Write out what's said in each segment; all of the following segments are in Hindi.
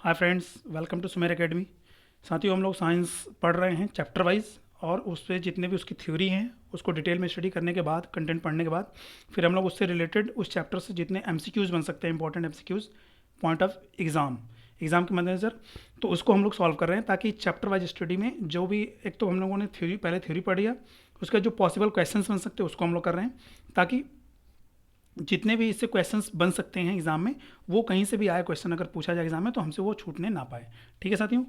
Hi friends, welcome to Sumer Academy. साथियों, हम लोग साइंस पढ़ रहे हैं चैप्टर वाइज, और उस पर जितने भी उसकी थ्योरी हैं उसको डिटेल में स्टडी करने के बाद, कंटेंट पढ़ने के बाद, फिर हम लोग उससे रिलेटेड उस चैप्टर से जितने एमसीक्यूज़ बन सकते हैं, important MCQs point of exam के मद्देनज़र, तो उसको हम लोग सॉल्व कर रहे हैं ताकि चैप्टर वाइज स्टडी में जो भी, एक तो हम लोगों ने पहले थ्योरी पढ़ी है, उसका जो पॉसिबल क्वेश्चंस बन सकते हैं उसको हम लोग कर रहे हैं, ताकि जितने भी इससे क्वेश्चंस बन सकते हैं एग्जाम में, वो कहीं से भी आए क्वेश्चन अगर पूछा जाए एग्जाम में तो हमसे वो छूटने ना पाए। ठीक है साथियों।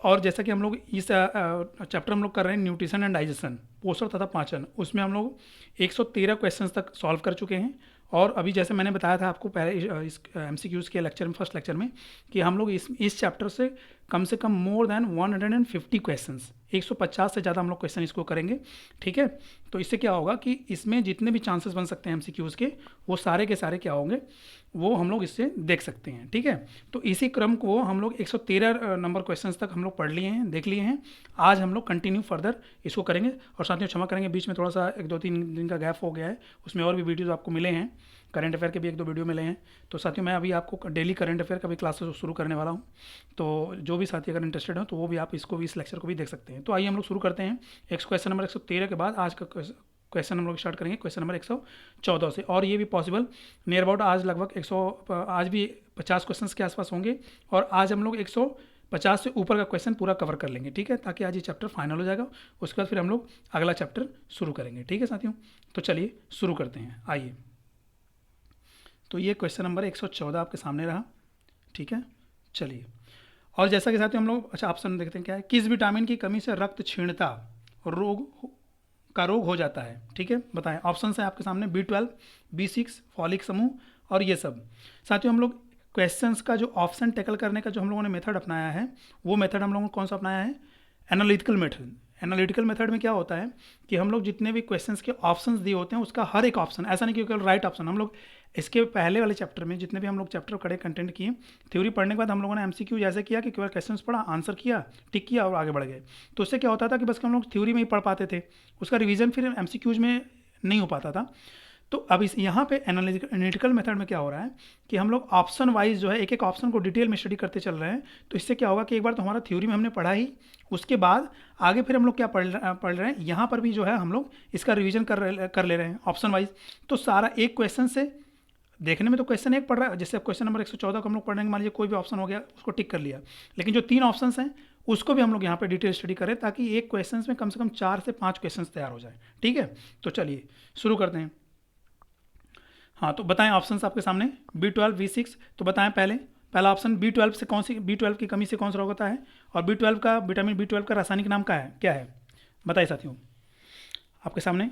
और जैसा कि हम लोग इस चैप्टर हम लोग कर रहे हैं न्यूट्रिशन एंड डाइजेशन, पोषण तथा पाचन, उसमें हम लोग 113 क्वेश्चंस तक सॉल्व कर चुके हैं। और अभी जैसे मैंने बताया था आपको पहले इस एमसीक्यूज़ के लेक्चर में, फर्स्ट लेक्चर में, कि हम लोग इस चैप्टर से कम मोर देन 150 क्वेश्चंस, 150 से ज़्यादा हम लोग क्वेश्चन इसको करेंगे। ठीक है। तो इससे क्या होगा कि इसमें जितने भी चांसेस बन सकते हैं एमसीक्यूज़ के, वो सारे के सारे क्या होंगे, वो हम लोग इससे देख सकते हैं। ठीक है। तो इसी क्रम को हम लोग 113 नंबर क्वेश्चंस तक हम लोग पढ़ लिए हैं, देख लिए हैं। आज हम लोग कंटिन्यू फर्दर इसको करेंगे। और साथियों क्षमा करेंगे, बीच में थोड़ा सा 1-2-3 दिन का गैप हो गया है, उसमें और भी वीडियोज़ आपको मिले हैं, करंट अफेयर के भी 1-2 वीडियो मिले हैं। तो साथियों, मैं अभी आपको डेली करंट अफेयर का भी क्लासेस शुरू करने वाला हूँ, तो जो भी साथी अगर इंटरेस्टेड हो तो वो भी आप इसको भी, इस लेक्चर को भी देख सकते हैं। तो आइए हम लोग शुरू करते हैं। क्वेश्चन नंबर 113 के बाद आज का क्वेश्चन हम लोग स्टार्ट करेंगे क्वेश्चन नंबर 114 से। और ये भी पॉसिबल नियर अबाउट आज लगभग आज भी 50 क्वेश्चन के आसपास होंगे, और आज हम लोग 150 से ऊपर का क्वेश्चन पूरा कवर कर लेंगे। ठीक है, ताकि आज ये चैप्टर फाइनल हो जाएगा, उसके बाद फिर हम लोग अगला चैप्टर शुरू करेंगे। ठीक है साथियों, तो चलिए शुरू करते हैं। आइए, तो ये क्वेश्चन नंबर 114 आपके सामने रहा। ठीक है, चलिए। और जैसा कि साथियों हम लोग, अच्छा ऑप्शन देखते हैं क्या है। किस विटामिन की कमी से रक्त क्षीणता रोग हो जाता है? ठीक है, बताएं। ऑप्शन है आपके सामने B12, B6, फॉलिक समूह और ये सब। साथियों, हम लोग क्वेश्चंस का जो ऑप्शन टैकल करने का जो हम लोगों ने मेथड अपनाया है, वो मेथड हम लोगों ने कौन सा अपनाया है? Analytical method. एनालिटिकल मेथड में क्या होता है कि हम लोग जितने भी क्वेश्चंस के ऑप्शंस दिए होते हैं, उसका हर एक ऑप्शन, ऐसा नहीं कि केवल राइट ऑप्शन, हम लोग इसके पहले वाले चैप्टर में जितने भी हम लोग चैप्टर कड़े कंटेंट किए, थ्योरी पढ़ने के बाद हम लोगों ने एमसीक्यू जैसे किया कि केवल क्वेश्चंस पढ़ा, आंसर किया, टिक किया और आगे बढ़ गए। तो उससे क्या होता था कि बस हम लोग थ्योरी में ही पढ़ पाते थे, उसका रिवीजन फिर एमसीक्यूज में नहीं हो पाता था। तो अब इस यहाँ पे एनालिटिकल मेथड में क्या हो रहा है कि हम लोग ऑप्शन वाइज जो है, एक एक ऑप्शन को डिटेल में स्टडी करते चल रहे हैं। तो इससे क्या होगा कि एक बार तो हमारा थ्योरी में हमने पढ़ा ही, उसके बाद आगे फिर हम लोग क्या पढ़ रहे हैं, यहाँ पर भी जो है हम लोग इसका रिवीजन कर ले रहे हैं ऑप्शन वाइज। तो सारा एक क्वेश्चन से देखने में तो क्वेश्चन एक पढ़ रहा है, जैसे क्वेश्चन नंबर 114 को हम लोग पढ़ेंगे, मान लीजिए कोई भी ऑप्शन हो गया, उसको टिक कर लिया, लेकिन जो 3 ऑप्शंस हैं उसको भी हम लोग यहाँ पे डिटेल स्टडी करें, ताकि एक क्वेश्चन में कम से कम 4 से 5 क्वेश्चन तैयार हो जाए। ठीक है, तो चलिए शुरू करते हैं। हाँ, तो बताएं ऑप्शंस आपके सामने। B12, B6, तो बताएं पहला ऑप्शन B12 से कौन सी, B12 की कमी से कौन सा रोग होता है, और B12 का, विटामिन B12 का रासायनिक नाम क्या है? बताइए साथियों, आपके सामने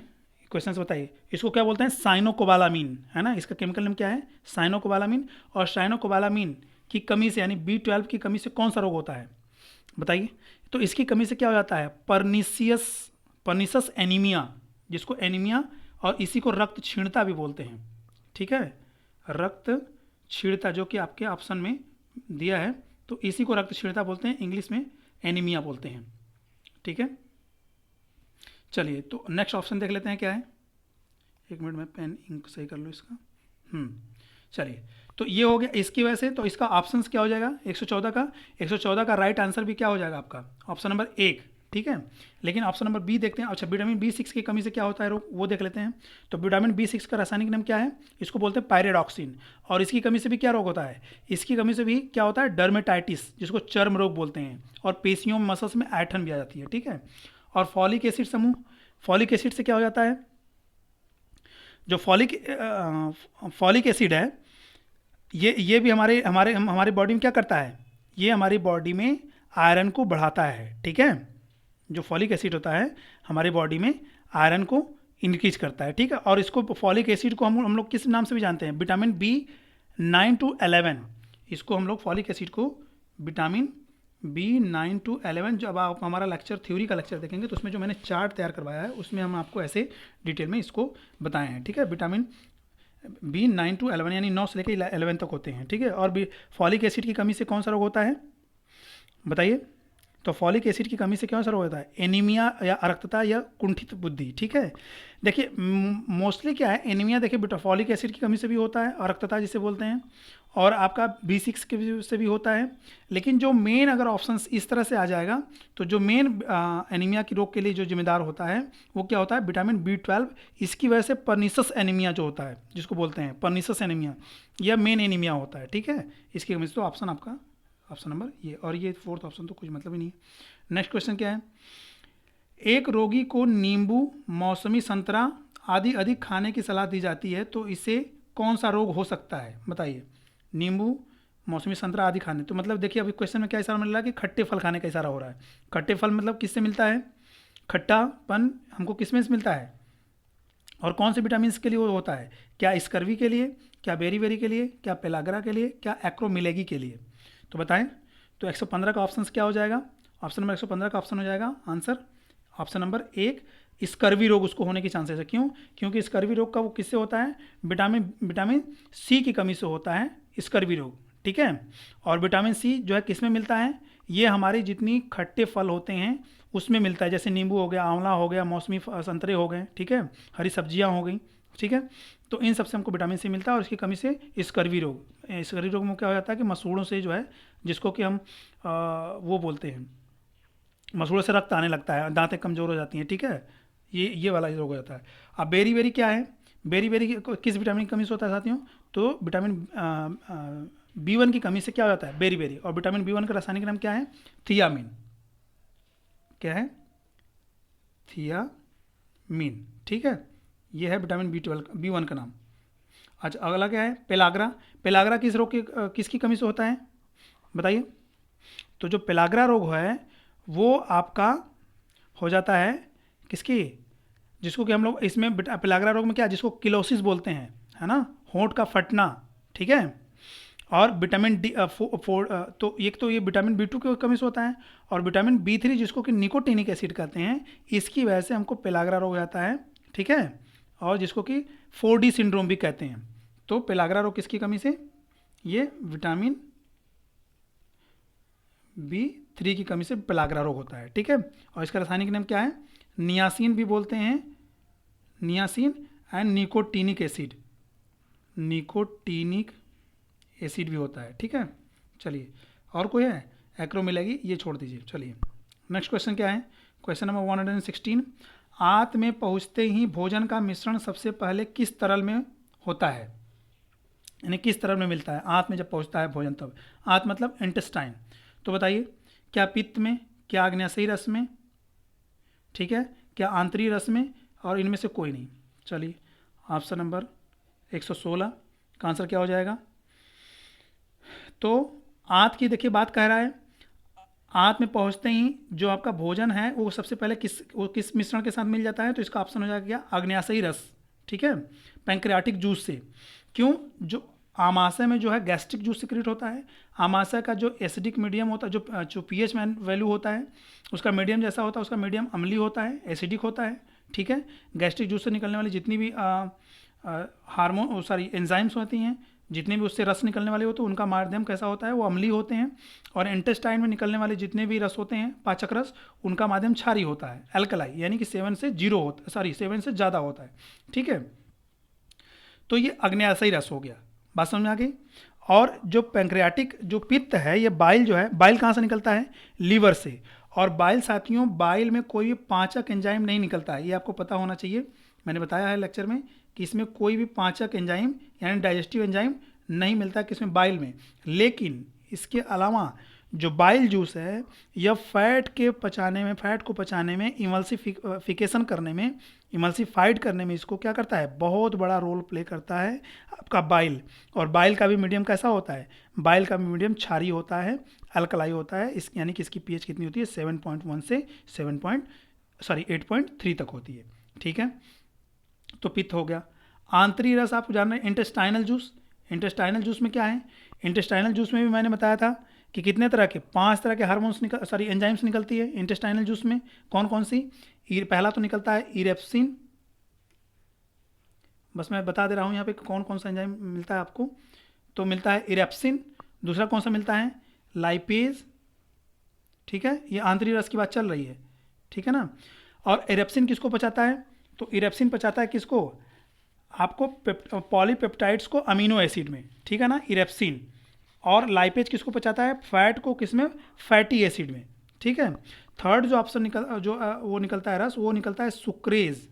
क्वेश्चन बताइए। इसको क्या बोलते हैं? साइनोकोबालामीन, है ना, इसका केमिकल नेम क्या है? साइनोकोबालामीन। और साइनोकोबालामीन की कमी से, यानी B12 की कमी से कौन सा रोग होता है? बताइए। तो इसकी कमी से क्या हो जाता है? पर्निसस एनीमिया, जिसको एनीमिया, और इसी को रक्त क्षीणता भी बोलते हैं। ठीक है, रक्त क्षीणता, जो कि आपके ऑप्शन में दिया है, तो इसी को रक्त क्षीणता बोलते हैं, इंग्लिश में एनीमिया बोलते हैं। ठीक है, चलिए तो नेक्स्ट ऑप्शन देख लेते हैं क्या है। एक मिनट में पेन इंक सही कर लो इसका। चलिए, तो ये हो गया इसकी वजह से। तो इसका ऑप्शंस क्या हो जाएगा 114 का राइट आंसर भी क्या हो जाएगा आपका? Option number 1। ठीक है, लेकिन ऑप्शन नंबर बी देखते हैं। अच्छा, विटामिन B6 की कमी से क्या होता है रोग, वो देख लेते हैं। तो विटामिन B6 का रासायनिक नाम क्या है? इसको बोलते हैं पायरिडॉक्सिन। और इसकी कमी से भी क्या रोग होता है? इसकी कमी से भी क्या होता है? डर्मेटाइटिस, जिसको चर्म रोग बोलते हैं। और पेशियों में, मसल्स में ऐठन भी आ जाती है। ठीक है, और फॉलिक एसिड समूह, फॉलिक एसिड से क्या हो जाता है? जो फॉलिक एसिड है, ये भी हमारे बॉडी में क्या करता है? ये हमारी बॉडी में आयरन को बढ़ाता है। ठीक है, जो फॉलिक एसिड होता है हमारी बॉडी में आयरन को इंक्रीज करता है। ठीक है, और इसको फॉलिक एसिड को हम लोग किस नाम से भी जानते हैं? Vitamin B9 to 11। इसको हम लोग फॉलिक एसिड को विटामिन B9 to 11, जब आप हमारा लेक्चर, थ्योरी का लेक्चर देखेंगे तो उसमें जो मैंने चार्ट तैयार करवाया है, उसमें हम आपको ऐसे डिटेल में इसको बताए हैं। ठीक है, विटामिन B9 to 11, यानी 9 से लेकर 11 तक होते हैं। ठीक है, और फॉलिक एसिड की कमी से कौन सा रोग होता है? बताइए। तो फॉलिक एसिड की कमी से कौन सा रोग होता है? एनीमिया या अरक्तता या कुंठित बुद्धि। ठीक है, देखिए मोस्टली क्या है, एनीमिया देखिए बेटा फॉलिक एसिड की कमी से भी होता है, अरक्तता जिसे बोलते हैं, और आपका B6 के वजह से भी होता है। लेकिन जो मेन अगर ऑप्शन इस तरह से आ जाएगा तो जो मेन एनीमिया की रोग के लिए जो जिम्मेदार होता है वो क्या होता है, विटामिन B12। इसकी वजह से पर्निसस एनीमिया जो होता है, जिसको बोलते हैं पर्निसस एनीमिया, यह मेन एनीमिया होता है, ठीक है। इसकी कमी से तो ऑप्शन आपका ऑप्शन नंबर ये, और ये फोर्थ ऑप्शन तो कुछ मतलब ही नहीं है। नेक्स्ट क्वेश्चन क्या है, एक रोगी को नींबू, मौसमी संतरा आदि अधिक खाने की सलाह दी जाती है, तो इसे कौन सा रोग हो सकता है, बताइए। नींबू, मौसमी संतरा आदि खाने, तो मतलब देखिए अभी क्वेश्चन में क्या इशारा मिल रहा है कि खट्टे फल खाने का इशारा हो रहा है। खट्टे फल मतलब किससे मिलता है, खट्टापन हमको किस में से मिलता है, और कौन से विटामिन के लिए वो होता है, क्या स्कर्वी के लिए, क्या बेरी के लिए, क्या पेलाग्रा के लिए, क्या एक्रोमिलेगी के लिए, तो बताएं। तो 115 का ऑप्शन क्या हो जाएगा, ऑप्शन नंबर 115 का ऑप्शन हो जाएगा आंसर ऑप्शन नंबर 1, स्कर्वी रोग उसको होने की चांसेस है। क्यों, क्योंकि स्कर्वी रोग का वो किससे होता है, विटामिन सी की कमी से होता है स्कर्वी रोग, ठीक है। और विटामिन सी जो है किस में मिलता है, ये हमारी जितनी खट्टे फल होते हैं उसमें मिलता है, जैसे नींबू हो गया, आंवला हो गया, मौसमी संतरे हो गए, ठीक है, हरी सब्जियां हो गई, ठीक है। तो इन सबसे हमको विटामिन सी मिलता है, और इसकी कमी से स्कर्वी रोग में क्या हो जाता है कि मसूड़ों से जो है, जिसको कि हम वो बोलते हैं, मसूड़ों से रक्त आने लगता है, दांतें कमज़ोर हो जाती हैं, ठीक है, ये वाला रोग हो जाता है। अब बेरी क्या है, बेरी किस विटामिन की कमी से होता है साथियों, तो विटामिन B1 की कमी से क्या हो जाता है बेरी, और विटामिन B1 का रासायनिक नाम क्या है, थियामिन, क्या है, थियामिन, ठीक है। ये है विटामिन B1 का नाम। अच्छा अगला क्या है, पेलाग्रा किस रोग की किसकी कमी से होता है, बताइए। तो जो पेलाग्रा रोग है वो आपका हो जाता है किसकी, जिसको कि हम लोग इसमें पेलाग्रा रोग में क्या, जिसको किलोसिस बोलते हैं, है ना, होंठ का फटना, ठीक है। और विटामिन डी तो एक तो ये विटामिन B2 की कमी से होता है, और विटामिन B3 जिसको कि निकोटिनिक एसिड कहते हैं, इसकी वजह से हमको पेलाग्रा रोग हो जाता है, ठीक है, और जिसको कि 4D सिंड्रोम भी कहते हैं। तो पेलाग्रा रोग किसकी कमी से, ये विटामिन B3 की कमी से पेलाग्रा रोग होता है, ठीक है। और इसका रासायनिक नाम क्या है, नियासिन भी बोलते हैं, नियासिन एंड निकोटिनिक एसिड भी होता है, ठीक है। चलिए और कोई है, एक्रोमिलेगी ये छोड़ दीजिए। चलिए नेक्स्ट क्वेश्चन क्या है, क्वेश्चन नंबर 116, आंत में पहुंचते ही भोजन का मिश्रण सबसे पहले किस तरल में होता है, यानी किस तरल में मिलता है आंत में जब पहुंचता है भोजन, तब आंत मतलब इंटेस्टाइन। तो बताइए, क्या पित्त में, क्या आग्नेयाशयी रस में, ठीक है, क्या आंतरिक रस में, और इनमें से कोई नहीं। चलिए ऑप्शन नंबर 116 का आंसर क्या हो जाएगा, तो आंत की देखिए बात कह रहा है, आंत में पहुंचते ही जो आपका भोजन है वो सबसे पहले किस मिश्रण के साथ मिल जाता है, तो इसका ऑप्शन हो जाएगा क्या, आग्नेयाशयी रस, ठीक है, पैंक्रियाटिक जूस से। क्यों, जो आमाशय में जो है गैस्ट्रिक जूस सिक्रेट होता है, आमाशय का जो एसिडिक मीडियम होता है, जो pH वैल्यू होता है उसका मीडियम जैसा होता है, उसका मीडियम अम्लीय होता है, एसिडिक होता है, ठीक है। गैस्ट्रिक जूस से निकलने वाली जितनी भी हार्मोन एंजाइम्स होती हैं, जितने भी उससे रस निकलने वाले होते हैं उनका माध्यम कैसा होता है, वो अम्लीय होते हैं। और इंटेस्टाइन में निकलने वाले जितने भी रस होते हैं, पाचक रस, उनका माध्यम क्षारीय होता है, एल्कलाई, यानी कि 7 से 7 से ज़्यादा होता है, ठीक है। तो ये आग्नेयाशयी रस हो गया, बात समझ में आ गई। और जो पैंक्रियाटिक जो पित्त है, ये बाइल जो है, बाइल कहाँ से निकलता है, लीवर से। और बाइल साथियों, बाइल में कोई भी पाचक एंजाइम नहीं निकलता है, ये आपको पता होना चाहिए। मैंने बताया है लेक्चर में कि इसमें कोई भी पाचक एंजाइम यानी डाइजेस्टिव एंजाइम नहीं मिलता किसमें, बाइल में। लेकिन इसके अलावा जो बाइल जूस है, यह फैट को पचाने में, इमल्सिफिकेशन करने में, इमल्सिफाइड करने में इसको क्या करता है, बहुत बड़ा रोल प्ले करता है आपका बाइल। और बाइल का भी मीडियम कैसा होता है, बाइल का भी मीडियम क्षारीय होता है, अल्कलाई होता है, यानी कि इसकी pH कितनी होती है, 7.1 से 8.3 तक होती है, ठीक है। तो पित्त हो गया। आंतरिक रस आपको जानना है, इंटेस्टाइनल जूस में क्या है, इंटेस्टाइनल जूस में भी मैंने बताया था कि कितने तरह के, 5 तरह के हार्मोन्स एंजाइम्स निकलती है इंटेस्टाइनल जूस में। कौन कौन सी, पहला तो निकलता है इरेप्सिन, बस मैं बता दे रहा हूँ यहाँ पे कौन कौन सा एंजाइम मिलता है आपको। तो मिलता है इरेप्सिन, दूसरा कौन सा मिलता है, लाइपेज, ठीक है, ये आंतरिक रस की बात चल रही है, ठीक है ना। और इरेप्सिन किसको पचाता है, तो इरेप्सिन पचाता है किसको, आपको पॉलीपेप्टाइड्स को अमीनो एसिड में, ठीक है ना, इरेप्सिन, और लाइपेज किसको पचाता है, फैट को किसमें, फैटी एसिड में, ठीक है। थर्ड जो ऑप्शन वो निकलता है रस, वो निकलता है सुक्रेज,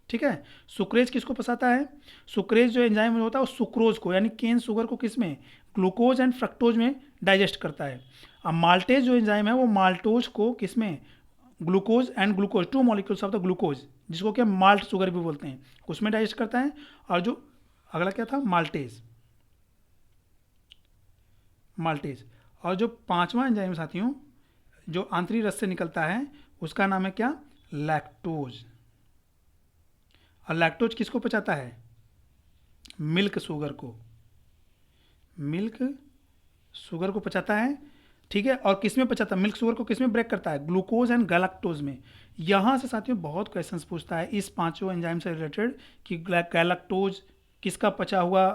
ठीक है। सुक्रेज किसको पचाता है, सुक्रेज जो एंजाइम होता है वो सुक्रोज को यानी केन शुगर को किसमें, ग्लूकोज एंड फ्रक्टोज में डाइजेस्ट करता है। अब माल्टेज जो एंजाइम है वो माल्टोज को किसमें, glucose and glucose, two molecules of the glucose, जिसको क्या माल्ट शुगर भी बोलते हैं, उसमें डाइजेस्ट करता है। और जो अगला क्या था, माल्टेज, माल्टेज। और जो पांचवा एंजाइम साथियों जो आंतरिक रस से निकलता है उसका नाम है क्या, लैक्टोज। और लैक्टोज किसको पचाता है, मिल्क शुगर को, मिल्क शुगर को पचाता है, ठीक है। और किस में पचाता है, मिल्क शुगर को किस में ब्रेक करता है, ग्लूकोज एंड गैलेक्टोज में। यहाँ से साथियों बहुत क्वेश्चंस पूछता है इस पांचों एंजाइम से रिलेटेड कि गैलेक्टोज किसका पचा हुआ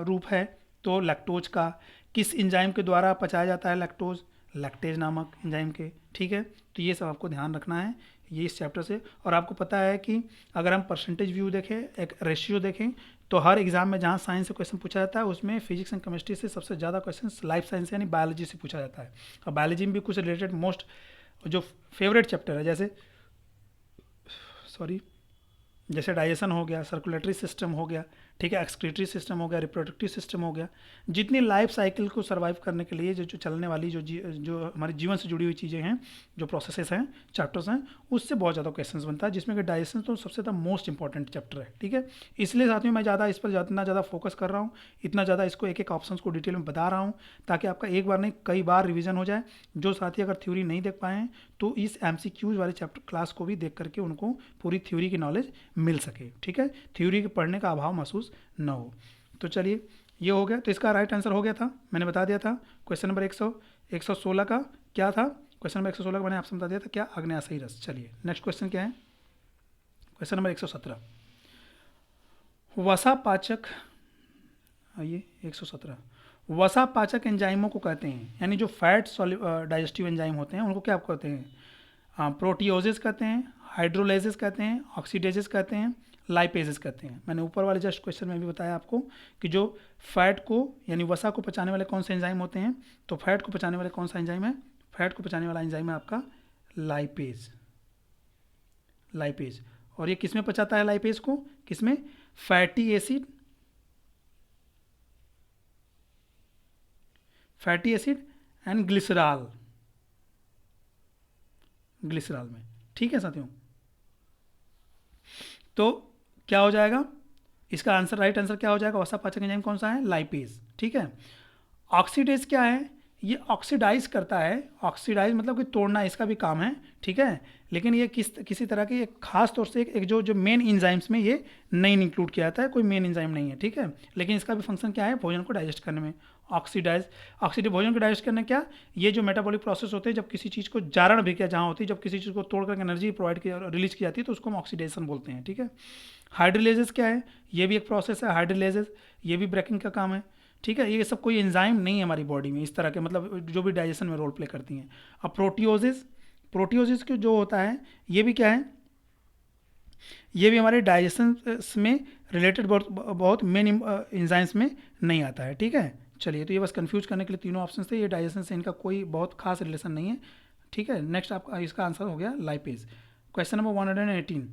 रूप है, तो लैक्टोज का। किस एंजाइम के द्वारा पचाया जाता है लैक्टोज, लैक्टेज नामक एंजाइम के, ठीक है। तो ये सब आपको ध्यान रखना है ये इस चैप्टर से। और आपको पता है कि अगर हम परसेंटेज व्यू देखें, एक रेशियो देखें, तो हर एग्जाम में जहाँ साइंस से क्वेश्चन पूछा जाता है उसमें फिजिक्स एंड केमिस्ट्री से सबसे ज़्यादा क्वेश्चन लाइफ साइंस यानी बायोलॉजी से पूछा जाता है। और बायोलॉजी में भी कुछ रिलेटेड मोस्ट जो फेवरेट चैप्टर है, जैसे डाइजेशन हो गया, सर्कुलेटरी सिस्टम हो गया, ठीक है, एक्सक्रीटरी सिस्टम हो गया, रिप्रोडक्टिव सिस्टम हो गया, जितनी लाइफ साइकिल को सर्वाइव करने के लिए जो चलने वाली जो हमारे जीवन से जुड़ी हुई चीज़ें हैं, जो प्रोसेसेस हैं, चैप्टर्स हैं, उससे बहुत ज़्यादा क्वेश्चंस बनता है, जिसमें कि डाइजेशन तो सबसे ज़्यादा मोस्ट इंपॉर्टेंट चैप्टर है, ठीक है। इसलिए साथियों मैं ज़्यादा इस पर इतना ज़्यादा फोकस कर रहा हूँ, इतना ज़्यादा इसको एक एक ऑप्शन को डिटेल में बता रहा हूँ, ताकि आपका एक बार नहीं कई बार रिविजन हो जाए। जो साथी अगर थ्योरी नहीं देख पाए हैं तो इस MCQs वाले चैप्टर क्लास को भी देख करके उनको पूरी थ्योरी की नॉलेज मिल सके, ठीक है, थ्योरी के पढ़ने का अभाव महसूस न हो। तो चलिए ये हो गया, तो इसका राइट आंसर हो गया था, मैंने बता दिया था। क्वेश्चन नंबर 116 का क्या था, क्वेश्चन नंबर 116 का मैंने आपसे बता दिया था क्या, आग्नेयाशयी रस। चलिए नेक्स्ट क्वेश्चन क्या है, क्वेश्चन नंबर 117, वसा पाचक, आइए 117, वसा पाचक एंजाइमों को कहते हैं, यानी जो फैट डाइजेस्टिव एंजाइम होते हैं उनको क्या कहते हैं, प्रोटियोजेस कहते हैं, हाइड्रोलाइजेस कहते हैं, ऑक्सीडेजेस कहते हैं, लाइपेजेस कहते हैं। मैंने ऊपर वाले जस्ट क्वेश्चन में भी बताया आपको कि जो फैट को यानी वसा को पचाने वाले कौन से एंजाइम होते हैं, तो फैट को पचाने वाले कौन सा एंजाइम है, फैट को पचाने वाला एंजाइम है आपका लाइपेज, लाइपेज। और ये किस में पचाता है लाइपेज को, किसमें, fatty acid, fatty acid and glycerol, glycerol में, ठीक है साथियों। तो क्या हो जाएगा इसका आंसर, राइट आंसर क्या हो जाएगा, वसा पाचक एंजाइम कौन सा है, लाइपेज, ठीक है। ऑक्सीडेज क्या है, ये ऑक्सीडाइज करता है, ऑक्सीडाइज मतलब कि तोड़ना इसका भी काम है, ठीक है। लेकिन ये किसी तरह की एक खास तौर से एक जो मेन इंजाइम्स में ये नहीं इंक्लूड किया जाता है, कोई मेन इंजाइम नहीं है, ठीक है। लेकिन इसका भी फंक्शन क्या है, भोजन को डाइजेस्ट करने में, ऑक्सीडाइज भोजन को डाइजेस्ट करने क्या, ये जो मेटाबॉलिक प्रोसेस होते हैं जब किसी चीज़ को जारण भी क्या जहाँ होती है, जब किसी चीज़ को तोड़ करके एनर्जी प्रोवाइड की रिलीज की जाती है तो उसको हम ऑक्सीडेशन बोलते हैं, ठीक है। हाइड्रोलाइजेस क्या है, ये भी एक प्रोसेस है, हाइड्रोलाइजेस ये भी ब्रेकिंग का काम है, ठीक है। ये सब कोई एंजाइम नहीं है हमारी बॉडी में इस तरह के, मतलब जो भी डाइजेशन में रोल प्ले करती हैं। अब प्रोटियोजिस के जो होता है ये भी क्या है, ये भी हमारे डाइजेशन में रिलेटेड बहुत मेन एंजाइम्स में नहीं आता है, ठीक है। चलिए तो ये बस कंफ्यूज करने के लिए तीनों ऑप्शन थे, ये डाइजेशन से इनका कोई बहुत खास रिलेशन नहीं है, ठीक है। नेक्स्ट आपका इसका आंसर हो गया लाइपेज। क्वेश्चन नंबर 118,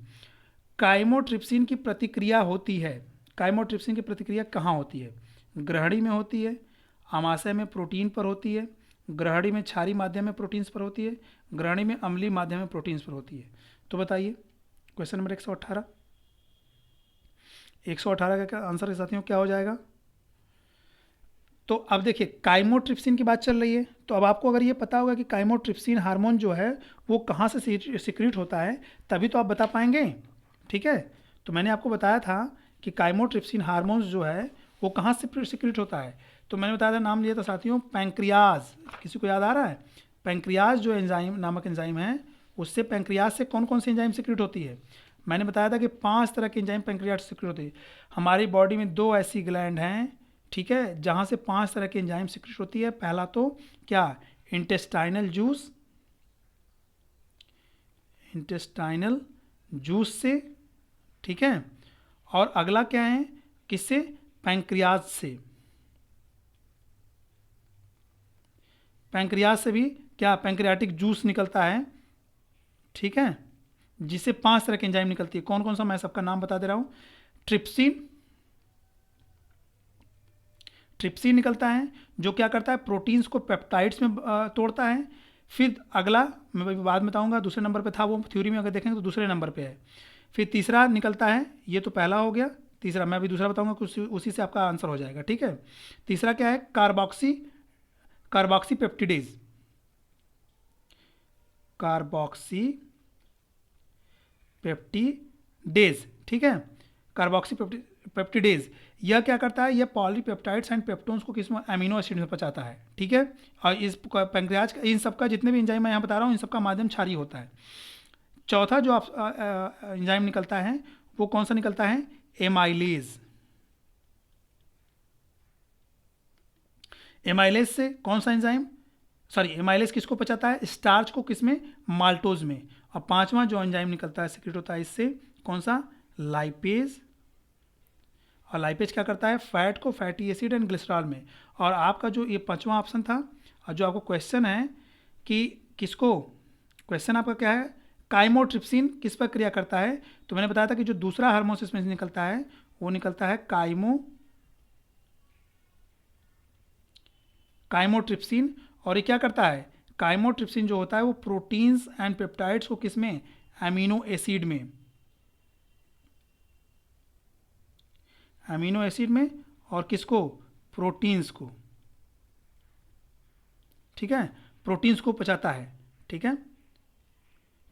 काइमोट्रिप्सिन की प्रतिक्रिया होती है, काइमोट्रिप्सिन की प्रतिक्रिया कहाँ होती है, ग्रहणी में होती है, आमाशय में प्रोटीन पर होती है, ग्रहणी में क्षारीय माध्यम में प्रोटीन्स पर होती है, ग्रहणी में अम्लीय माध्यम में प्रोटीन्स पर होती है। तो बताइए क्वेश्चन नंबर 118, 118 का आंसर साथियों क्या हो जाएगा। तो अब देखिए काइमोट्रिप्सिन की बात चल रही है, तो अब आपको अगर ये पता होगा कि काइमोट्रिप्सिन हार्मोन जो है वो कहाँ से सिक्रीट होता है तभी तो आप बता पाएंगे, ठीक है। तो मैंने आपको बताया था कि काइमोट्रिप्सिन हार्मोन जो है वो कहाँ से सिक्रीट होता है, तो मैंने बताया था, नाम लिया था साथियों पैंक्रियाज, किसी को याद आ रहा है, पैंक्रियाज जो एंजाइम नामक एंजाइम है उससे, पैंक्रियाज से कौन कौन सी एंजाइम सिक्रीट होती है, मैंने बताया था कि 5 तरह की एंजाइम पैंक्रियाज से सिक्रीट होती है। हमारी बॉडी में 2 ऐसी ग्लैंड हैं, ठीक है, जहाँ से 5 तरह की एंजाइम सिक्रीट होती है। पहला तो क्या, इंटेस्टाइनल जूस से, ठीक है, और अगला क्या है, किससे, पैंक्रियाज से। पैंक्रियाज से भी क्या, पैंक्रियाटिक जूस निकलता है, ठीक है, जिससे 5 तरह की एंजाइम निकलती है। कौन कौन सा, मैं सबका नाम बता दे रहा हूँ। ट्रिप्सिन, ट्रिप्सिन निकलता है जो क्या करता है, प्रोटीन्स को पेप्टाइड्स में तोड़ता है। फिर अगला मैं बाद में बताऊंगा, दूसरे नंबर पे था वो, थ्योरी में अगर देखेंगे तो दूसरे नंबर पे है। फिर तीसरा निकलता है, ये तो पहला हो गया, तीसरा मैं अभी दूसरा बताऊंगा, उसी से आपका आंसर हो जाएगा, ठीक है। तीसरा क्या है, कार्बोक्सी पेप्टिडेज, कार्बोक्सी पेप्टिडेज, ठीक है, कार्बोक्सी पेप्टिडेज। यह क्या करता है, यह पॉलीपेप्टाइड्स एंड पेप्टोन्स को किस में, अमीनो एसिड में पचाता है, ठीक है। और इस पैंक्रियाज इन सबका जितने भी एंजाइम मैं यहाँ बता रहा हूँ, इन सबका माध्यम क्षारीय होता है। चौथा जो आप एंजाइम निकलता है वो कौन सा निकलता है, एमाइलेज। एमाइलेज से कौन सा एंजाइम, सॉरी, एमाइलेज किसको पचाता है, स्टार्च को, किसमें, माल्टोज में। और पांचवा जो एंजाइम निकलता है, सिक्रेट होता है इससे, कौन सा, लाइपेज। और लाइपेज क्या करता है, फैट को फैटी एसिड एंड ग्लिसरॉल में। और आपका जो ये पांचवा ऑप्शन था, और जो आपको क्वेश्चन है कि किसको, क्वेश्चन आपका क्या है, काइमोट्रिप्सिन किस पर क्रिया करता है, तो मैंने बताया था कि जो दूसरा हार्मोन इसमें निकलता है वो निकलता है काइमोट्रिप्सिन। और ये क्या करता है, काइमोट्रिप्सिन जो होता है वो प्रोटीन्स एंड पेप्टाइड्स को किसमें, अमीनो एसिड में, अमीनो एसिड में, और किसको, प्रोटीन्स को, ठीक है, प्रोटीन्स को पचाता है, ठीक है।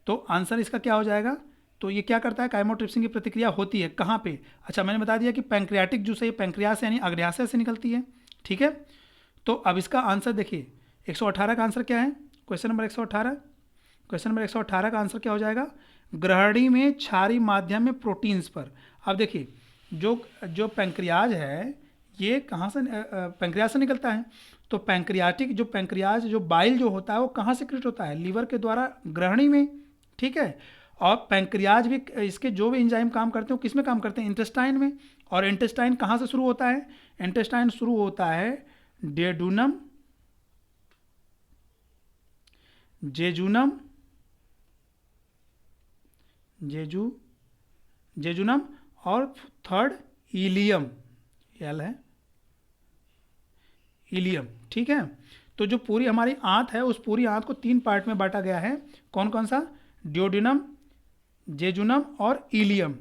तो आंसर इसका क्या हो जाएगा, तो ये क्या करता है, काइमोट्रिप्सिन की प्रतिक्रिया होती है कहाँ पे, अच्छा मैंने बता दिया कि पैंक्रियाटिक जूस है, पैंक्रियास यानी अग्राशय से निकलती है, ठीक है। तो अब इसका आंसर देखिए, 118 का आंसर क्या है, क्वेश्चन नंबर 118, क्वेश्चन नंबर 118 का आंसर क्या हो जाएगा, ग्रहणी में क्षारीय माध्यम में प्रोटीन्स पर। अब देखिए जो पैंक्रियाज है ये कहाँ से, पैंक्रियाज से निकलता है। तो पैंक्रियाज जो बाइल जो होता है वो कहाँ से क्रिएट होता है, लीवर के द्वारा ग्रहणी में, ठीक है। और पैंक्रियाज भी, इसके जो भी एंजाइम काम करते हैं वो किस में काम करते हैं, इंटेस्टाइन में। और इंटेस्टाइन कहाँ से शुरू होता है, इंटेस्टाइन शुरू होता है डेडूनम, जेजुनम और थर्ड इलियम, एल है इलियम, ठीक है। तो जो पूरी हमारी आंत है उस पूरी आंत को 3 पार्ट में बांटा गया है, कौन कौन सा, ड्योडिनम, जेजुनम और इलियम।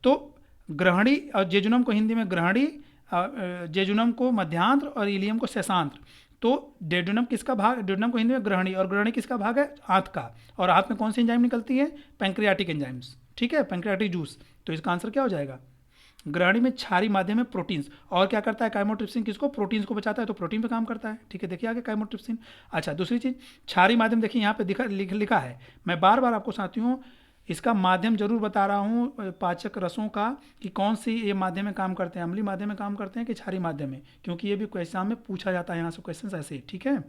तो ग्रहणी, और जेजुनम को हिंदी में ग्रहणी, जेजुनम को मध्यांत्र और इलियम को शेषांत्र। तो डेडुनम किसका भाग, डेडुनम को हिंदी में ग्रहणी, और ग्रहणी किसका भाग है, आंत का। और आंत में कौन सी एंजाइम निकलती है, पैंक्रियाटिक एंजाइम्स, ठीक है, पैंक्रियाटिक जूस। तो इसका आंसर क्या हो जाएगा, ग्रहणी में क्षारीय माध्यम में प्रोटीन्स। और क्या करता है काइमोट्रिप्सिन, किसको, प्रोटीन्स को बचाता है, तो प्रोटीन पे काम करता है, ठीक है। देखिए आगे काइमोट्रिप्सिन। अच्छा दूसरी चीज़, क्षारीय माध्यम, देखिए यहाँ पे लिखा है, मैं बार बार आपको साथियों इसका माध्यम जरूर बता रहा हूँ पाचक रसों का, कि कौन सी ये माध्यम में काम करते हैं, अम्लीय माध्यम में काम करते हैं कि क्षारीय माध्यम में, क्योंकि ये भी एग्जाम में पूछा जाता है यहाँ से क्वेश्चन ऐसे, ठीक है।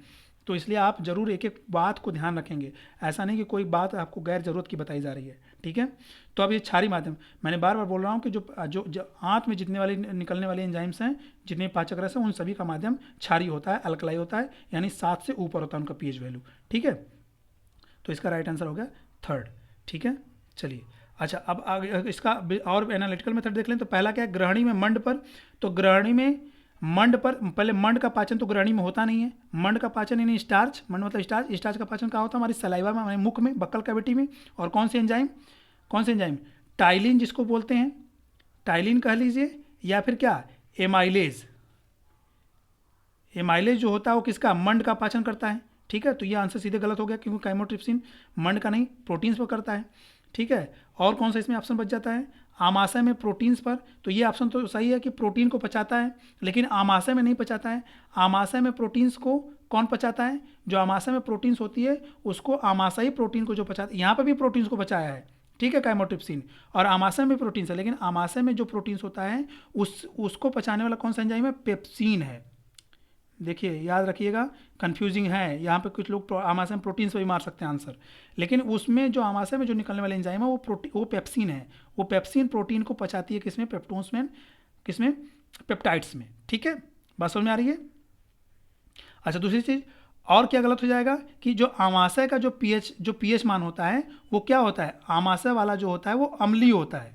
तो इसलिए आप जरूर एक एक बात को ध्यान रखेंगे, ऐसा नहीं कि कोई बात आपको गैर जरूरत की बताई जा रही है, ठीक है। तो अब ये क्षारीय माध्यम, मैंने बार बार बोल रहा हूँ कि जो आंत में जितने वाले निकलने वाले एंजाइम्स हैं, जितने पाचक रस हैं, उन सभी का माध्यम क्षारीय होता है, अल्कलाई होता है, यानी 7 से ऊपर होता है उनका पीएच वैल्यू, ठीक है। तो इसका राइट आंसर हो गया थर्ड, ठीक है। चलिए अच्छा, अब आगे इसका और एनालिटिकल मेथड देख लें। तो पहला क्या है, ग्रहणी में मंड पर। तो ग्रहणी में मंड पर, पहले मंड का पाचन तो ग्रहणी में होता नहीं है। मंड का पाचन यानी स्टार्च, मंड मतलब स्टार्च, स्टार्च का पाचन कहाँ होता है, हमारी सलाइवा में, हमारे मुख में, बक्कल कैविटी में। और कौन से एंजाइम, टाइलिन जिसको बोलते हैं, टाइलिन कह लीजिए, या फिर क्या, एमाइलेज जो होता है वो किसका, मंड का पाचन करता है, ठीक है। तो ये आंसर सीधे गलत हो गया, क्योंकि काइमोट्रिप्सिन मंड का नहीं, प्रोटीन्स पर करता है, ठीक है। और कौन सा इसमें ऑप्शन बच जाता है, आमाशय में प्रोटीन्स पर। तो ये ऑप्शन तो सही है कि प्रोटीन को पचाता है, लेकिन आमाशय में नहीं पचाता है। आमाशय में प्रोटीन्स को कौन पचाता है, जो आमाशय में प्रोटीन्स होती है उसको आमाशयी प्रोटीन को जो पचाता है, यहाँ पर भी प्रोटीन्स को पचाया है, ठीक है, काइमोट्रिप्सिन। और आमाशय में प्रोटीन्स है, लेकिन आमाशय में जो प्रोटीन्स होता है उसको पचाने वाला कौन सा एंजाइम है, पेप्सिन है। देखिए याद रखिएगा, कंफ्यूजिंग है यहाँ पे। कुछ लोग आमाशय में प्रोटीन से भी मार सकते हैं आंसर, लेकिन उसमें जो आमाशय में जो निकलने वाले एंजाइम है वो पेप्सिन है। वो पेप्सिन प्रोटीन को पचाती है किसमें? पेप्टोन्स में, किसमें? पेप्टाइड्स में। ठीक है, बात समझ में आ रही है? अच्छा, दूसरी चीज़ और क्या गलत हो जाएगा कि जो आमाशय का जो पीएच मान होता है वो क्या होता है? आमाशय वाला जो होता है वो अम्लीय होता है,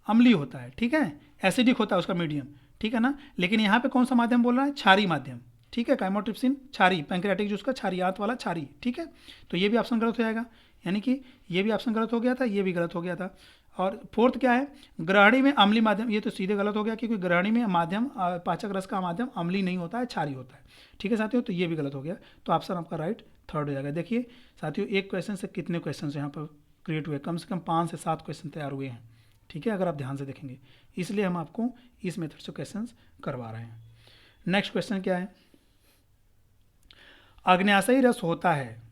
अम्लीय होता है। ठीक है, एसिडिक होता है उसका मीडियम। ठीक है ना, लेकिन यहाँ पे कौन सा माध्यम बोल रहा है? क्षारीय माध्यम। ठीक है, काइमोट्रिप्सिन क्षारीय, पैंक्रियाटिक जूस का क्षारीय, आंत वाला क्षारीय। ठीक है, तो ये भी ऑप्शन गलत हो जाएगा, यानी कि ये भी ऑप्शन गलत हो गया था, ये भी गलत हो गया था। और फोर्थ क्या है? ग्रहणी में अम्लीय माध्यम, ये तो सीधे गलत हो गया, क्योंकि ग्रहणी में माध्यम पाचक रस का माध्यम अम्लीय नहीं होता है, क्षारीय होता है। ठीक है साथियों, तो ये भी गलत हो गया, तो ऑप्शन आपका राइट थर्ड हो जाएगा। देखिए साथियों, एक क्वेश्चन से कितने क्वेश्चन यहाँ पर क्रिएट हुए? कम से कम 5 से 7 क्वेश्चन तैयार हुए हैं। ठीक है, अगर आप ध्यान से देखेंगे, इसलिए हम आपको इस मेथड से क्वेश्चंस करवा रहे हैं। नेक्स्ट क्वेश्चन क्या है? आग्नेयाशयी रस होता है,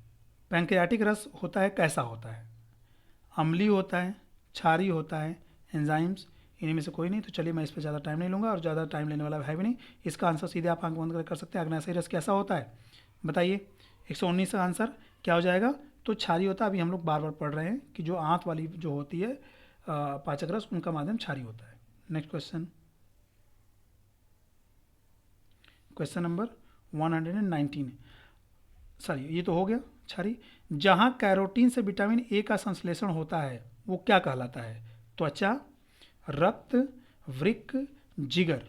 पैंक्रियाटिक रस होता है, कैसा होता है? अम्लीय होता है, क्षारीय होता है, एंजाइम्स, इन्हीं में से कोई नहीं। तो चलिए, मैं इस पर ज़्यादा टाइम नहीं लूँगा, और ज़्यादा टाइम लेने वाला है भी नहीं। इसका आंसर सीधे आप आंख बंद कर सकते हैं। आग्नेयाशयी रस कैसा होता है बताइए? 119 का आंसर क्या हो जाएगा? तो क्षारीय होता है। अभी हम लोग बार बार पढ़ रहे हैं कि जो आंत वाली जो होती है पाचक रस, उनका माध्यम क्षारीय होता है। Next question, question number 119। Sorry, ये तो हो गया क्षारीय। जहाँ कैरोटीन से विटामिन ए का संश्लेषण होता है वो क्या कहलाता है? त्वचा, रक्त, वृक्क, जिगर।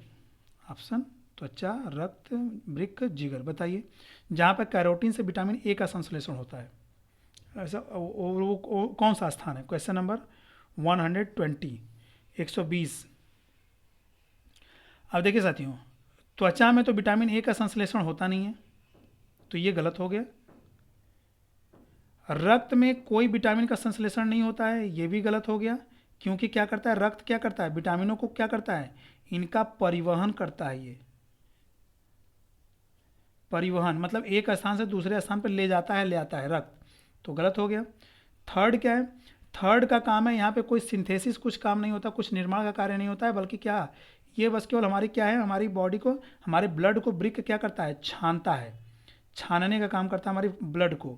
ऑप्शन त्वचा, रक्त, वृक्क, जिगर। बताइए, जहाँ पर कैरोटीन से विटामिन ए का संश्लेषण होता है, ऐसा वो कौन सा स्थान है? Question number 120, 120। अब देखिए साथियों, त्वचा में तो विटामिन ए का संश्लेषण होता नहीं है, तो ये गलत हो गया। रक्त में कोई विटामिन का संश्लेषण नहीं होता है, ये भी गलत हो गया, क्योंकि क्या करता है? रक्त क्या करता है? विटामिनों को क्या करता है? इनका परिवहन करता है। ये परिवहन मतलब एक स्थान से दूसरे स्थान पर ले जाता है, ले आता है रक्त, तो गलत हो गया। थर्ड क्या है? थर्ड का काम है, यहाँ पे कोई सिंथेसिस कुछ काम नहीं होता, कुछ निर्माण का कार्य नहीं होता है, बल्कि क्या, ये बस केवल हमारी क्या है, हमारी बॉडी को, हमारे ब्लड को वृक्क क्या करता है? छानता है, छानने का काम करता है हमारी ब्लड को।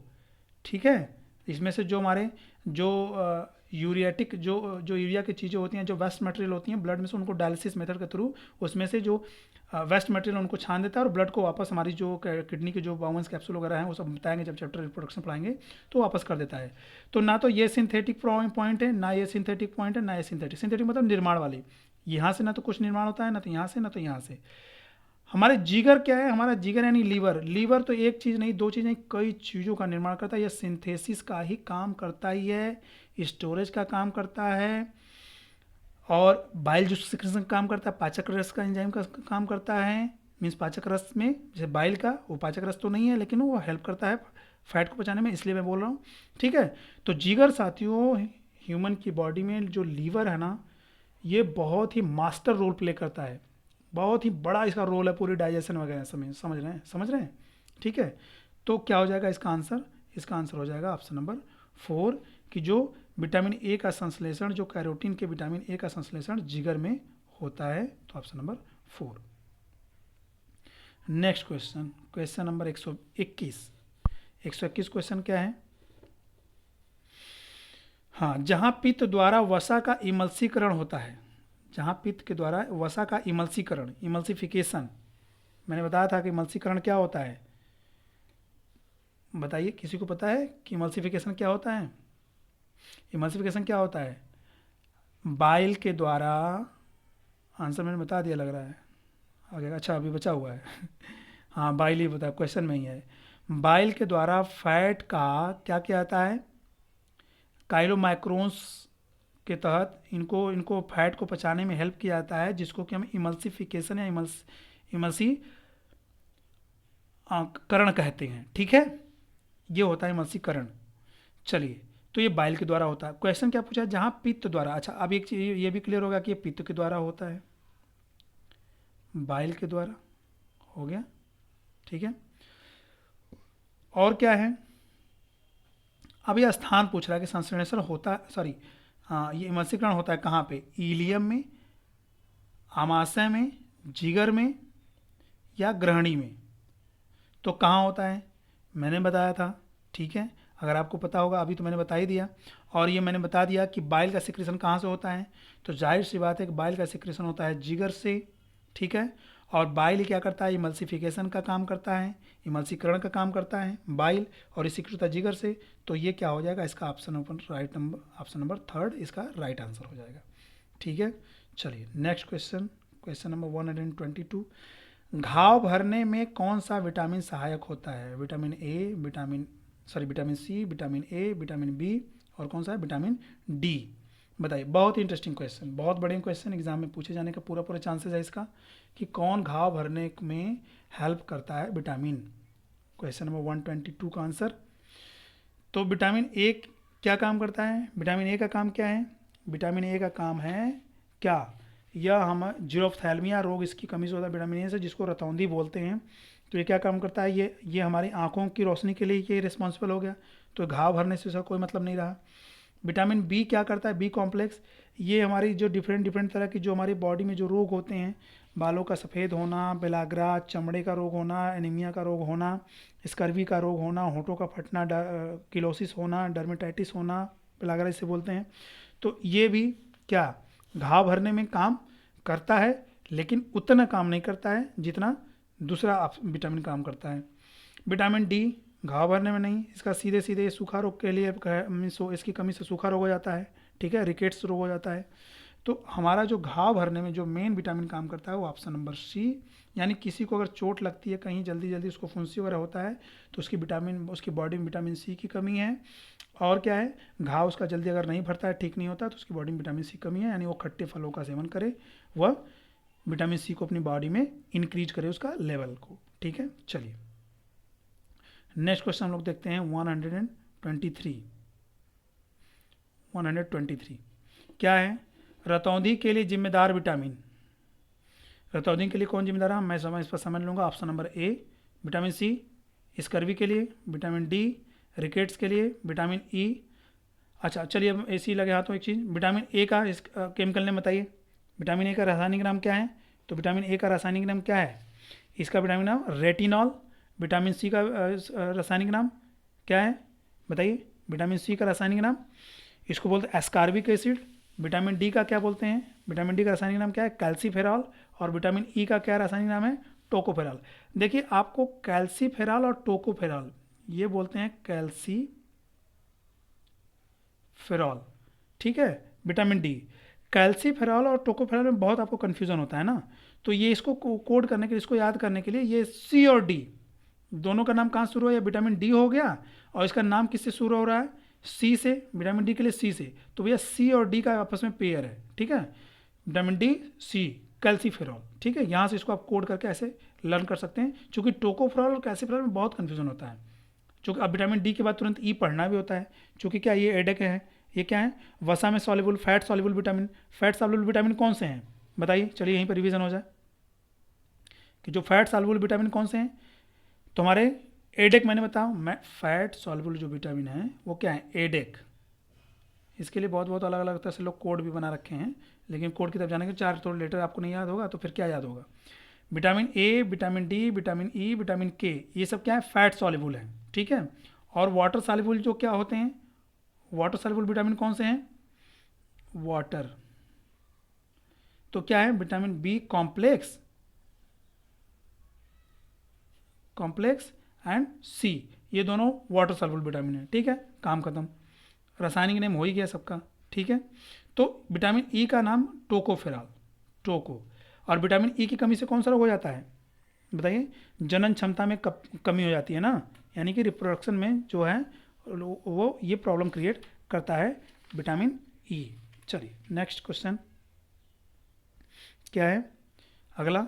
ठीक है, इसमें से जो हमारे जो यूरियाटिक जो यूरिया की चीज़ें होती हैं, जो वेस्ट मटेरियल होती हैं ब्लड में से, उनको डायलिसिस मेथड के थ्रू उसमें से जो वेस्ट मटेरियल उनको छान देता है, और ब्लड को वापस हमारी जो किडनी के जो बाउंस कैप्सूल वगैरह हैं वो सब बताएंगे जब चैप्टर रिप्रोडक्शन पढ़ाएंगे, तो वापस कर देता है। तो ना तो ये सिंथेटिक पॉइंट है, ना ये सिंथेटिक पॉइंट है, ना ये सिंथेटिक मतलब निर्माण वाली। यहाँ से ना तो कुछ निर्माण होता है, ना तो यहाँ से, ना तो यहाँ से। हमारे जिगर क्या है? हमारा जिगर यानी लीवर। लीवर तो एक चीज़ नहीं, दो चीज़ नहीं, कई चीज़ों का निर्माण करता है। यह सिंथेसिस का ही काम करता ही है, स्टोरेज का काम करता है, और बाइल जो सिक्रेशन का काम करता है, पाचक रस का एंजाइम का काम करता है। मीन्स पाचक रस में जैसे बाइल का, वो पाचक रस तो नहीं है, लेकिन वो हेल्प करता है फैट को पचाने में, इसलिए मैं बोल रहा हूँ। ठीक है, तो जिगर साथियों, ह्यूमन की बॉडी में जो लीवर है ना, ये बहुत ही मास्टर रोल प्ले करता है, बहुत ही बड़ा इसका रोल है पूरी डाइजेशन वगैरह। समझ रहे हैं? ठीक है, तो क्या हो जाएगा इसका आंसर? इसका आंसर हो जाएगा ऑप्शन नंबर 4, कि जो विटामिन ए का संश्लेषण, जो कैरोटीन के विटामिन ए का संश्लेषण जिगर में होता है, तो option number 4। Next question, question number 121। 121 question क्या है? हाँ, जहाँ पित्त द्वारा वसा का इमल्सीकरण होता है, जहाँ पित्त के द्वारा वसा का इमल्सीकरण, इमल्सिफिकेशन, मैंने बताया था कि इमल्सीकरण क्या होता है। बताइए, किसी को पता है कि इमल्सिफिकेशन क्या होता है? इमल्सिफिकेशन क्या होता है? बाइल के द्वारा, आंसर मैंने बता दिया लग रहा है आगे। अच्छा, अभी बचा हुआ है हाँ, बाइल ही बता, क्वेश्चन में ही है। बाइल के द्वारा फैट का क्या किया जाता है? काइलोमाइक्रोन्स के तहत इनको फैट को पचाने में हेल्प किया जाता है, जिसको कि हम इमल्सिफिकेशन या इमल्सी करण कहते हैं। ठीक है, ये होता है इमल्सीकरण। चलिए, तो ये बाइल के द्वारा होता है। क्वेश्चन क्या पूछा है? जहाँ पित्त द्वारा। अच्छा, अब एक चीज ये भी क्लियर होगा कि ये पित्त के द्वारा होता है, बाइल के द्वारा हो गया। ठीक है, और क्या है? अब ये स्थान पूछ रहा है कि संश्लेषण होता है, सॉरी हाँ, ये इमल्सीकरण होता है कहाँ पे? इलियम में, आमाशय में, जिगर में, या ग्रहणी में। तो कहाँ होता है मैंने बताया था, ठीक है, अगर आपको पता होगा, अभी तो मैंने बता ही दिया। और ये मैंने बता दिया कि बाइल का सिक्रेशन कहाँ से होता है, तो जाहिर सी बात है कि बाइल का सिक्रेशन होता है जिगर से, ठीक है। और बाइल क्या करता है, इमल्सिफिकेशन का काम करता है, इमल्सीकरण का काम करता है बाइल, और ये सिक्रेट होता है जिगर से। तो ये क्या हो जाएगा, इसका ऑप्शन नंबर थर्ड इसका राइट आंसर हो जाएगा, ठीक है। चलिए नेक्स्ट क्वेश्चन, क्वेश्चन नंबर 122। घाव भरने में कौन सा विटामिन सहायक होता है, vitamin C, vitamin A, vitamin B, और कौन सा है, विटामिन डी। बताइए, बहुत ही इंटरेस्टिंग क्वेश्चन, बहुत बड़े क्वेश्चन, एग्जाम में पूछे जाने का पूरा चांसेस है इसका, कि कौन घाव भरने में हेल्प करता है विटामिन। क्वेश्चन नंबर 122 का आंसर। तो विटामिन ए क्या काम करता है, विटामिन ए का काम क्या है, विटामिन ए का काम है क्या, यह हम जीरोफ्थैल्मिया रोग इसकी कमी से होता है विटामिन ए से, जिसको रतौंधी बोलते हैं। तो ये क्या काम करता है, ये हमारी आंखों की रोशनी के लिए ये रिस्पॉन्सिबल हो गया, तो घाव भरने से उसका कोई मतलब नहीं रहा। विटामिन बी क्या करता है, बी कॉम्प्लेक्स, ये हमारी जो डिफरेंट तरह की जो हमारी बॉडी में जो रोग होते हैं, बालों का सफ़ेद होना, बेलाग्रा, चमड़े का रोग होना, एनीमिया का रोग होना, स्कर्वी का रोग होना, होठों का फटना, किलोसिस होना, डर्मेटाइटिस होना, बेलाग्रा इसे बोलते हैं। तो ये भी क्या घाव भरने में काम करता है, लेकिन उतना काम नहीं करता है जितना दूसरा विटामिन काम करता है। विटामिन डी घाव भरने में नहीं, इसका सीधे सीधे सूखा रोग के लिए इसकी कमी से सूखा रोग हो जाता है, ठीक है, रिकेट्स रोग हो जाता है। तो हमारा जो घाव भरने में जो मेन विटामिन काम करता है वो ऑप्शन नंबर सी, यानी किसी को अगर चोट लगती है कहीं, जल्दी जल्दी उसको फुंसी वगैरह होता है, तो उसकी बॉडी में विटामिन सी की कमी है। और क्या है, घाव उसका जल्दी अगर नहीं भरता है, ठीक नहीं होता, तो उसकी बॉडी में विटामिन सी कमी है, यानी वो खट्टे फलों का सेवन करे, वह विटामिन सी को अपनी बॉडी में इंक्रीज करे उसका लेवल को, ठीक है। चलिए नेक्स्ट क्वेश्चन हम लोग देखते हैं 123 क्या है, रतौंधी के लिए जिम्मेदार विटामिन। रतौंधी के लिए कौन जिम्मेदार है, मैं इस पर समझ लूँगा। Option number A vitamin C, scurvy के लिए विटामिन डी, रिकेट्स के लिए विटामिन ई। अच्छा चलिए, अब ए सी लगे हाथों एक चीज़, विटामिन ए का इस केमिकल नेम बताइए, विटामिन ए का रासायनिक नाम क्या है, तो विटामिन ए का रासायनिक नाम क्या है, इसका विटामिन नाम रेटिनॉल। विटामिन सी का रासायनिक नाम क्या है बताइए, विटामिन सी का रासायनिक नाम इसको बोलते हैं एस्कॉर्बिक एसिड। विटामिन डी का क्या बोलते हैं, विटामिन डी का रासायनिक नाम क्या है, कैल्सीफेरॉल। और विटामिन ई का क्या रासायनिक नाम है, टोकोफेरॉल। देखिए आपको कैल्सीफेरॉल और टोकोफेरॉल ये बोलते हैं कैल्सीफेरॉल, ठीक है। विटामिन डी, कैल्सीफेरॉल और टोकोफेरॉल में बहुत आपको कन्फ्यूजन होता है ना, तो ये इसको कोड करने के लिए, इसको याद करने के लिए, ये सी और डी दोनों का नाम कहाँ शुरू हो, या विटामिन डी हो गया, और इसका नाम किससे शुरू हो रहा है, सी से, विटामिन डी के लिए सी से, तो भैया सी और डी का आपस में पेयर है, ठीक है, विटामिन डी सी कैल्सीफेरॉल, ठीक है। यहाँ से इसको आप कोड करके ऐसे लर्न कर सकते हैं, क्योंकि टोकोफेरॉल और कैल्सीफेरॉल में बहुत कन्फ्यूजन होता है, क्योंकि अब विटामिन डी के बाद तुरंत ई पढ़ना भी होता है, क्योंकि क्या ये एडेक है, ये क्या है, वसा में soluble fat soluble vitamin. Fat soluble vitamin कौन से हैं बताइए, चलिए यहीं पर रिवीजन हो जाए कि जो फैट सॉल्युबल विटामिन कौन से हैं, तो हमारे एडेक, मैंने बताऊँ मैं, फैट सॉल्युबल जो विटामिन है वो क्या है, एडेक। इसके लिए बहुत अलग अलग तरह से लोग कोड भी बना रखे हैं, लेकिन कोड की तरफ जाने के 4 थोड़े लेटर आपको नहीं याद होगा तो फिर क्या याद होगा। Vitamin A, vitamin D, vitamin E, vitamin के, ये सब क्या है, फैट सॉल्युबल है, ठीक है। और वाटर सॉल्युबल जो क्या होते हैं, वाटर सॉल्युबल विटामिन कौन से हैं, वाटर, तो क्या है, विटामिन बी कॉम्प्लेक्स एंड सी, ये दोनों वाटर सॉल्युबल विटामिन है, ठीक है, काम खत्म, रासायनिक नेम हो ही गया सबका, ठीक है। तो विटामिन ई का नाम टोकोफेरॉल, टोको। और विटामिन ई की कमी से कौन सा रोग हो जाता है बताइए, जनन क्षमता में कमी हो जाती है ना, यानी कि रिप्रोडक्शन में जो है वो ये प्रॉब्लम क्रिएट करता है विटामिन ई। चलिए नेक्स्ट क्वेश्चन क्या है अगला,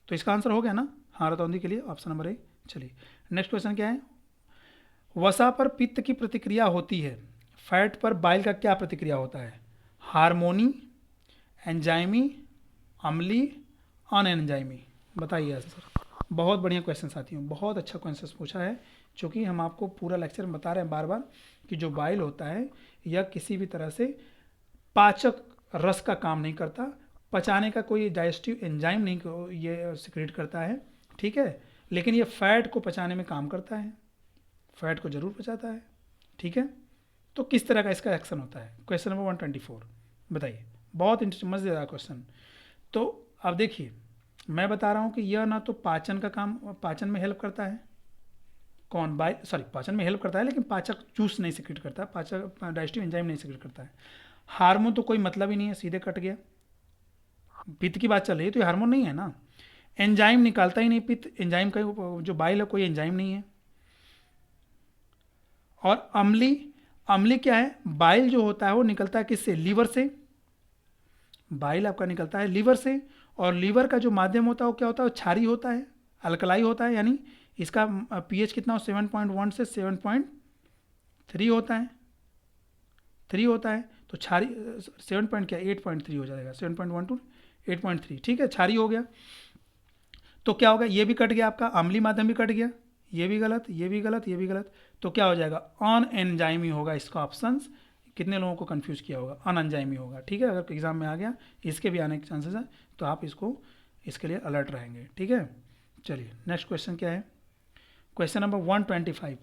तो इसका आंसर हो गया ना, हाँ रतौंधी के लिए ऑप्शन नंबर ए। चलिए नेक्स्ट क्वेश्चन क्या है, वसा पर पित्त की प्रतिक्रिया होती है, फैट पर बाइल का क्या प्रतिक्रिया होता है, हार्मोनी, एंजाइमी, अम्ली, अनएंजाइमी। बताइए आंसर। बहुत बढ़िया क्वेश्चन साथियों, बहुत अच्छा क्वेश्चन पूछा है, क्योंकि हम आपको पूरा लेक्चर में बता रहे हैं बार बार कि जो बाइल होता है यह किसी भी तरह से पाचक रस का काम नहीं करता, पचाने का कोई डाइजेस्टिव एंजाइम नहीं ये सिक्रेट करता है, ठीक है, लेकिन ये फैट को पचाने में काम करता है, फैट को जरूर पचाता है, ठीक है। तो किस तरह का इसका एक्शन होता है? क्वेश्चन नंबर 124 बताइए, बहुत इंटरेस्टिंग मजेदार क्वेश्चन। तो अब देखिए, मैं बता रहा हूँ कि यह ना तो पाचन का काम, पाचन में हेल्प करता है, कौन बाइल, सॉरी पाचन में हेल्प करता है लेकिन पाचक जूस नहीं सिक्रेट करता, पाचक डाइजेस्टिव एंजाइम नहीं सिक्रेट करता है। हार्मोन तो कोई मतलब ही नहीं है, सीधे कट गया। पित्त की बात चल रही है तो ये हार्मोन नहीं है ना। एंजाइम निकालता ही नहीं पित्त, एंजाइम का जो बाइल है कोई एंजाइम नहीं है। और अम्ली, अम्ली क्या है? बाइल जो होता है वो निकलता है किससे? लीवर से। बाइल आपका निकलता है लीवर से, और लीवर का जो माध्यम होता है वो क्या होता है? वो क्षारीय होता है, अल्कलाई होता है, यानी इसका पीएच कितना हो? 7.1 से 7.3 होता है, 3 होता है। तो क्षारीय 7 पॉइंट क्या, 8.3 हो जाएगा, 7.1 टू 8.3, ठीक है, क्षारीय हो गया। तो क्या होगा? ये भी कट गया आपका, अम्लीय माध्यम भी कट गया, ये भी गलत, ये भी गलत, ये भी गलत। तो क्या हो जाएगा? अन एंजाइमी होगा इसका ऑप्शंस। कितने लोगों को कंफ्यूज किया होगा? अन एंजाइमी होगा, ठीक है। अगर एग्जाम में आ गया, इसके भी आने के चांसेस हैं, तो आप इसको, इसके लिए अलर्ट रहेंगे, ठीक है। चलिए नेक्स्ट क्वेश्चन क्या है? क्वेश्चन नंबर 125,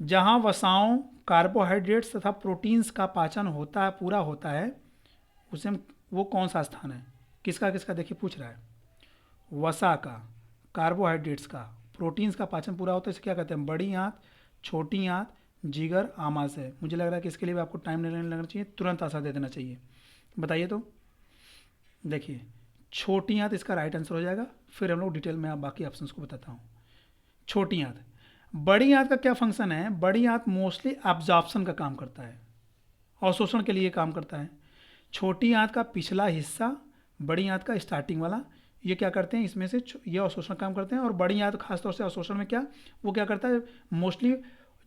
जहाँ वसाओं, कार्बोहाइड्रेट्स तथा प्रोटीन्स का पाचन होता है, पूरा होता है, उसे वो कौन सा स्थान है? किसका किसका? देखिए पूछ रहा है। वसा का, कार्बोहाइड्रेट्स का, प्रोटीन्स का पाचन पूरा होता है, इसे क्या कहते हैं? बड़ी आंत, छोटी आंत, जिगर, आमाशय। मुझे लग रहा है कि इसके लिए भी आपको टाइम नहीं लगना चाहिए, तुरंत आंसर दे देना चाहिए। बताइए तो। देखिए, छोटी आंत इसका राइट आंसर हो जाएगा, फिर हम लोग डिटेल में आप बाकी ऑप्शंस को बताता हूँ। छोटी आंत। बड़ी आंत का क्या फंक्शन है? बड़ी आंत मोस्टली एब्जॉर्प्शन का काम करता है, अवशोषण के लिए काम करता है। छोटी आंत का पिछला हिस्सा, बड़ी आंत का स्टार्टिंग वाला, ये क्या करते हैं? इसमें से ये अवशोषण काम करते हैं। और बड़ी आंत खासतौर से अवशोषण में क्या, वो क्या करता है? मोस्टली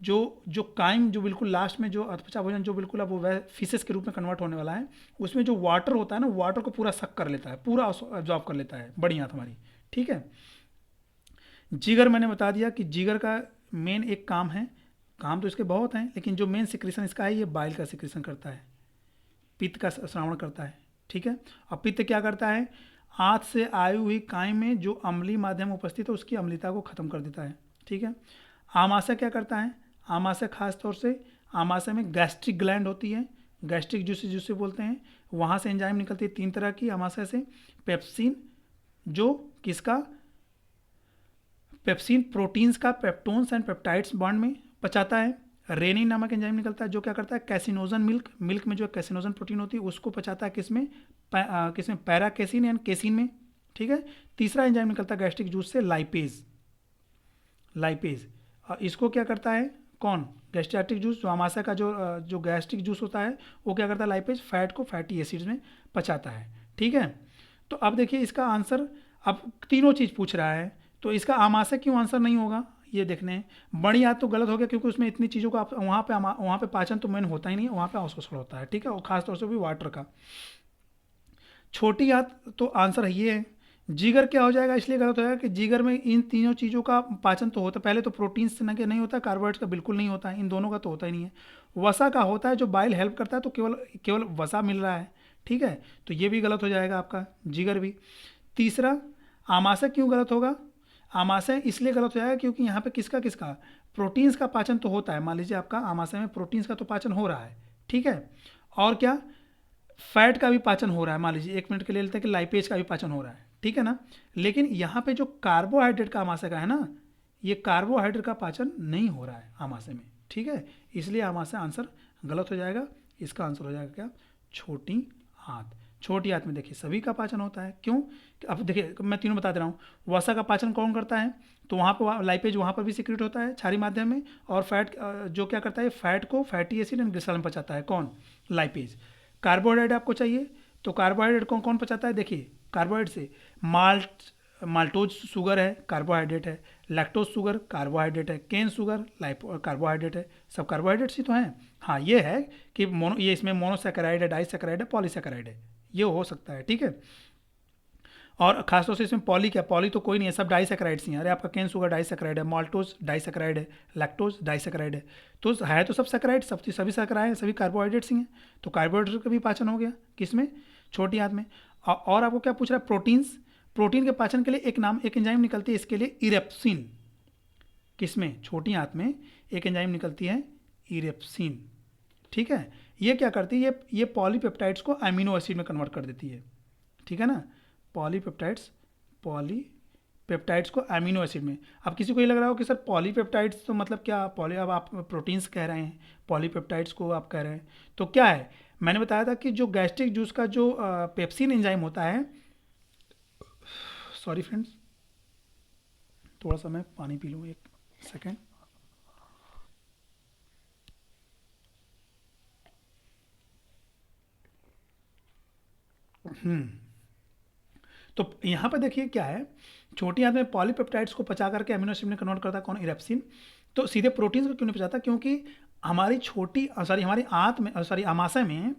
जो काइम, जो बिल्कुल लास्ट में जो अधपचा भोजन जो बिल्कुल अब वो फिशेस के रूप में कन्वर्ट होने वाला है, उसमें जो वाटर होता है ना, वाटर को पूरा सक कर लेता है, पूरा एब्जॉर्ब कर लेता है बड़ी आंत हमारी, ठीक है। जिगर मैंने बता दिया कि जिगर का मेन एक काम है, काम तो इसके बहुत हैं, लेकिन जो मेन सिक्रेशन इसका है, ये बाइल का सिक्रेशन करता है, पित्त का श्रावण करता है, ठीक है। और पित्त क्या करता है? आंत से आई हुई काई में जो अम्लीय माध्यम उपस्थित है उसकी अम्लता को खत्म कर देता है, ठीक है। आमाशय क्या करता है? आमाशय खास तौर से, आमाशय में गैस्ट्रिक ग्लैंड होती है, गैस्ट्रिक जूस जिसे बोलते हैं, वहाँ से एंजाइम निकलती है 3 तरह की आमाशय से। पेप्सिन, जो किसका? पेप्सिन प्रोटीन्स का पेप्टोन्स एंड पेप्टाइड्स बॉन्ड में पचाता है। रेनिन नामक एंजाइम निकलता है जो क्या करता है? कैसिनोजन मिल्क, मिल्क में जो कैसिनोजन प्रोटीन होती है उसको पचाता है, किसमें? किसमें? पैरा कैसिन एंड केसिन में, ठीक है। तीसरा एंजाइम निकलता है गैस्ट्रिक जूस से, लाइपेज, लाइपेज। इसको क्या करता है? कौन? गैस्ट्रिक जूस, जो आमाशय का जो गैस्ट्रिक जूस होता है वो क्या करता है? लाइपेज फैट को फैटी एसिड्स में पचाता है, ठीक है। तो अब देखिए इसका आंसर, अब तीनों चीज़ पूछ रहा है, तो इसका आमाशय क्यों आंसर नहीं होगा ये देखने हैं। बड़ी आंत तो गलत हो गया, क्योंकि उसमें इतनी चीज़ों का वहाँ पे पाचन तो मेन होता ही नहीं है, वहाँ पे अवशोषण होता है, ठीक है, और खासतौर से भी वाटर का। छोटी आंत तो आंसर ये है। जिगर क्या हो जाएगा? इसलिए गलत हो जाएगा कि जिगर में इन तीनों चीज़ों का पाचन तो होता है, पहले तो प्रोटीन्स के नहीं होता, कार्बोहाइड्रेट्स का बिल्कुल नहीं होता है, इन दोनों का तो होता ही नहीं है। वसा का होता है, जो बाइल हेल्प करता है, तो केवल केवल वसा मिल रहा है, ठीक है, तो ये भी गलत हो जाएगा आपका, जिगर भी। तीसरा, आमाशय क्यों गलत होगा? आमाशय इसलिए गलत हो जाएगा क्योंकि यहाँ पे किसका किसका प्रोटीन्स का पाचन तो होता है, मान लीजिए आपका आमाशय में प्रोटीन्स का तो पाचन हो रहा है, ठीक है, और क्या, फैट का भी पाचन हो रहा है, मान लीजिए 1 मिनट के लिए लेते हैं कि लाइपेज का भी पाचन हो रहा है, ठीक है ना। लेकिन यहाँ पे जो कार्बोहाइड्रेट का आमाशय का है ना, ये कार्बोहाइड्रेट का पाचन नहीं हो रहा है आमाशय में, ठीक है, इसलिए आमाशय आंसर गलत हो जाएगा। इसका आंसर हो जाएगा क्या? छोटी आंत। छोटी आंत में देखिए सभी का पाचन होता है, क्यों? अब देखिए मैं तीनों बता दे रहा हूँ। वसा का पाचन कौन करता है? तो वहाँ पर लाइपेज वहाँ पर भी सिक्रेट होता है क्षारीय माध्यम में, और फैट जो क्या करता है? फैट को फैटी एसिड एंड ग्लिसरॉल में पचाता है, कौन? लाइपेज। कार्बोहाइड्रेट आपको चाहिए, तो कार्बोहाइड्रेट कौन कौन पचाता है? देखिए कार्बोहाइड्रेट से माल्टोज शुगर है, कार्बोहाइड्रेट है, लैक्टोज शुगर कार्बोहाइड्रेट है, केन शुगर कार्बोहाइड्रेट है, सब कार्बोहाइड्रेट्स ही तो हैं। हाँ ये है कि ये इसमें मोनोसैकेराइड है, डाइसैकेराइड है, पॉलीसैकेराइड है, ये हो सकता है, ठीक है। और खासतौर से इसमें पॉली क्या, पॉली तो कोई नहीं है, सब डाइसैकेराइड्स ही हैं। अरे आपका केन शुगर डाइसैकेराइड है, माल्टोज डाइसैकेराइड है, लैक्टोज डाइसैकेराइड है, तो है तो सब सैकेराइड, सभी सैकेराइड हैं, सभी कार्बोहाइड्रेट्स ही हैं। तो कार्बोहाइड्रेट का भी पाचन हो गया किसमें? छोटी आंत में। और आपको क्या पूछ रहा है? प्रोटीन्स। प्रोटीन के पाचन के लिए एक एंजाइम निकलती है, इसके लिए इरेप्सिन। किसमें? छोटी आंत में एक एंजाइम निकलती है इरेप्सिन। ठीक है, ये क्या करती है? ये पॉलीपेप्टाइड्स को अमीनो एसिड में कन्वर्ट कर देती है। ठीक है ना, पॉलीपेप्टाइड्स को अमीनो एसिड में। अब किसी को ये लग रहा हो कि सर पॉलीपेप्टाइड्स तो मतलब क्या? अब आप प्रोटीन्स कह रहे हैं, पॉलीपेप्टाइड्स को आप कह रहे हैं, तो क्या है? मैंने बताया था कि जो गैस्ट्रिक जूस का जो पेप्सिन एंजाइम होता है, सॉरी फ्रेंड्स, थोड़ा सा मैं पानी पी लूँ, एक सेकेंड। तो यहाँ पर देखिए क्या है, छोटी आंत में पॉलीपेप्टाइड्स को पचा करके अमीनो एसिड में कन्वर्ट करता है कौन? इरेप्सिन। तो सीधे प्रोटीन्स को क्यों नहीं पचाता? क्योंकि हमारी हमारी आंत में, आमाशय में,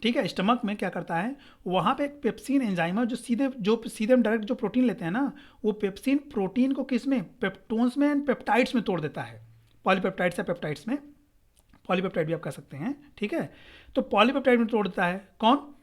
ठीक है, स्टमक में क्या करता है, वहाँ पे एक पेप्सिन एंजाइम है जो सीधे हम डायरेक्ट जो प्रोटीन लेते हैं ना, वो पेप्सिन प्रोटीन को किस में? पेप्टोन्स में एंड पेप्टाइड्स में तोड़ देता है। पॉलीपेप्टाइड्स या पेप्टाइड्स में, पॉलीपेप्टाइड भी आप कह सकते हैं। ठीक है, तो पॉलीपेप्टाइड में तोड़ देता है कौन?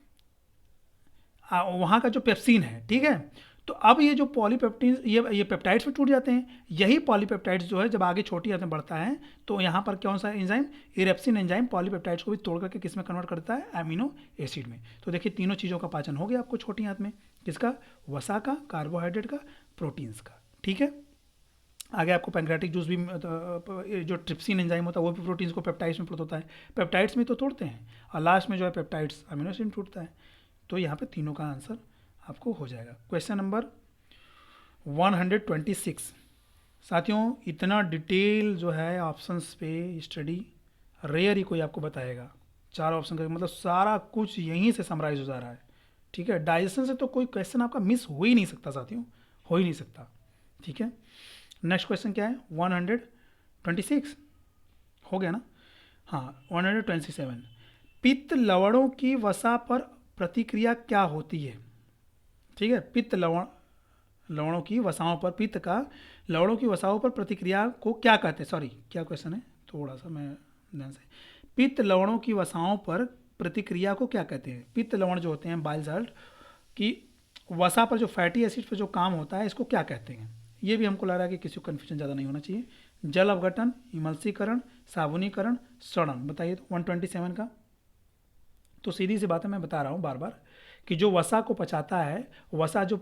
वहाँ का जो पेप्सिन है। ठीक है, तो अब ये जो पॉलीपेप्टिन, ये पेप्टाइड्स में टूट जाते हैं। यही पॉलीपेप्टाइड्स जो है जब आगे छोटी आंत में बढ़ता है तो यहाँ पर कौन सा एंजाइम? इरेप्सिन एंजाइम पॉलीपेप्टाइड्स को भी तोड़ करके किस में कन्वर्ट करता है? अमीनो एसिड में। तो देखिए तीनों चीज़ों का पाचन हो गया आपको छोटी आंत में। किसका? वसा का, कार्बोहाइड्रेट का, प्रोटीन्स का। ठीक है, आगे आपको पैंक्रियाटिक जूस भी, जो ट्रिप्सिन एंजाइम होता है वो भी प्रोटीन्स को पेप्टाइड्स में होता है, पेप्टाइड्स में तो तोड़ते हैं, और लास्ट में जो है पेप्टाइड्स अमीनो एसिड में टूटता है। तो यहाँ पे तीनों का आंसर आपको हो जाएगा। Question number 126। साथियों, इतना डिटेल जो है ऑप्शंस पे स्टडी रेयर ही कोई आपको बताएगा। 4 ऑप्शन का मतलब सारा कुछ यहीं से समराइज हो जा रहा है। ठीक है, डाइजेशन से तो कोई क्वेश्चन आपका मिस हो ही नहीं सकता साथियों, हो ही नहीं सकता। ठीक है, नेक्स्ट क्वेश्चन क्या है? 126 हो गया ना? हाँ, 127। पित्त लवणों की वसा पर प्रतिक्रिया क्या होती है? ठीक है, लवणों की वसाओं पर, पित्त का लवणों की वसाओं पर प्रतिक्रिया को क्या कहते हैं? सॉरी, क्या क्वेश्चन है? थोड़ा सा मैं ध्यान से, पित्त लवणों की वसाओं पर प्रतिक्रिया को क्या कहते हैं? पित्त लवण जो होते हैं, बाइल साल्ट की वसा पर जो फैटी एसिड पर जो काम होता है, इसको क्या कहते हैं? ये भी हमको लग रहा है कि किसी को कन्फ्यूजन ज़्यादा नहीं होना चाहिए। जल अवघटन, इमल्सीकरण, साबुनीकरण, सड़न। बताइए तो 127 का। तो सीधी सी बात है, मैं बता रहा हूँ बार बार कि जो वसा को पचाता है, वसा जो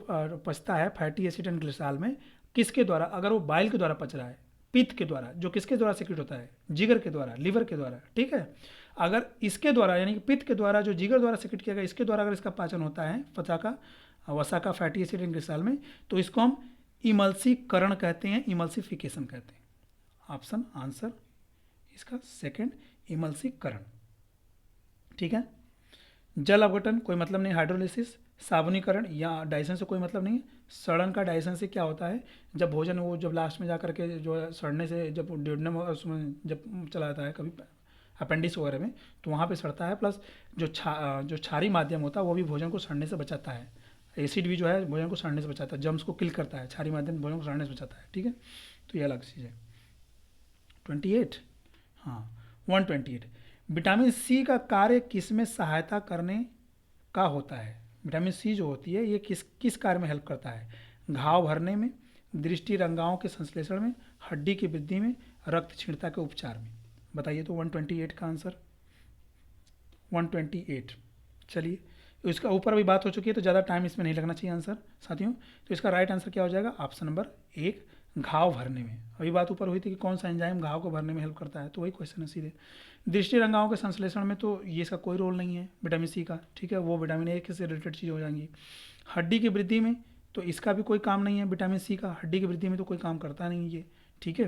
पचता है फैटी एसिड एंड ग्लिसरॉल में, किसके द्वारा? अगर वो बाइल के द्वारा पच रहा है, पित्त के द्वारा, जो किसके द्वारा सिक्रेट होता है? जिगर के द्वारा, लिवर के द्वारा। ठीक है, अगर इसके द्वारा यानी कि पित्त के द्वारा जो जिगर द्वारा सिक्रेट किया गया, इसके द्वारा अगर इसका पाचन होता है पचा का, वसा का फैटी एसिड एंड ग्लिसरॉल में, तो इसको हम इमल्सीकरण कहते हैं, इमल्सिफिकेशन कहते हैं। ऑप्शन आंसर इसका सेकेंड, इमल्सीकरण। ठीक है, जल अवघटन कोई मतलब नहीं, हाइड्रोलिसिस। साबुनीकरण या डाइजेशन से कोई मतलब नहीं। सड़न का डाइजेशन से क्या होता है? जब भोजन वो जब लास्ट में जा करके जो है सड़ने से, जब ड्यूडेनम उसमें जब चला जाता है कभी अपेंडिक्स वगैरह में, तो वहाँ पे सड़ता है। प्लस जो जो क्षारी माध्यम होता है वो भी भोजन को सड़ने से बचाता है। एसिड भी जो है भोजन को सड़ने से बचाता है, जम्स को किल करता है। क्षारी माध्यम भोजन को सड़ने से बचाता है। ठीक है, तो ये अलग चीज़ है। 28, हाँ 128। विटामिन सी का कार्य किस में सहायता करने का होता है? विटामिन सी जो होती है ये किस किस कार्य में हेल्प करता है? घाव भरने में, दृष्टि रंगाओं के संश्लेषण में, हड्डी की वृद्धि में, रक्त क्षीणता के उपचार में। बताइए तो 128 का आंसर। 128। चलिए, इसका ऊपर अभी बात हो चुकी है तो ज़्यादा टाइम इसमें नहीं लगना चाहिए आंसर साथियों। तो इसका राइट आंसर क्या हो जाएगा? ऑप्शन नंबर 1, घाव भरने में। अभी बात ऊपर हुई थी कि कौन सा एंजाइम घाव को भरने में हेल्प करता है, तो वही क्वेश्चन है सीधे। दृष्टि रंगाओं के संश्लेषण में तो ये इसका कोई रोल नहीं है विटामिन सी का। ठीक है, वो विटामिन ए से रिलेटेड चीज़ हो जाएंगी। हड्डी की वृद्धि में तो इसका भी कोई काम नहीं है विटामिन सी का, हड्डी की वृद्धि में तो कोई काम करता नहीं ये। ठीक है,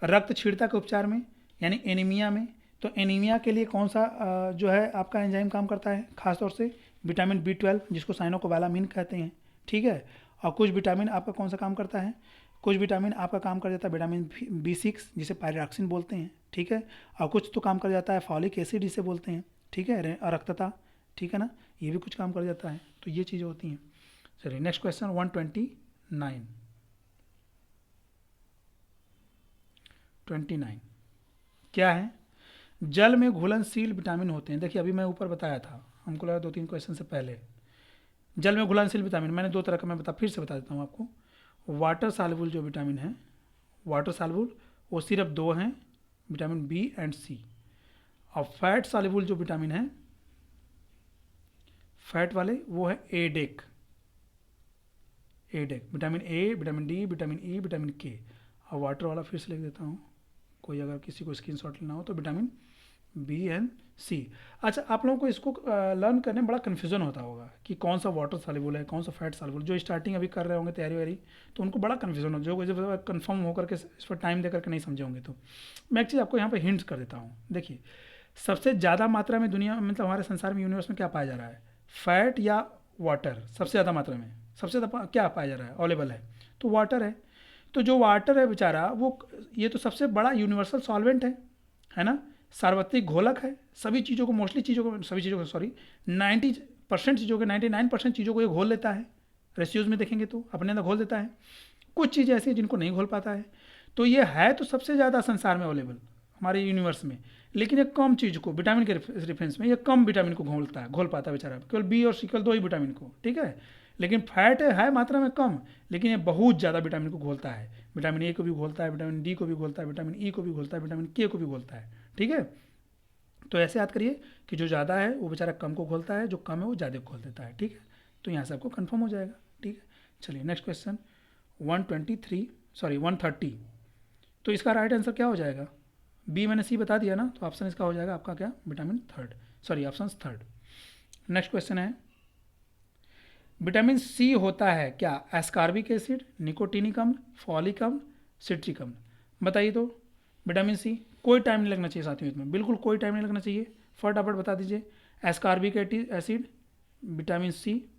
रक्त क्षीणता के उपचार में यानी एनीमिया में, तो एनीमिया के लिए कौन सा जो है आपका एंजाइम काम करता है? खासतौर से विटामिन B12 जिसको साइनोकोबालामिन कहते हैं। ठीक है, और कुछ विटामिन आपका कौन सा काम करता है? कुछ विटामिन आपका काम कर जाता है विटामिन B6 जिसे पायरिडॉक्सिन बोलते हैं। ठीक है, और कुछ तो काम कर जाता है फॉलिक एसिड जिसे बोलते हैं। ठीक है, रक्तता। ठीक है ना, ये भी कुछ काम कर जाता है। तो ये चीज़ें होती हैं। चलिए नेक्स्ट क्वेश्चन 129 क्या है? जल में घुलनशील विटामिन होते हैं। देखिए अभी मैं ऊपर बताया था, हमको लगा 2-3 क्वेश्चन से पहले। जल में घुलनशील विटामिन मैंने दो तरह का मैं फिर से बता देता हूँ आपको। वाटर सॉल्युबल जो विटामिन है, वाटर सॉल्युबल वो सिर्फ दो हैं, विटामिन बी एंड सी। और फैट सॉल्युबल जो विटामिन है, फैट वाले, वो है ADEK, vitamin A, vitamin D, vitamin E, vitamin K. और वाटर वाला फिर से लिख देता हूँ, कोई अगर किसी को स्क्रीनशॉट लेना हो तो विटामिन बी एंड सी। अच्छा, आप लोगों को इसको लर्न करने में बड़ा कन्फ्यूजन होता होगा कि कौन सा वाटर सॉल्युबल है, कौन सा फैट सॉल्युबल। जो स्टार्टिंग अभी कर रहे होंगे तैयारी वारी, तो उनको बड़ा कन्फ्यूजन हो, जो जब कन्फर्म होकर के इस पर टाइम देकर के नहीं समझे होंगे। तो मैं एक चीज़ आपको यहाँ पे हिंट्स कर देता हूँ। देखिए, सबसे ज़्यादा मात्रा में दुनिया मतलब हमारे संसार में, यूनिवर्स में क्या पाया जा रहा है, फैट या वाटर? सबसे ज़्यादा मात्रा में सबसे ज़्यादा क्या पाया जा रहा है, अवेलेबल है, तो वाटर है। तो जो वाटर है बेचारा, वो ये तो सबसे बड़ा यूनिवर्सल सॉल्वेंट है ना, सार्वत्रिक घोलक है। सभी चीज़ों को, मोस्टली चीज़ों को, सभी चीज़ों को सॉरी 90% चीज़ों के 99% चीज़ों को ये घोल लेता है। रेशियोज में देखेंगे तो अपने अंदर घोल देता है। कुछ चीज़ें ऐसी हैं जिनको नहीं घोल पाता है। तो ये है तो सबसे ज़्यादा संसार में अवेलेबल हमारे यूनिवर्स में, लेकिन एक कम चीज़ को, विटामिन के रेफरेंस में ये कम विटामिन को घोल पाता है बेचारा, केवल बी और सी, केवल दो ही विटामिन को, ठीक है। लेकिन फैट है मात्रा में कम, लेकिन ये बहुत ज़्यादा विटामिन को घोलता है। विटामिन ए को भी घोलता है, विटामिन डी को भी घोलता है, विटामिन ई को भी घोलता है, विटामिन के को भी घोलता है, ठीक है। तो ऐसे याद करिए कि जो ज़्यादा है वो बेचारा कम को घोलता है, जो कम है वो ज़्यादा को घोल देता है, ठीक है। तो यहाँ से आपको कन्फर्म हो जाएगा, ठीक है। चलिए नेक्स्ट क्वेश्चन 130। तो इसका राइट आंसर क्या हो जाएगा? बी मैंने सी बता दिया ना, तो ऑप्शन इसका हो जाएगा आपका क्या, vitamin option third. Next question है, विटामिन सी होता है क्या एस्कॉर्बिक एसिड, निकोटीनिक अम्ल, फॉलिक अम्ल, सिट्रिक अम्ल? बताइए तो। विटामिन सी, कोई टाइम नहीं लगना चाहिए साथियों, इसमें बिल्कुल कोई टाइम नहीं लगना चाहिए, फटाफट बता दीजिए। एस्कॉर्बिक एसिड, विटामिन सी,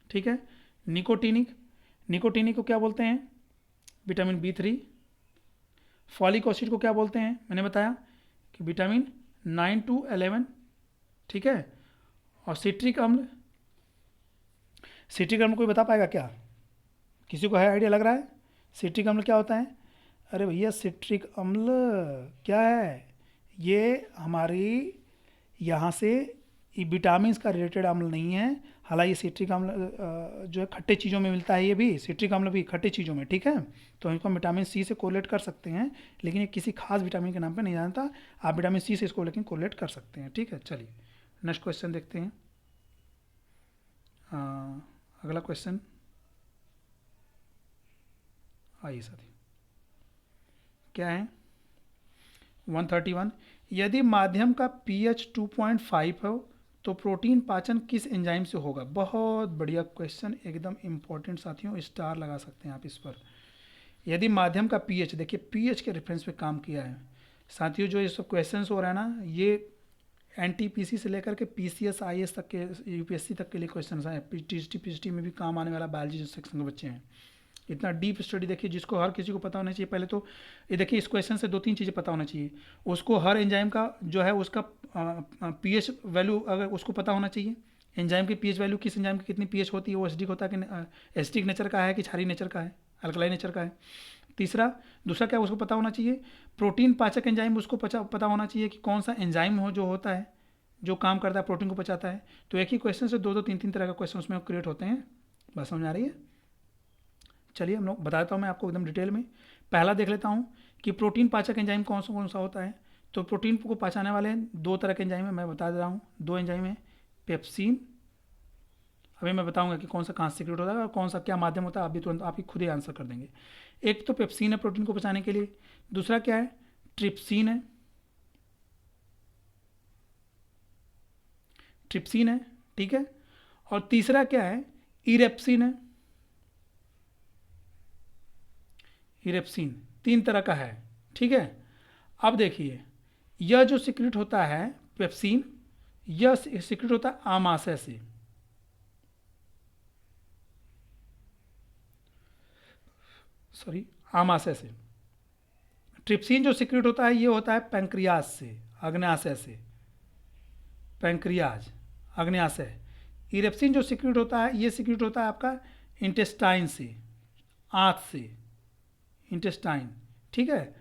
ठीक है। निकोटीनिक को क्या बोलते हैं? Vitamin B3। फॉलिक एसिड को क्या बोलते हैं? मैंने बताया कि विटामिन 9 to 11, ठीक है। और सिट्रिक अम्ल कोई बता पाएगा क्या? किसी को है आइडिया लग रहा है सिट्रिक अम्ल क्या होता है? अरे भैया, सिट्रिक अम्ल क्या है? ये हमारी यहाँ से विटामिन का रिलेटेड अम्ल नहीं है। हालांकि सिट्रिक अम्ल जो है खट्टे चीज़ों में मिलता है, ये भी सिट्रिक अम्ल भी खट्टे चीज़ों में, ठीक है। तो इनको हम विटामिन सी से कोरिलेट कर सकते हैं, लेकिन ये किसी खास विटामिन के नाम पे नहीं जानता। आप विटामिन सी से इसको लेकिन कोरिलेट कर सकते हैं, ठीक है। चलिए नेक्स्ट क्वेश्चन देखते हैं। अगला क्वेश्चन आइए साथी, क्या है 131। यदि माध्यम का pH 2.5 हो तो प्रोटीन पाचन किस एंजाइम से होगा? बहुत बढ़िया क्वेश्चन, एकदम इंपॉर्टेंट साथियों, स्टार लगा सकते हैं आप इस पर। यदि माध्यम का pH, देखिए pH के रेफरेंस पे काम किया है साथियों। जो ये सब क्वेश्चंस हो रहा है ना, ये NTPC से लेकर के PCS IAS तक के, UPSC तक के लिए क्वेश्चन है। TST में भी काम आने वाला बायोलॉजी सेक्शन के बच्चे हैं। इतना डीप स्टडी देखिए जिसको हर किसी को पता होना चाहिए। पहले तो ये देखिए, इस क्वेश्चन से 2-3 चीज़ें पता होना चाहिए। उसको हर एंजाइम का जो है उसका pH वैल्यू अगर उसको पता होना चाहिए। एंजाइम की pH वैल्यू, किस एंजाइम की कितनी pH होती है, वो एसिडिक होता है कि एसिडिक नेचर का है कि क्षारीय नेचर का है, अल्कलाई नेचर का है। दूसरा क्या उसको पता होना चाहिए? प्रोटीन पाचक एंजाइम उसको पता होना चाहिए कि कौन सा एंजाइम हो जो होता है, जो काम करता है, प्रोटीन को पचाता है। तो एक ही क्वेश्चन से 2-3 तरह का क्वेश्चन उसमें क्रिएट होते हैं। बात समझ आ रही है? चलिए हम लोग बताता हूँ मैं आपको एकदम डिटेल में। पहला देख लेता हूँ कि प्रोटीन पाचक एंजाइम कौन सा होता है। तो प्रोटीन को पचाने वाले 2 तरह के एंजाइम है, मैं बता दे रहा हूँ। 2 एंजाइम है, पेप्सिन। अभी मैं बताऊंगा कि कौन सा कहाँ से सीक्रेट होता है और कौन सा क्या माध्यम होता है, आप भी तुरंत आप ही खुद ही आंसर कर देंगे। एक तो पेप्सिन है प्रोटीन को पचाने के लिए, दूसरा क्या है, ट्रिप्सिन है, ठीक है। और तीसरा क्या है, इरेप्सिन है। 3 तरह का है, ठीक है। अब देखिए, यह जो सीक्रेट होता है पेप्सिन, यह सीक्रेट होता है आमाशय से। आमाशय से। ट्रिप्सिन जो सीक्रेट होता है ये होता है पैंक्रियाज से, अग्न्याशय से, पैंक्रियाज, अग्न्याशय। इरेप्सिन जो सीक्रेट होता है ये सीक्रेट होता है आपका इंटेस्टाइन से, आंत से, इंटेस्टाइन, ठीक है।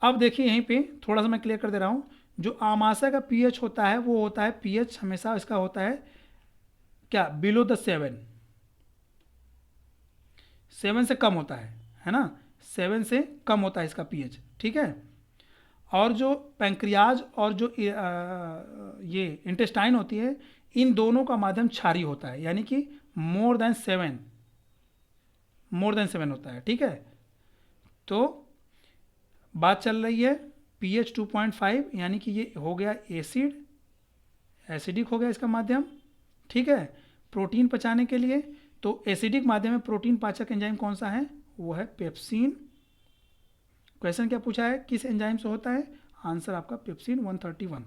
अब देखिए यहीं पे थोड़ा सा मैं क्लियर कर दे रहा हूँ। जो आमाशय का pH होता है वो होता है pH हमेशा इसका होता है क्या बिलो द 7 से कम होता है ना, 7 से कम होता है इसका पीएच, ठीक है। और जो पैंक्रियाज और जो ये इंटेस्टाइन होती है, इन दोनों का माध्यम क्षारीय होता है, यानी कि मोर देन 7 होता है, ठीक है। तो बात चल रही है pH 2.5, यानी कि ये हो गया एसिडिक हो गया इसका माध्यम, ठीक है। प्रोटीन पचाने के लिए तो एसिडिक माध्यम में प्रोटीन पाचक एंजाइम कौन सा है, वो है पेप्सिन। क्वेश्चन क्या पूछा है, किस एंजाइम से होता है, आंसर आपका पेप्सिन 131।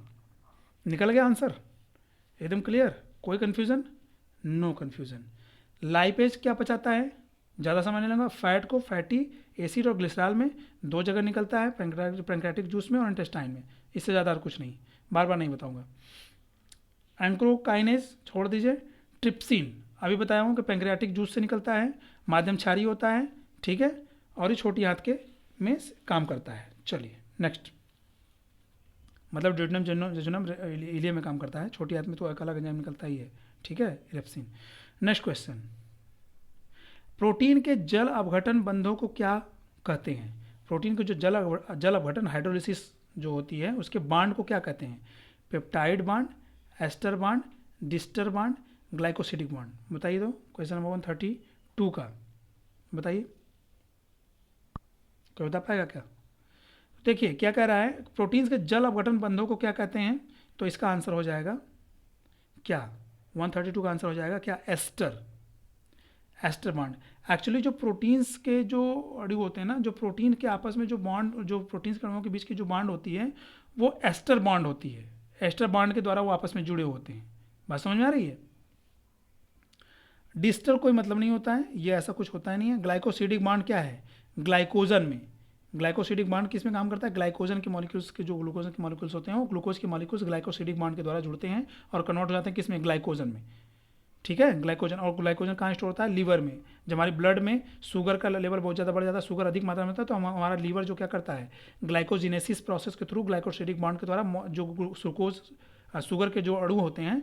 निकल गया आंसर, एकदम क्लियर, कोई कंफ्यूजन, नो कंफ्यूजन। लाइपेज क्या पचाता है, ज़्यादा समय नहीं लगा, फैट को फैटी एसिड और ग्लिसरॉल में 2 जगह निकलता है, पैंक्रियाटिक जूस में और इंटेस्टाइन में, इससे ज़्यादा और कुछ नहीं, बार बार नहीं बताऊंगा। एंक्रोकाइनेज छोड़ दीजिए। ट्रिप्सिन अभी बताया हूँ कि पैंक्रियाटिक जूस से निकलता है, माध्यम क्षारीय होता है, ठीक है, और ये छोटी आंत के में काम करता है। चलिए नेक्स्ट, मतलब ड्यूडेनम जेजुनम इलियम में काम करता है, छोटी आंत में तो एक अलग एंजाइम निकलता ही है, ठीक है, इरेप्सिन। नेक्स्ट क्वेश्चन, प्रोटीन के जल अपघटन बंधों को क्या कहते हैं। प्रोटीन के जो जल अपघटन हाइड्रोलिसिस जो होती है उसके बांड को क्या कहते हैं, peptide bond, ester bond, diester bond, glycosidic bond. बताइए तो, क्वेश्चन नंबर 132 का बताइए, कोई बता पाएगा क्या। देखिए क्या कह रहा है, प्रोटीन्स के जल अपघटन बंधों को क्या कहते हैं, तो इसका आंसर हो जाएगा क्या, 132 का आंसर हो जाएगा क्या, एस्टर बांड। एक्चुअली जो प्रोटीन्स के जो अणु होते हैं ना, जो प्रोटीन के आपस में जो बॉन्ड, जो प्रोटीन्स के अणुओं के बीच की जो बांड होती है वो एस्टर बांड होती है, एस्टर बांड के द्वारा वो आपस में जुड़े होते हैं। बात समझ में आ रही है। डिस्टर कोई मतलब नहीं होता है, ये ऐसा कुछ होता है नहीं है। ग्लाइकोसिडिक बांड क्या है, ग्लाइकोजन में, ग्लाइकोसिडिक बांड किस में काम करता है, ग्लाइकोजन के मॉलिक्यूल्स के जो ग्लूकोज के मॉलिक्यूल्स होते हैं वो ग्लूकोज के मॉलिक्यूल्स ग्लाइकोसिडिक बांड के द्वारा जुड़ते हैं और कन्वर्ट हो जाते हैं किस में, ग्लाइकोजन में, ठीक है। ग्लाइकोजन, और ग्लाइकोजन कहाँ स्टोर होता है, लीवर में। जब हमारी ब्लड में शुगर का लेवल बहुत ज़्यादा बढ़ जाता है, शुगर अधिक मात्रा में होता है, तो हमारा लीवर जो क्या करता है, ग्लाइकोजिनेसिस प्रोसेस के थ्रू ग्लाइकोसिडिक बांड के द्वारा जो शुगर के जो अणु होते हैं,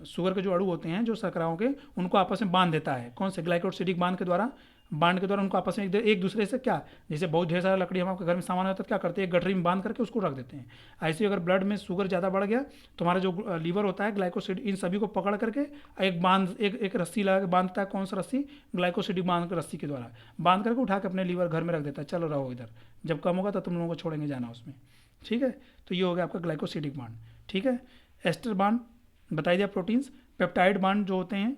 शुगर के जो अणु होते हैं जो शर्कराओं के, उनको आपस में बांध देता है, कौन से, ग्लाइकोसिडिक बांध के द्वारा उनको आपस में एक दूसरे से क्या, जैसे बहुत ढेर सारा लकड़ी हम आपके घर में सामान होता है तो क्या करते हैं, एक गठरी में बांध करके उसको रख देते हैं। ऐसे ही अगर ब्लड में शुगर ज़्यादा बढ़ गया तो हमारा जो लीवर होता है ग्लाइकोसिड इन सभी को पकड़ करके एक रस्सी लगा के बांधता है, कौन सा रस्सी, ग्लाइकोसिडिक बांध रस्सी के द्वारा बांध करके उठा के अपने लीवर घर में रख देता है, चलो रहो इधर, जब कम होगा तो तुम लोगों को छोड़ेंगे जाना उसमें, ठीक है। तो ये हो गया आपका ग्लाइकोसिडिक बांड, ठीक है। एस्टर बांड बताई दिया। प्रोटीन्स, पेप्टाइड बांड जो होते हैं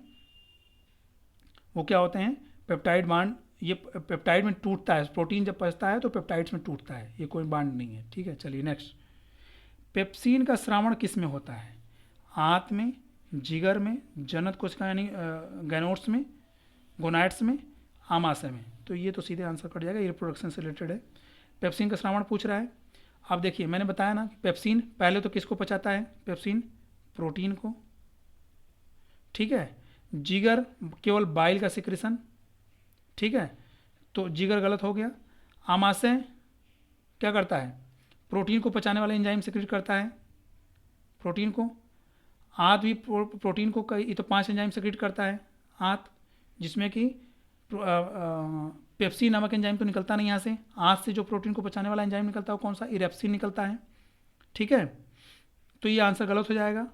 वो क्या होते हैं, पेप्टाइड बांड, ये पेप्टाइड में टूटता है, प्रोटीन जब पचता है तो पेप्टाइड्स में टूटता है, ये कोई बांड नहीं है, ठीक है। चलिए नेक्स्ट, पेप्सिन का श्रावण किस में होता है, आंत में, जिगर में, जनत कोशिका यानी गैनोट्स में, गोनाइड्स में, आमाशय में। तो ये तो सीधे आंसर कट जाएगा, ये रिप्रोडक्शन से रिलेटेड है। पेप्सिन का श्रावण पूछ रहा है। अब देखिए मैंने बताया ना कि पेप्सिन पहले तो किसको पचाता है, पेप्सिन प्रोटीन को, ठीक है। जिगर केवल बाइल का सिक्रेशन, ठीक है, तो जिगर गलत हो गया। आमाशय क्या करता है, प्रोटीन को पचाने वाला एंजाइम सिक्रेट करता है प्रोटीन को। आंत भी प्रोटीन को कई तो 5 एंजाइम सिक्रेट करता है आंत, जिसमें कि पेप्सिन नामक एंजाइम तो निकलता नहीं यहाँ से। आंत से जो प्रोटीन को पचाने वाला एंजाइम निकलता है वो कौन सा, इरेप्सिन निकलता है, ठीक है। तो ये आंसर गलत हो जाएगा।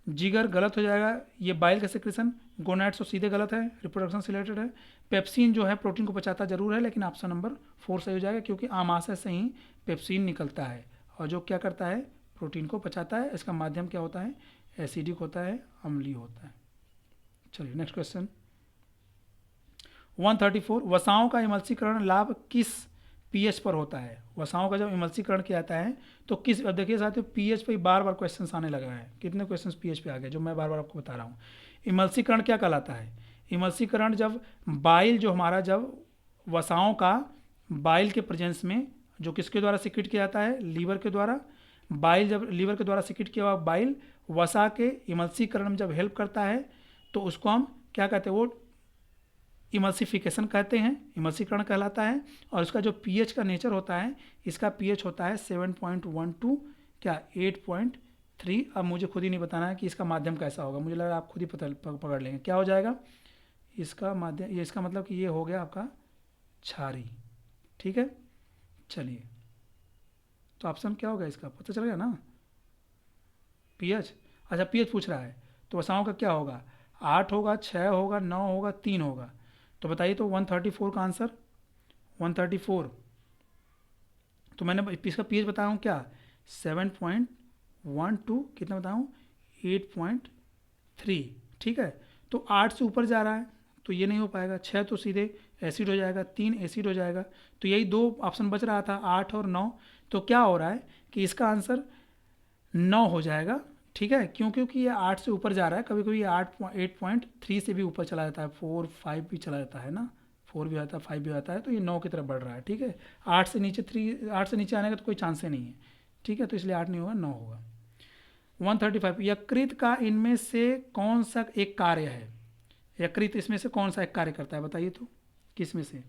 जिगर गलत हो जाएगा, ये बाइल का सेक्रेशन। गोनाइड्स तो सीधे गलत है, रिप्रोडक्शन से रिलेटेड है। पेप्सिन जो है प्रोटीन को पचाता जरूर है, लेकिन ऑप्शन नंबर 4 सही हो जाएगा, क्योंकि आमाशय से ही पेप्सिन निकलता है और जो क्या करता है, प्रोटीन को पचाता है। इसका माध्यम क्या होता है, एसिडिक होता है, अम्लीय होता है। चलिए नेक्स्ट क्वेश्चन 134, वसाओं का इमल्सीकरण लाभ किस पीएच पर होता है। वसाओं का जब इमल्सीकरण किया जाता है तो किस, देखिए साथियों पीएच पे बार बार क्वेश्चंस आने लगा है, कितने क्वेश्चंस पीएच पे आ गए जो मैं बार बार आपको बता रहा हूँ। इमल्सीकरण क्या कहलाता है, इमल्सीकरण जब बाइल जो हमारा, जब वसाओं का बाइल के प्रेजेंस में जो किसके द्वारा सिक्रेट किया जाता है, लीवर के द्वारा। बाइल जब लीवर के द्वारा सिक्रेट किया हुआ बाइल वसा के इमल्सीकरण में जब हेल्प करता है तो उसको हम क्या कहते हैं, वो इमल्सिफिकेशन कहते हैं, इमल्सीकरण कहलाता है। और इसका जो पीएच का नेचर होता है, इसका पीएच होता है 7.12 क्या 8.3 3। अब मुझे खुद ही नहीं बताना है कि इसका माध्यम कैसा होगा, मुझे लग रहा है आप खुद ही पकड़ लेंगे। क्या हो जाएगा इसका माध्यम, ये इसका मतलब कि ये हो गया आपका क्षारी। ठीक है, चलिए तो ऑप्शन क्या होगा इसका, पता चल गया ना, पीएच। अच्छा पीएच पूछ रहा है, तो वसाओं का क्या होगा, 8 होगा, 6 होगा, 9 होगा, 3 होगा। तो बताइए तो 134 का आंसर 134। तो मैंने इसका पीएच बताया हूँ क्या, 7.12, कितना बताऊँ 8.3। ठीक है, तो 8 से ऊपर जा रहा है तो ये नहीं हो पाएगा, 6 तो सीधे एसिड हो जाएगा, 3 एसिड हो जाएगा। तो यही दो ऑप्शन बच रहा था, 8 और 9। तो क्या हो रहा है कि इसका आंसर 9 हो जाएगा। ठीक है, क्यों, क्योंकि ये 8 से ऊपर जा रहा है, कभी कभी ये 8.3 से भी ऊपर चला जाता है, 4, 5 भी चला जाता है ना, 4 भी आता है, 5 भी आता है, तो ये 9 की तरफ बढ़ रहा है। ठीक है, 8 से नीचे 8 से नीचे आने का तो कोई चांस ही नहीं है। ठीक है, तो इसलिए 8 नहीं होगा, 9 होगा। 135, यकृत का इनमें से कौन सा एक कार्य है, यकृत इसमें से कौन सा एक कार्य करता है, बताइए तो किस में से।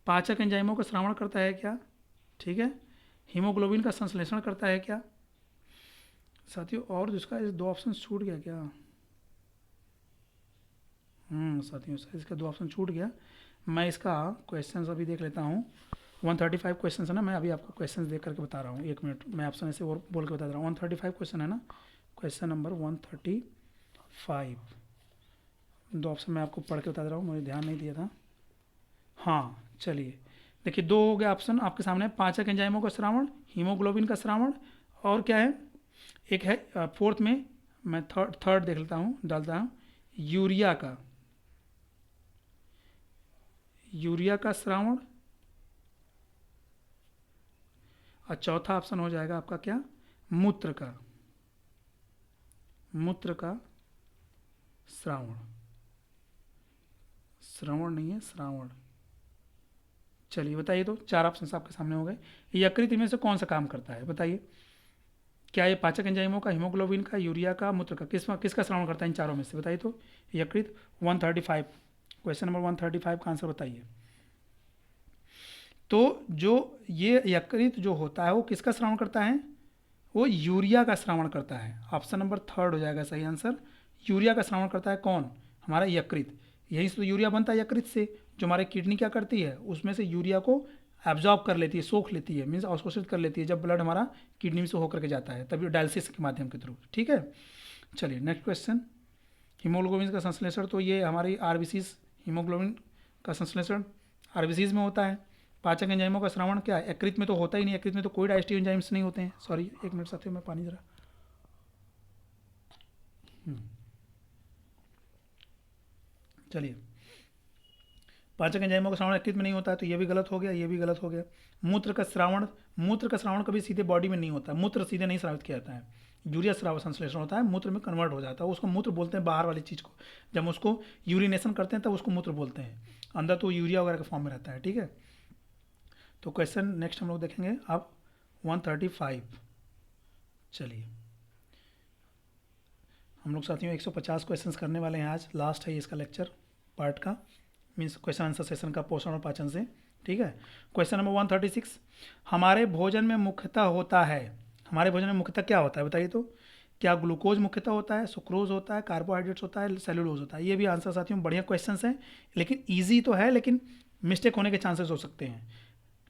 पाचक एंजाइमों का श्रावण करता है क्या, ठीक है, हीमोग्लोबिन का संश्लेषण करता है क्या साथियों, और जिसका इस 2 ऑप्शन छूट गया क्या, साथियों इसका 2 ऑप्शन छूट गया। मैं इसका क्वेश्चन अभी देख लेता हूँ। 135 क्वेश्चन है ना, मैं अभी आपको क्वेश्चन देख करके बता रहा हूँ, 1 मिनट मैं ऑप्शन ऐसे और बोल के बता रहा हूँ। 135 क्वेश्चन है ना, क्वेश्चन नंबर 135, 2 ऑप्शन मैं आपको पढ़ के बता रहा हूँ, मुझे ध्यान नहीं दिया था। हाँ चलिए, देखिए 2 हो गया ऑप्शन आपके सामने, पाचक एंजाइमों का श्रावण, हीमोग्लोबिन का श्रावण, और क्या है, एक है फोर्थ में, मैं थर्ड देख लेता हूँ, डालता हूँ, यूरिया का श्रावण, और चौथा ऑप्शन हो जाएगा आपका क्या, मूत्र का श्रावण, श्रवण नहीं है श्रावण। चलिए बताइए तो 4 ऑप्शन आपके सामने हो गए। यकृत में से कौन सा काम करता है बताइए, क्या ये पाचक एंजाइमों का, हीमोग्लोबिन का, यूरिया का, मूत्र का, किसका श्रवण करता है इन चारों में से, बताइए तो। यकृत 135, क्वेश्चन नंबर 135 का आंसर बताइए। तो जो ये यकृत जो होता है वो किसका श्रवण करता है, वो यूरिया का श्रवण करता है। ऑप्शन नंबर 3 हो जाएगा सही आंसर, यूरिया का श्रवण करता है कौन, हमारा यकृत। यही से तो यूरिया बनता है यकृत से, जो हमारी किडनी क्या करती है, उसमें से यूरिया को एब्जॉर्ब कर लेती है, सोख लेती है, मीन्स अवशोषित कर लेती है, जब ब्लड हमारा किडनी में से होकर के जाता है, तभी डायलिसिस के माध्यम के थ्रू। ठीक है, चलिए नेक्स्ट क्वेश्चन। हीमोग्लोबिन का संश्लेषण, तो ये हमारी आरबीसीज, हीमोग्लोबिन का संश्लेषण आरबीसीज में होता है। पाचक एंजाइमों का श्रवण क्या है, यकृत में तो होता ही नहीं, यकृत में तो कोई डाइजेस्टिव एंजाइम्स नहीं होते हैं। सॉरी 1 मिनट साथियों, मैं पानी जरा, चलिए, पाचक एंजाइमों का श्रावण यकृत में नहीं होता है, तो ये भी गलत हो गया, ये भी गलत हो गया। मूत्र का श्रावण कभी सीधे बॉडी में नहीं होता है, मूत्र सीधे नहीं श्रावित किया जाता है, यूरिया श्राव संश्लेषण होता है, मूत्र में कन्वर्ट हो जाता है, उसको मूत्र बोलते हैं बाहर वाली चीज़ को, जब हम उसको यूरिनेशन करते हैं तब उसको मूत्र बोलते हैं, अंदर तो यूरिया वगैरह का फॉर्म में रहता है। ठीक है, तो क्वेश्चन नेक्स्ट हम लोग देखेंगे अब 135। चलिए हम लोग साथियों 150 क्वेश्चन करने वाले हैं आज, लास्ट है इसका लेक्चर पार्ट का, मीन्स क्वेश्चन आंसर सेशन का, पोषण और पाचन से। ठीक है, क्वेश्चन नंबर 136, हमारे भोजन में मुख्यतः होता है, हमारे भोजन में मुख्यतः क्या होता है बताइए तो। क्या ग्लूकोज मुख्यतः होता है, सुक्रोज होता है, कार्बोहाइड्रेट्स होता है, सेलुलोज होता है। ये भी आंसर साथियों बढ़िया क्वेश्चन हैं, लेकिन ईजी तो है, लेकिन मिस्टेक होने के चांसेस हो सकते हैं।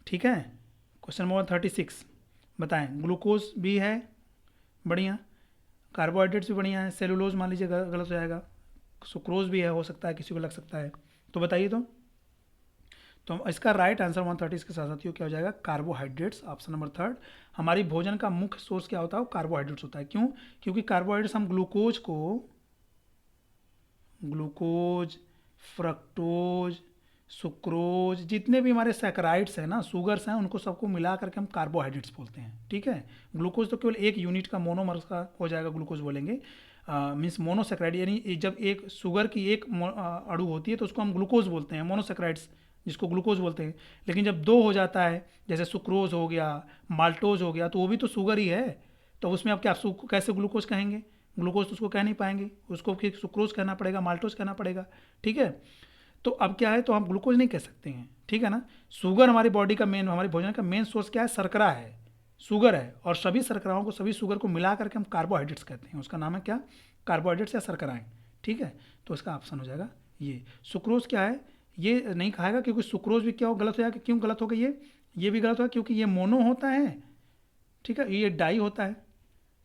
ठीक है, क्वेश्चन नंबर 136 बताएं, ग्लूकोज भी है बढ़िया, कार्बोहाइड्रेट्स भी बढ़िया है, सेलुलोज मान लीजिए गलत हो जाएगा, सुक्रोज भी है, हो सकता है किसी को लग सकता है, तो बताइए तो इसका राइट आंसर 130 के साथ साथियों क्या हो जाएगा, कार्बोहाइड्रेट्स, ऑप्शन नंबर 3। हमारी भोजन का मुख्य सोर्स क्या होता है, वो कार्बोहाइड्रेट्स होता है। क्यों, क्योंकि कार्बोहाइड्रेट्स हम ग्लूकोज, फ्रक्टोज, सुक्रोज, जितने भी हमारे सैकराइड्स हैं ना, शुगर्स हैं, उनको सबको मिला करके हम कार्बोहाइड्रेट्स बोलते हैं। ठीक है, ग्लूकोज तो केवल एक यूनिट का मोनोमर का हो जाएगा, ग्लूकोज बोलेंगे, मीन्स मोनोसेक्राइड, यानी जब एक शुगर की एक अणु होती है तो उसको हम ग्लूकोज बोलते हैं, मोनोसेक्राइड्स जिसको ग्लूकोज बोलते हैं। लेकिन जब 2 हो जाता है, जैसे सुक्रोज हो गया, माल्टोज हो गया, तो वो भी तो शुगर ही है, तो उसमें आप क्या कैसे ग्लूकोज कहेंगे, ग्लूकोज तो उसको कह नहीं पाएंगे, उसको फिर सुक्रोज कहना पड़ेगा, माल्टोज कहना पड़ेगा। ठीक है, तो अब क्या है, तो हम ग्लूकोज नहीं कह सकते हैं। ठीक है ना, शुगर हमारी बॉडी का मेन, हमारे भोजन का मेन सोर्स क्या है, शर्करा है। शुगर है, और सभी शर्कराओं को, सभी शुगर को मिला करके हम कार्बोहाइड्रेट्स कहते हैं, उसका नाम है क्या, कार्बोहाइड्रेट्स या शर्कराएं। ठीक है, तो इसका ऑप्शन हो जाएगा ये। सुक्रोज क्या है, ये नहीं खाएगा, क्योंकि सुक्रोज भी क्या हो, गलत हो जाएगा। क्यों गलत होगा ये भी गलत होगा, क्योंकि ये मोनो होता है, ठीक है, ये डाई होता है,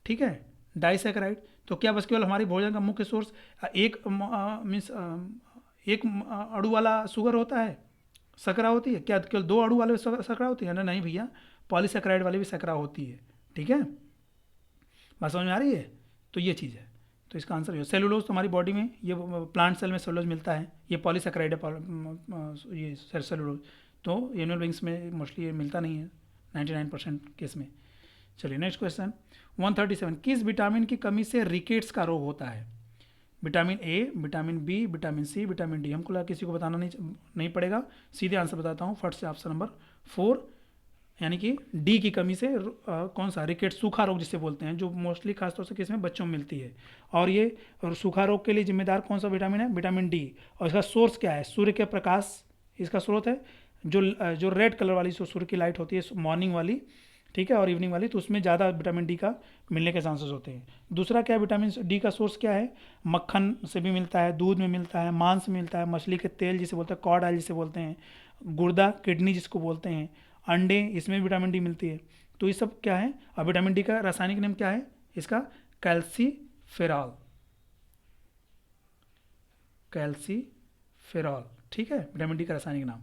ठीक है, डाइसैकेराइड। तो क्या बस केवल हमारी भोजन का मुख्य सोर्स एक मीन्स एक अणु वाला शुगर होता है, शर्करा होती है क्या, केवल दो अणु वाले शर्करा होती है ना, नहीं भैया, पॉलीसैकेराइड वाली भी शर्करा होती है। ठीक है, बात समझ में आ रही है। तो ये चीज़ है, तो इसका आंसर है सेलुलोज। तो हमारी बॉडी में ये प्लांट सेल में सेलुलोज मिलता है, ये पॉलीसैकेराइड है, ये सेलुलोज। तो एनिमल बींग्स में मोस्टली ये मिलता नहीं है 99% केस में। चलिए नेक्स्ट क्वेश्चन 137, किस विटामिन की कमी से रिकेट्स का रोग होता है। Vitamin A, vitamin B, vitamin C, vitamin D. हमको किसी को बताना नहीं पड़ेगा, सीधे आंसर बताता हूँ फट से। ऑप्शन नंबर 4 यानी कि डी की कमी से कौन सा, रिकेट, सूखा रोग जिसे बोलते हैं, जो मोस्टली खासतौर से किसमें, बच्चों में मिलती है। और ये और सूखा रोग के लिए जिम्मेदार कौन सा विटामिन है, विटामिन डी। और इसका सोर्स क्या है, सूर्य के प्रकाश इसका स्रोत है। जो रेड कलर वाली जो सूर्य की लाइट होती है मॉर्निंग वाली, ठीक है, और इवनिंग वाली, तो उसमें ज़्यादा विटामिन डी का मिलने के चांसेस होते हैं। दूसरा क्या है, विटामिन डी का सोर्स क्या है, मक्खन से भी मिलता है, दूध में मिलता है, मांस में मिलता है, मछली के तेल जिसे बोलते हैं, कॉड ऑयल जिसे बोलते हैं, गुर्दा, किडनी जिसको बोलते हैं, अंडे, इसमें भी विटामिन डी मिलती है। तो ये सब क्या है। और विटामिन डी का रासायनिक नाम क्या है इसका, कैल्सीफेरॉल, कैल्सीफेरॉल, ठीक है, विटामिन डी का रासायनिक नाम।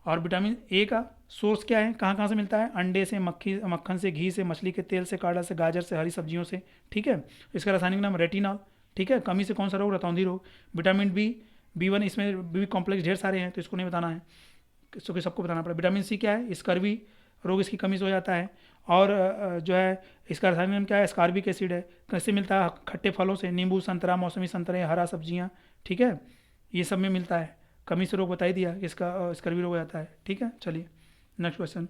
और विटामिन ए का सोर्स क्या है, कहाँ कहाँ से मिलता है, अंडे से, मक्खन से, घी से, मछली के तेल से, काढ़ा से, गाजर से, हरी सब्जियों से, ठीक है। इसका रासायनिक नाम रेटिनॉल, ठीक है। कमी से कौन सा रोग, रतौंधी रोग। विटामिन बी1, इसमें बी कॉम्प्लेक्स ढेर सारे हैं तो इसको नहीं बताना है, क्योंकि सबको बताना पड़ा। विटामिन सी क्या है, स्कर्वी रोग इसकी कमी से हो जाता है। और जो है इसका रासायनिक नाम क्या है, स्कॉर्बिक एसिड है। कैसे मिलता है, खट्टे फलों से, नींबू, संतरा, मौसमी संतरे, हरा सब्जियाँ, ठीक है, ये सब में मिलता है। कमी से रोग बता ही दिया, इसका स्कर्वी रोग हो जाता है, ठीक है। चलिए नेक्स्ट क्वेश्चन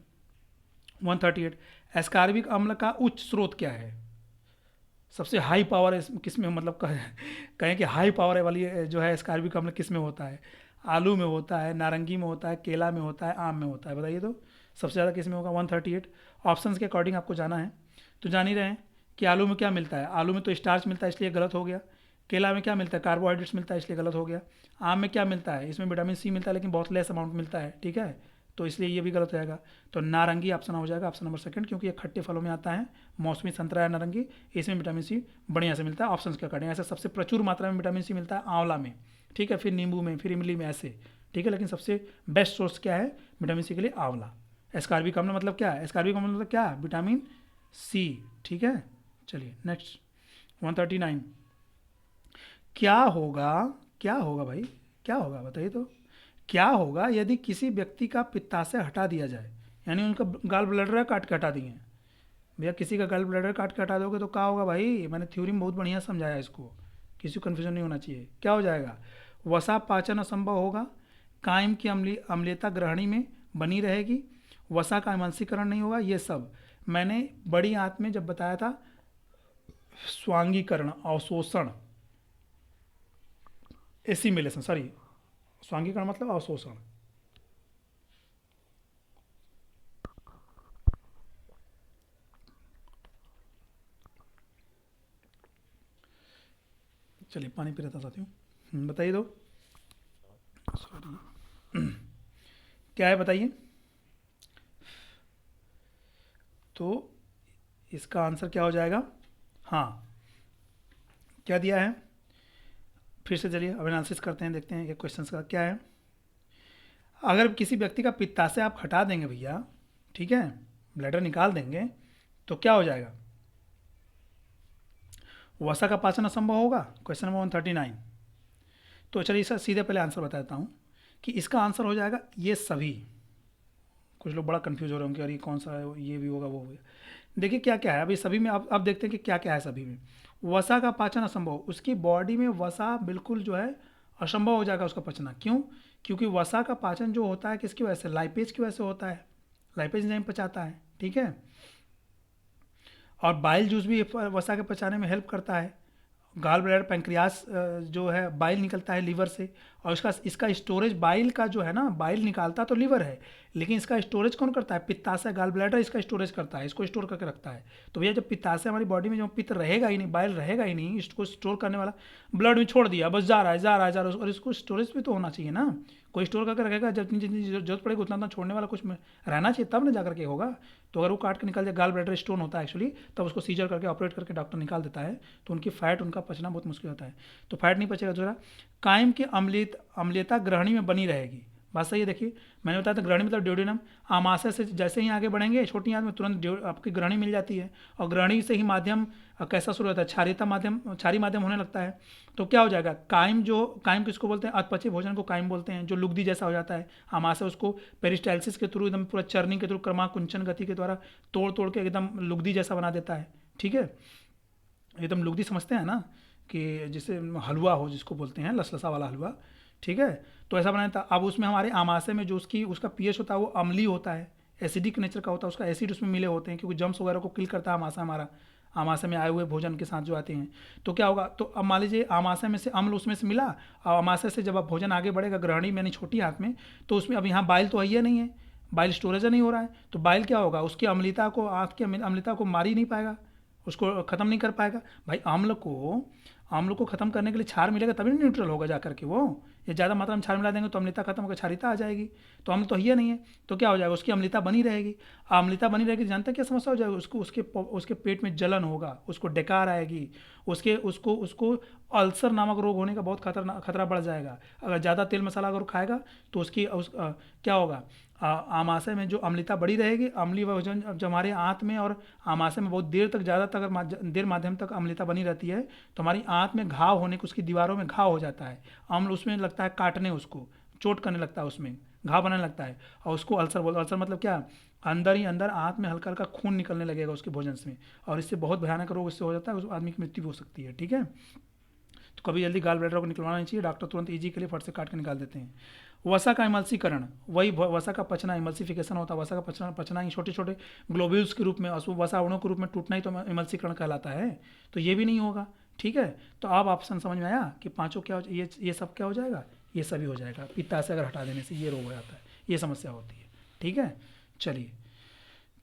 138, एस्कॉर्बिक अम्ल का उच्च स्रोत क्या है, सबसे हाई पावर है किस में, मतलब कहें कि हाई पावर वाली जो है एस्कॉर्बिक अम्ल किस में होता है, आलू में होता है, नारंगी में होता है, केला में होता है, आम में होता है, बताइए तो सबसे ज़्यादा किस में होगा। 138 ऑप्शंस के अकॉर्डिंग आपको जाना है। तो जान ही रहे हैं कि आलू में क्या मिलता है, आलू में तो स्टार्च मिलता है इसलिए गलत हो गया। केला में क्या मिलता है, कार्बोहाइड्रेट्स मिलता है इसलिए गलत हो गया। आम में क्या मिलता है, इसमें विटामिन सी मिलता है लेकिन बहुत लेस अमाउंट मिलता है, ठीक है, तो इसलिए ये भी गलत हो जाएगा। तो नारंगी ऑप्शन हो जाएगा, ऑप्शन नंबर 2, क्योंकि ये खट्टे फलों में आता है, मौसमी संतरा या नारंगी, इसमें विटामिन सी बढ़िया से मिलता है ऑप्शन के अकॉर्डिंग। ऐसा सबसे प्रचुर मात्रा में विटामिन सी मिलता है आंवला में, ठीक है, फिर नींबू में, फिर इमली में, ऐसे, ठीक है। लेकिन सबसे बेस्ट सोर्स क्या है विटामिन सी के लिए, आंवला। एस्कॉर्बिक अम्ल मतलब क्या है, एस्कॉर्बिक अम्ल मतलब क्या है, विटामिन सी, ठीक है। चलिए नेक्स्ट 139, क्या होगा भाई, क्या होगा बताइए तो, क्या होगा यदि किसी व्यक्ति का पित्ताशय हटा दिया जाए, यानी उनका गाल ब्लडर काट के हटा दिए। भैया किसी का गाल ब्लडर काट के हटा दोगे तो क्या होगा भाई, मैंने थ्योरी में बहुत बढ़िया समझाया इसको, किसी को कन्फ्यूजन नहीं होना चाहिए। क्या हो जाएगा, वसा पाचन असंभव होगा, कायम की अम्लीयता ग्रहणी में बनी रहेगी, वसा का आंशिकरण नहीं होगा। ये सब मैंने बड़ी आंत में जब बताया था, स्वांगीकरण, अवशोषण, एसिमिलेशन, सॉरी, स्वांगीकरण मतलब अवशोषण। चलिए पानी पी रहा था साथियों, बताइए दो, सॉरी क्या है बताइए। तो इसका आंसर क्या हो जाएगा, हाँ क्या दिया है, फिर से चलिए अब एनालिसिस करते हैं, देखते हैं कि क्वेश्चन का क्या है। अगर किसी व्यक्ति का पित्ताशय आप हटा देंगे भैया, ठीक है, ब्लैडर निकाल देंगे, तो क्या हो जाएगा, वसा का पाचन असंभव होगा, क्वेश्चन नंबर 139। तो चलिए इसका सीधे पहले आंसर बता देता हूँ कि इसका आंसर हो जाएगा ये सभी। कुछ लोग बड़ा कंफ्यूज हो रहे होंगे, अरे कौन सा है, ये भी होगा वो होगा। देखिए क्या क्या है अभी सभी में, आप देखते हैं कि क्या क्या है सभी में। वसा का पाचन असंभव, उसकी बॉडी में वसा बिल्कुल जो है असंभव हो जाएगा उसका पचना। क्यों, क्योंकि वसा का पाचन जो होता है किसकी वजह से, लाइपेज की वजह से होता है, लाइपेज एंजाइम पचाता है, ठीक है। और बाइल जूस भी वसा के पचाने में हेल्प करता है, गाल ब्लैडर पैंक्रियास जो है बाइल निकलता है लीवर से, और इसका स्टोरेज बाइल का जो है ना, बाइल निकालता तो लीवर है, लेकिन इसका स्टोरेज कौन करता है? पित्ताशय। गाल ब्लैडर इसका स्टोरेज करता है, इसको स्टोर करके रखता है। तो भैया जब पित्ताशय हमारी बॉडी में जो पित्त रहेगा ही नहीं, बाइल रहेगा ही नहीं, इसको स्टोर करने वाला, ब्लड में छोड़ दिया, बस जा रहा है जा रहा है जा रहा है, और इसको स्टोरेज भी तो होना चाहिए ना। कोई स्टोर करके रखेगा, जब जितनी जरूरत पड़ेगी उतना उतना छोड़ने वाला कुछ में रहना चाहिए, तब ना जा करके होगा। तो अगर वो काट के निकल जाए, गाल ब्लैडर स्टोन होता है एक्चुअली, तब उसको सीजर करके ऑपरेट करके डॉक्टर निकाल देता है, तो उनकी फैट, उनका पचना बहुत मुश्किल होता है। तो फैट नहीं पचेगा। दूसरा, कायम की अम्लीयता ग्रहणी में बनी रहेगी। बात सही है। देखिए मैंने बताया था ग्रहणी मतलब ड्यूडेनम, आमाशय से जैसे ही आगे बढ़ेंगे छोटी आंत में तुरंत आपकी ग्रहणी मिल जाती है, और ग्रहणी से ही माध्यम कैसा शुरू होता है? क्षारीयता माध्यम, क्षारी माध्यम होने लगता है। तो क्या हो जाएगा? कायम किसको बोलते हैं? अधपचे भोजन को कायम बोलते हैं, जो लुगदी जैसा हो जाता है आमाशय, उसको पेरिस्टाइलिस के थ्रू एकदम पूरा चर्निंग के थ्रू क्रमाकुंचन गति के द्वारा तोड़ तोड़ के एकदम लुगदी जैसा बना देता है। ठीक है, एकदम लुगदी समझते हैं ना, कि जिसे हलवा हो, जिसको बोलते हैं लसलसा वाला हलवा। ठीक है, तो ऐसा बनाया था। अब उसमें हमारे आमाशय में जो उसका पीएच होता है वो अम्लीय होता है, एसिडिक नेचर का होता है, उसका एसिड उसमें मिले होते हैं, क्योंकि जम्स वगैरह को किल करता है आमाशय हमारा, आमाशय में आए हुए भोजन के साथ जो आते हैं। तो क्या होगा? तो अब मान लीजिए आमाशय में से अम्ल उसमें से मिला, और आमाशय से जब अब भोजन आगे बढ़ेगा ग्रहणी में, यानी छोटी आंत में, तो उसमें अब यहाँ बाइल तो है ही नहीं है, बाइल स्टोरेज नहीं हो रहा है, तो बाइल क्या होगा? उसकी अम्लता को, आंत की अम्लता को मार ही नहीं पाएगा, उसको ख़त्म नहीं कर पाएगा। भाई आम्ल को ख़त्म करने के लिए क्षार मिलेगा तभी न्यूट्रल होगा जा करके वो। ये ज़्यादा मात्रा में क्षार मिला देंगे तो अम्लता खत्म होकर क्षारीयता आ जाएगी, तो अम्ल तो ही नहीं है, तो क्या हो जाएगा? उसकी अम्लता बनी रहेगी। अम्लता बनी रहेगी, जानते हैं क्या समस्या हो जाएगी? उसके पेट में जलन होगा, उसको डकार आएगी, उसको अल्सर नामक रोग होने का बहुत खतरा बढ़ जाएगा। अगर ज़्यादा तेल मसाला अगर खाएगा तो क्या होगा? आमाशय में जो अम्लता बढ़ी रहेगी, अम्लीय भोजन जब हमारे आंत में और आमाशय में बहुत देर तक, ज़्यादा तक देर माध्यम तक अम्लता बनी रहती है, तो हमारी आंत में घाव होने को, उसकी दीवारों में घाव हो जाता है, अम्ल उसमें लगता है काटने, उसको चोट करने लगता है, उसमें घाव बनने लगता है, और उसको अल्सर बोलते हैं। अल्सर मतलब क्या? अंदर ही अंदर आंत में हल्का हल्का खून निकलने लगेगा उसके भोजन से, और इससे बहुत भयानक रोग इससे हो जाता है, उस आदमी की मृत्यु हो सकती है। ठीक है, तो कभी जल्दी गाल ब्लैडर को निकलवाना नहीं चाहिए, डॉक्टर तुरंत ईजी के लिए फट से काट के निकाल देते हैं। वसा का इमल्सीकरण, वही वसा का पचना, इमल्सिफिकेशन होता है, वसा का पचना ही छोटे छोटे ग्लोब्यूल्स के रूप में, वसा अणुओं के रूप में टूटना ही तो इमल्सीकरण कहलाता है, तो ये भी नहीं होगा। ठीक है, तो अब ऑप्शन समझ में आया कि पांचों क्या ये सब क्या हो जाएगा? ये सभी हो जाएगा। पित्ताशय अगर हटा देने से ये रोग हो जाता है, ये समस्या होती है। ठीक है, चलिए,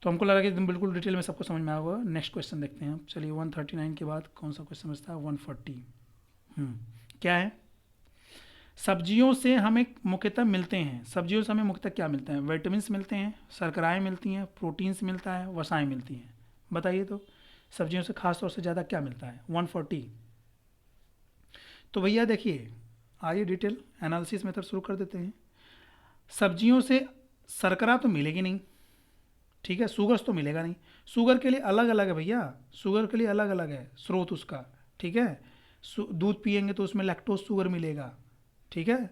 तो हमको लगा कि एकदम बिल्कुल डिटेल में सबको समझ में आया होगा। नेक्स्ट क्वेश्चन देखते हैं हम। चलिए 139 के बाद कौन सा क्वेश्चन बचता है? 140। क्या है? सब्जियों से हमें मुख्यतः मिलते हैं, सब्जियों से हमें मुख्यतः क्या मिलता है? विटामिन मिलते हैं, शर्कराएँ मिलती हैं, प्रोटीन्स मिलता है, वसाएँ मिलती हैं। बताइए तो सब्जियों से खास तौर से ज़्यादा क्या मिलता है? 140। तो भैया देखिए, आइए डिटेल एनालिसिस मेथड शुरू कर देते हैं। सब्जियों से शर्करा तो मिलेगी नहीं, ठीक है, शुगर तो मिलेगा नहीं, शुगर के लिए अलग अलग है भैया, शुगर के लिए अलग अलग है स्रोत उसका। ठीक है, दूध पियेंगे तो उसमें लैक्टोज शुगर मिलेगा। ठीक है,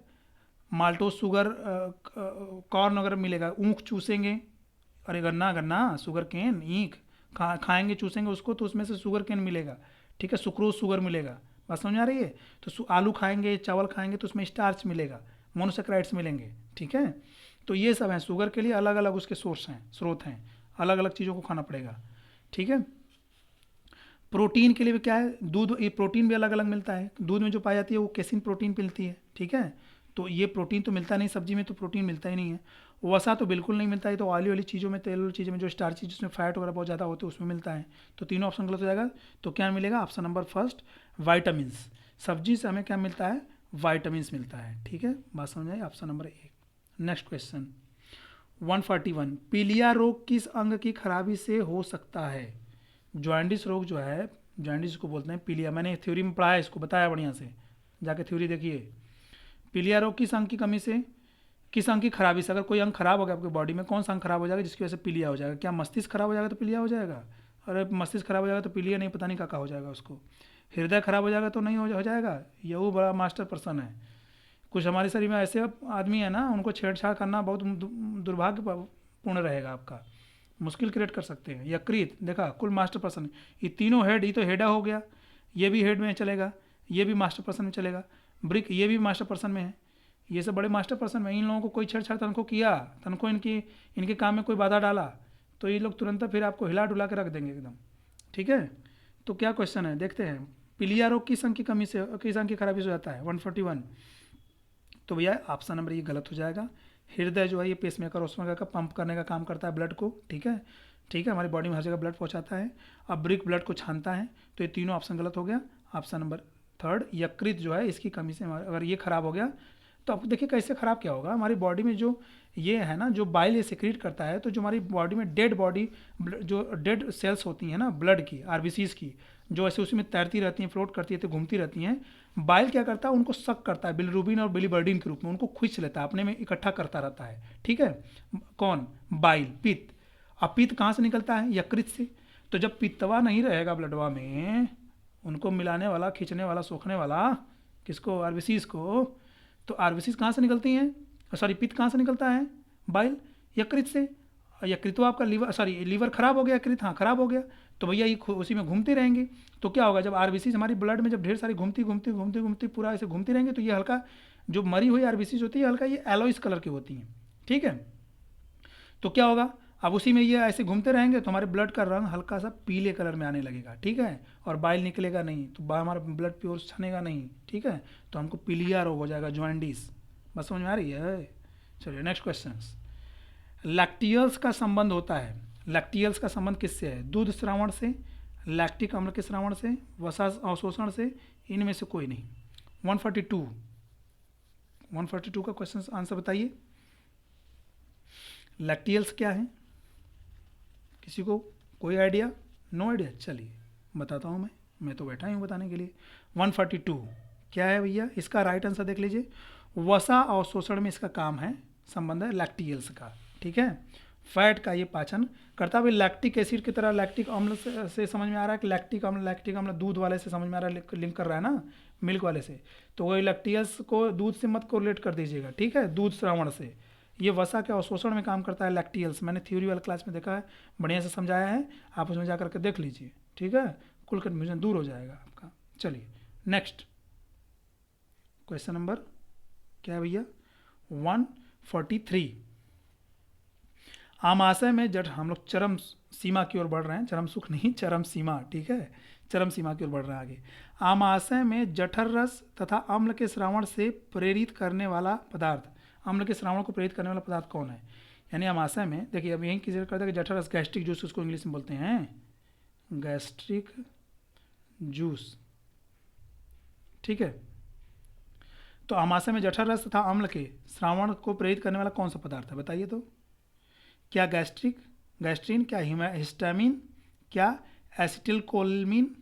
माल्टोज शुगर, कॉर्न वगैरह मिलेगा। ऊख चूसेंगे, अरे गन्ना गन्ना शुगर केन, ईख खाएंगे चूसेंगे उसको, तो उसमें से शुगर केन मिलेगा। ठीक है, सुक्रोज शुगर मिलेगा। बात समझ आ रही है? तो आलू खाएंगे, चावल खाएंगे तो उसमें स्टार्च मिलेगा, मोनोसेक्राइड्स मिलेंगे। ठीक है, तो ये सब हैं, शुगर के लिए अलग अलग उसके सोर्स हैं, स्रोत हैं, अलग अलग चीज़ों को खाना पड़ेगा। ठीक है, प्रोटीन के लिए भी क्या है? दूध, ये प्रोटीन भी अलग अलग मिलता है। दूध में जो पाई जाती है वो केसिन प्रोटीन मिलती है। ठीक है, तो ये प्रोटीन तो मिलता नहीं, सब्जी में तो प्रोटीन मिलता ही नहीं है। वसा तो बिल्कुल नहीं मिलता है, तो ऑयली वाली चीज़ों में, तेल वाली चीज़ों में, जो स्टार्ची जिसमें फैट वगैरह बहुत ज़्यादा होते हैं उसमें मिलता है। तो तीनों ऑप्शन गलत हो जाएगा। तो क्या मिलेगा? Option number first, vitamins. सब्जी से हमें क्या मिलता है? वाइटामिन्स मिलता है। ठीक है, बात समझ आई? Option number 1। नेक्स्ट क्वेश्चन 141, पीलिया रोग किस अंग की खराबी से हो सकता है? जॉइंडिस रोग जो है, जॉइंडिस को बोलते हैं पीलिया। मैंने थ्योरी में पढ़ा है, इसको बताया बढ़िया से, जाके थ्योरी देखिए। पीलिया रोग किस अंग की कमी से, किस अंग की खराबी से? अगर कोई अंग खराब हो गया आपकी बॉडी में, कौन सा अंग खराब हो जाएगा जिसकी वजह से पीलिया हो जाएगा? क्या मस्तिष्क खराब हो जाएगा तो पीलिया हो जाएगा? अरे मस्तिष्क खराब हो जाएगा तो पीलिया नहीं, पता नहीं क्या हो जाएगा उसको। हृदय खराब हो जाएगा तो नहीं हो जाएगा। ये वो बड़ा मास्टर पर्सन है। कुछ हमारे शरीर में ऐसे आदमी है ना, उनको छेड़छाड़ करना बहुत दुर्भाग्यपूर्ण रहेगा, आपका मुश्किल क्रिएट कर सकते हैं। यकृत देखा, कुल मास्टर पर्सन, ये तीनों हेड, ये तो हेडा हो गया, ये भी हेड में चलेगा, ये भी मास्टर पर्सन में चलेगा। ब्रिक, ये भी मास्टर पर्सन में है। ये सब बड़े मास्टर पर्सन में, इन लोगों को कोई छेड़छाड़ तनको किया, तनको इनके काम में कोई बाधा डाला, तो ये लोग तुरंत फिर आपको हिला डुला के रख देंगे एकदम। ठीक है, तो क्या क्वेश्चन है देखते हैं। पीलिया रोग किस अंग की कमी से, किस अंग की खराबी से हो जाता है? 141। तो भैया ऑप्शन नंबर ये गलत हो जाएगा। हृदय जो है ये पेसमेकर उसमें का पंप करने का काम करता है ब्लड को, ठीक है, ठीक है, हमारी बॉडी में हर जगह ब्लड पहुंचाता है। अब ब्रिक ब्लड को छानता है। तो ये तीनों ऑप्शन गलत हो गया। ऑप्शन नंबर थर्ड यकृत जो है इसकी कमी से अगर ये खराब हो गया तो अब देखिए कैसे खराब क्या होगा। हमारी बॉडी में जो ये है ना, जो बाइल ये सिक्रीट करता है, तो जो हमारी बॉडी में डेड बॉडी जो डेड सेल्स होती हैं ना ब्लड की, आरबीसीज की, जो ऐसे उसी में तैरती रहती हैं, फ्लोट करती है, तो घूमती रहती हैं, बाइल क्या करता है उनको सक करता है बिलिरुबिन और बिलीबर्डिन के रूप में, उनको खींच लेता है, अपने में इकट्ठा करता रहता है, ठीक है। कौन? बाइल, पित्त। अब पित्त कहाँ से निकलता है? यकृत से। तो जब पित्तवा नहीं रहेगा ब्लडवा में, उनको मिलाने वाला, खींचने वाला, सोखने वाला, किसको? आरबीसीज को। तो आरबीसीज कहाँ से निकलती हैं? सॉरी, पित्त कहाँ से निकलता है? बाइल, यकृत से। यकृत तो आपका लीवर, सॉरी लीवर खराब हो गया, यकृत हाँ खराब हो गया, तो भैया ये उसी में घूमते रहेंगे। तो क्या होगा, जब आरबीसीज हमारी ब्लड में जब ढेर सारी घूमती घूमती घूमती घूमती पूरा ऐसे घूमती रहेंगे, तो ये हल्का जो मरी हुई आरबीसीज होती है हल्का ये एलोइस कलर की होती हैं, ठीक है। तो क्या होगा, अब उसी में ये ऐसे घूमते रहेंगे तो हमारे ब्लड का रंग हल्का सा पीले कलर में आने लगेगा, ठीक है, और बाइल निकलेगा नहीं, तो हमारा ब्लड प्योर छनेगा नहीं, ठीक है, तो हमको पीलिया रोग हो जाएगा, जॉइंडिस। बस समझ में आ रही है? चलिए नेक्स्ट क्वेश्चन। लैक्टियल्स का संबंध होता है, लैक्टियल्स का संबंध किससे है? दूध श्रावण से, लैक्टिक अम्ल के श्रावण से, वसा अवशोषण से, इनमें से कोई नहीं। 142 का क्वेश्चन आंसर बताइए। लैक्टियल्स क्या है? किसी को कोई आइडिया? No idea? चलिए बताता हूँ मैं तो बैठा ही हूँ बताने के लिए। 142 क्या है भैया? इसका राइट आंसर देख लीजिए। वसा अवशोषण में इसका काम है, संबंध है लैक्टियल्स का, ठीक है। फैट का ये पाचन करता है। लैक्टिक एसिड की तरह लैक्टिक अम्ल से समझ में आ रहा है कि लैक्टिक अम्ल दूध वाले से समझ में आ रहा है, लिंक कर रहा है ना मिल्क वाले से, तो वही लैक्टियल्स को दूध से मत कोरिलेट कर दीजिएगा, ठीक है, दूध श्रावण से। ये वसा के अवशोषण में काम करता है लैक्टियल्स, मैंने थ्योरी वाले क्लास में देखा है, बढ़िया से समझाया है, आप उसमें जा करके देख लीजिए, ठीक है, कुल कन्फ्यूजन दूर हो जाएगा आपका। चलिए नेक्स्ट क्वेश्चन नंबर क्या है भैया? 143। आमाशय में जट, हम लोग चरम सीमा की ओर बढ़ रहे हैं, चरम सुख नहीं, चरम सीमा, ठीक है, चरम सीमा की ओर बढ़ रहे हैं आगे। आमाशय में जठर रस तथा अम्ल के श्रावण से प्रेरित करने वाला पदार्थ, अम्ल के श्रावण को प्रेरित करने वाला पदार्थ कौन है? यानी आमाशय में देखिए, अब यही किसी करता है कि जठर रस, गैस्ट्रिक जूस उसको इंग्लिश में बोलते हैं, गैस्ट्रिक जूस, ठीक है। तो आमाशय में जठर रस तथा अम्ल के श्रावण को प्रेरित करने वाला कौन सा पदार्थ है? बताइए तो। क्या गैस्ट्रीन, क्या हिस्टामिन, क्या एसिटिलकोलिन,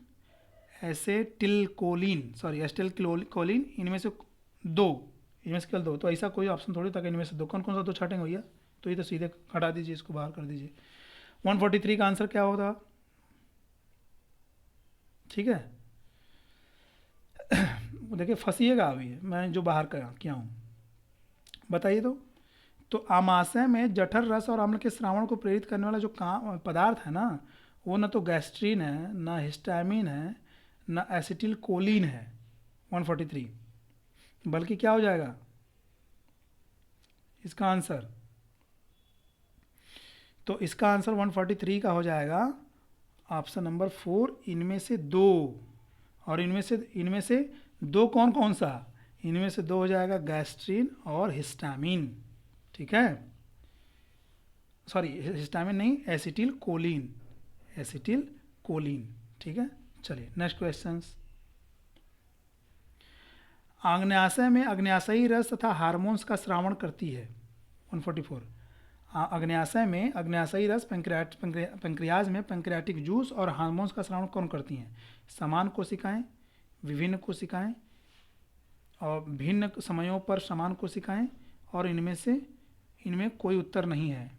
इनमें से दो, इनमें से केवल दो। तो ऐसा कोई ऑप्शन थोड़ी था कि इनमें से दो, कौन कौन सा दो छाटेंगे भैया? तो ये तो सीधे हटा दीजिए, इसको बाहर कर दीजिए। 143 का आंसर क्या होगा? ठीक है, देखिए फंसीएगा अभी, मैं जो बाहर किया हूँ, बताइए तो आमाशय में जठर रस और अम्ल के श्रावण को प्रेरित करने वाला जो काम पदार्थ है ना, वो ना तो गैस्ट्रीन है, ना हिस्टामिन है, ना एसिटिलकोलिन है 143, बल्कि क्या हो जाएगा इसका आंसर? तो इसका आंसर 143 का हो जाएगा ऑप्शन नंबर 4, इनमें से दो। और इनमें से दो कौन कौन सा? इनमें से दो हो जाएगा गैस्ट्रीन और हिस्टामिन, ठीक है, सॉरी हिस्टामिन नहीं, एसिटिलकोलिन, ठीक है। चलिए नेक्स्ट क्वेश्चन। आग्नेयाशय में अग्न्याशयी रस तथा हार्मोन्स का श्रावण करती है 144। अग्न्याशय में अग्न्याशयी रस, पैंक्रियाज में पैंक्रियाटिक जूस और हार्मोन्स का श्रावण कौन करती हैं? समान कोशिकाएं, विभिन्न कोशिकाएं, और भिन्न समयों पर समान कोशिकाएं, और इनमें कोई उत्तर नहीं है।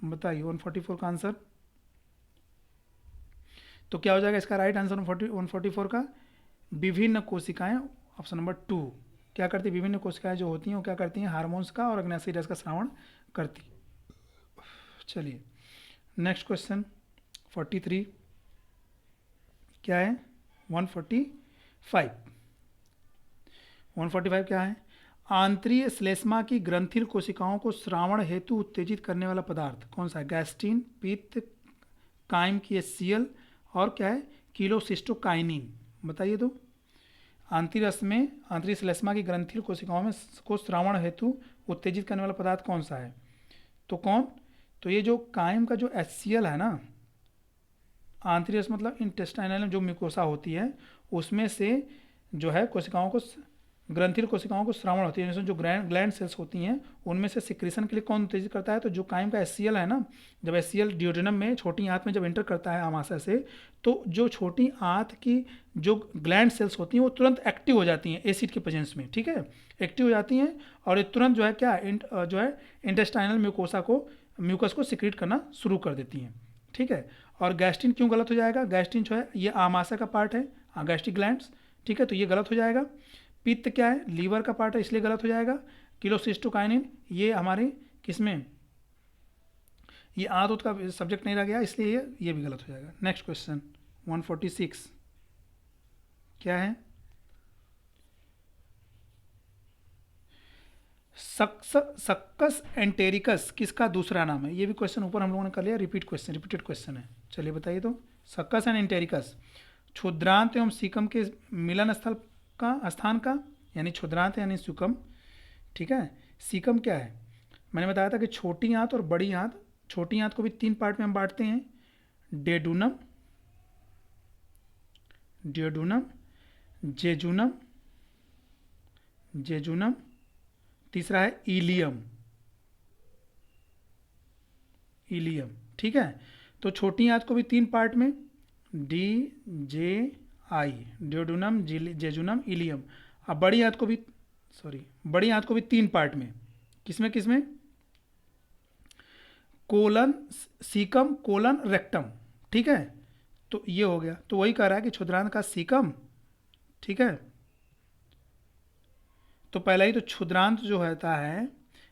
बताइए 144 का आंसर। तो क्या हो जाएगा इसका राइट आंसर 144 का? विभिन्न कोशिकाएं, ऑप्शन नंबर 2। क्या करती है? विभिन्न कोशिकाएं जो होती हैं वो क्या करती हैं? हार्मोन्स का और अग्न्याशयी रस का श्रावण करती। चलिए नेक्स्ट क्वेश्चन 43 क्या है? 145 क्या है? आंतरीय श्लेष्मा की ग्रंथिल कोशिकाओं को श्रावण हेतु उत्तेजित करने वाला पदार्थ कौन सा है? गैस्ट्रीन, पित्त, काइम की HCl, और क्या है? किलोसिस्टोकाइनिन। बताइए तो। आंतरी श्लेष्मा की ग्रंथि कोशिकाओं में को श्रावण हेतु उत्तेजित करने वाला पदार्थ कौन सा है? तो कौन? तो ये जो कायम का जो HCl है ना, आंतरी रस मतलब इंटेस्टाइनल जो म्यूकोसा होती है उसमें से जो है कोशिकाओं को ग्रंथिल कोशिकाओं को श्रावण होती है, जिसमें जो ग्लैंड सेल्स होती हैं उनमें से सिक्रीशन के लिए कौन उत्तेजित करता है? तो जो कायम का HCl है ना, जब HCl ड्यूडेनम में छोटी आंत में जब एंटर करता है आमाशय से, तो जो छोटी आंत की जो ग्लैंड सेल्स होती हैं वो तुरंत एक्टिव हो जाती हैं एसिड के प्रेजेंस में, ठीक है, एक्टिव हो जाती हैं और ये तुरंत जो है क्या जो है इंटेस्टाइनल म्यूकस को सिक्रीट करना शुरू कर देती हैं, ठीक है। और गैस्ट्रिन क्यों गलत हो जाएगा? गैस्ट्रिन जो है ये आमाशय का पार्ट है, गैस्ट्रिक ग्लैंड्स, ठीक है, तो ये गलत हो जाएगा। पित्त क्या है? लीवर का पार्ट है, इसलिए गलत हो जाएगा। किलोसिस्टोकाइनिन ये हमारे किसमें, ये आदत का सब्जेक्ट नहीं रह गया, इसलिए ये भी गलत हो जाएगा। नेक्स्ट क्वेश्चन 146 क्या है? सक्कस एंटेरिकस किसका दूसरा नाम है? ये भी क्वेश्चन ऊपर हम लोगों ने कर लिया, रिपीटेड क्वेश्चन है। चलिए बताइए तो, सक्कस एंड एंटेरिकस क्षुद्रांत एवं सीकम के मिलन स्थल का स्थान का, यानी क्षुद्रांत यानी सुकम, ठीक है। सीकम क्या है? मैंने बताया था कि छोटी आंत और बड़ी आंत, छोटी आंत को भी 3 पार्ट में हम बांटते हैं, डेडुनम, जेजुनम, तीसरा है इलियम, ठीक है। तो छोटी आंत को भी 3 पार्ट में, DJI, डेडुनम, जेजुनम, इलियम। अब बड़ी आंत को भी 3 पार्ट में, किसमें? कोलन, सीकम, कोलन, रेक्टम, ठीक है। तो ये हो गया, तो वही कह रहा है कि क्षुद्रांत का सीकम, ठीक है। तो पहला ही तो क्षुद्रांत जो होता है,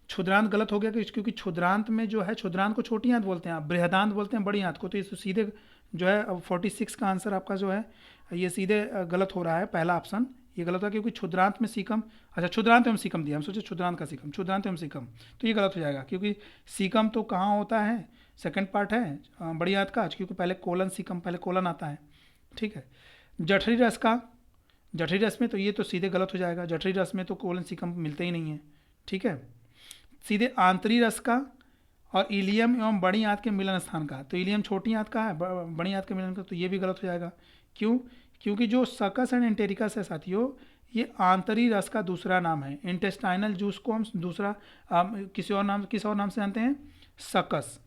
क्षुद्रांत गलत हो गया क्योंकि क्षुद्रांत में जो है, क्षुद्रांत को छोटी आंत बोलते हैं, बृहदांत बोलते हैं बड़ी आंत को, तो ये सीधे जो है अब 46 का आंसर आपका जो है ये सीधे गलत हो रहा है, पहला ऑप्शन ये गलत है क्योंकि क्षुद्रांत में सीकम, अच्छा क्षुद्रांत एवं सीकम दिया, हम सोचे क्षुद्रांत का सीकम, क्षुद्रांत एवं सीकम, तो ये गलत हो जाएगा क्योंकि सीकम तो कहाँ होता है, सेकंड पार्ट है बड़ी आंत का, क्योंकि पहले कोलन, सीकम पहले कोलन आता है, ठीक है। जठरी रस में तो ये तो सीधे गलत हो जाएगा, जठरी रस में तो कोलन सीकम मिलते ही नहीं है, ठीक है। सीधे आंतरी रस का और इलियम एवं बड़ी आंत के मिलन स्थान का, तो इलियम छोटी आंत का है, बड़ी आंत के मिलन का, तो ये भी गलत हो जाएगा। क्यों? क्योंकि जो सकस एंड एंटेरिकस है साथियों, ये आंतरी रस का दूसरा नाम है। इंटेस्टाइनल जूस को हम दूसरा किस और नाम से जानते हैं? सकस,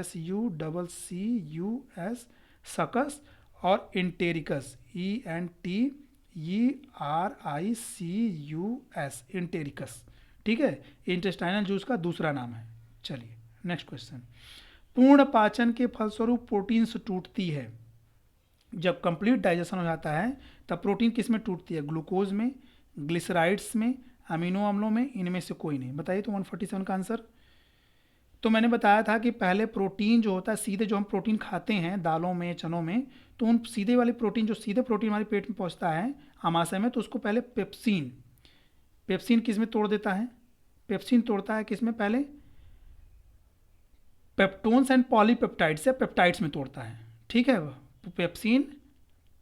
SUCCUS, सकस, और इंटेरिकस, ENTERICUS, इंटेरिकस, ठीक है, इंटेस्टाइनल जूस का दूसरा नाम है। चलिए नेक्स्ट क्वेश्चन, पूर्ण पाचन के फलस्वरूप प्रोटीन्स टूटती है। जब कंप्लीट डाइजेशन हो जाता है तब प्रोटीन किस में टूटती है? ग्लूकोज में, ग्लिसराइड्स में, अमीनो अम्लों में, इनमें से कोई नहीं। बताइए तो 147 का आंसर। तो मैंने बताया था कि पहले प्रोटीन जो होता है, सीधे जो हम प्रोटीन खाते हैं दालों में, चनों में, तो उन सीधे वाली प्रोटीन, जो सीधे प्रोटीन हमारे पेट में पहुंचता है आमाशय में, तो उसको पहले पेप्सिन किस में तोड़ देता है? पेप्सिन तोड़ता है किस में? पहले पेप्टोन्स एंड पॉलीपेप्टाइड्स या पेप्टाइड्स में तोड़ता है, ठीक है। पेप्सिन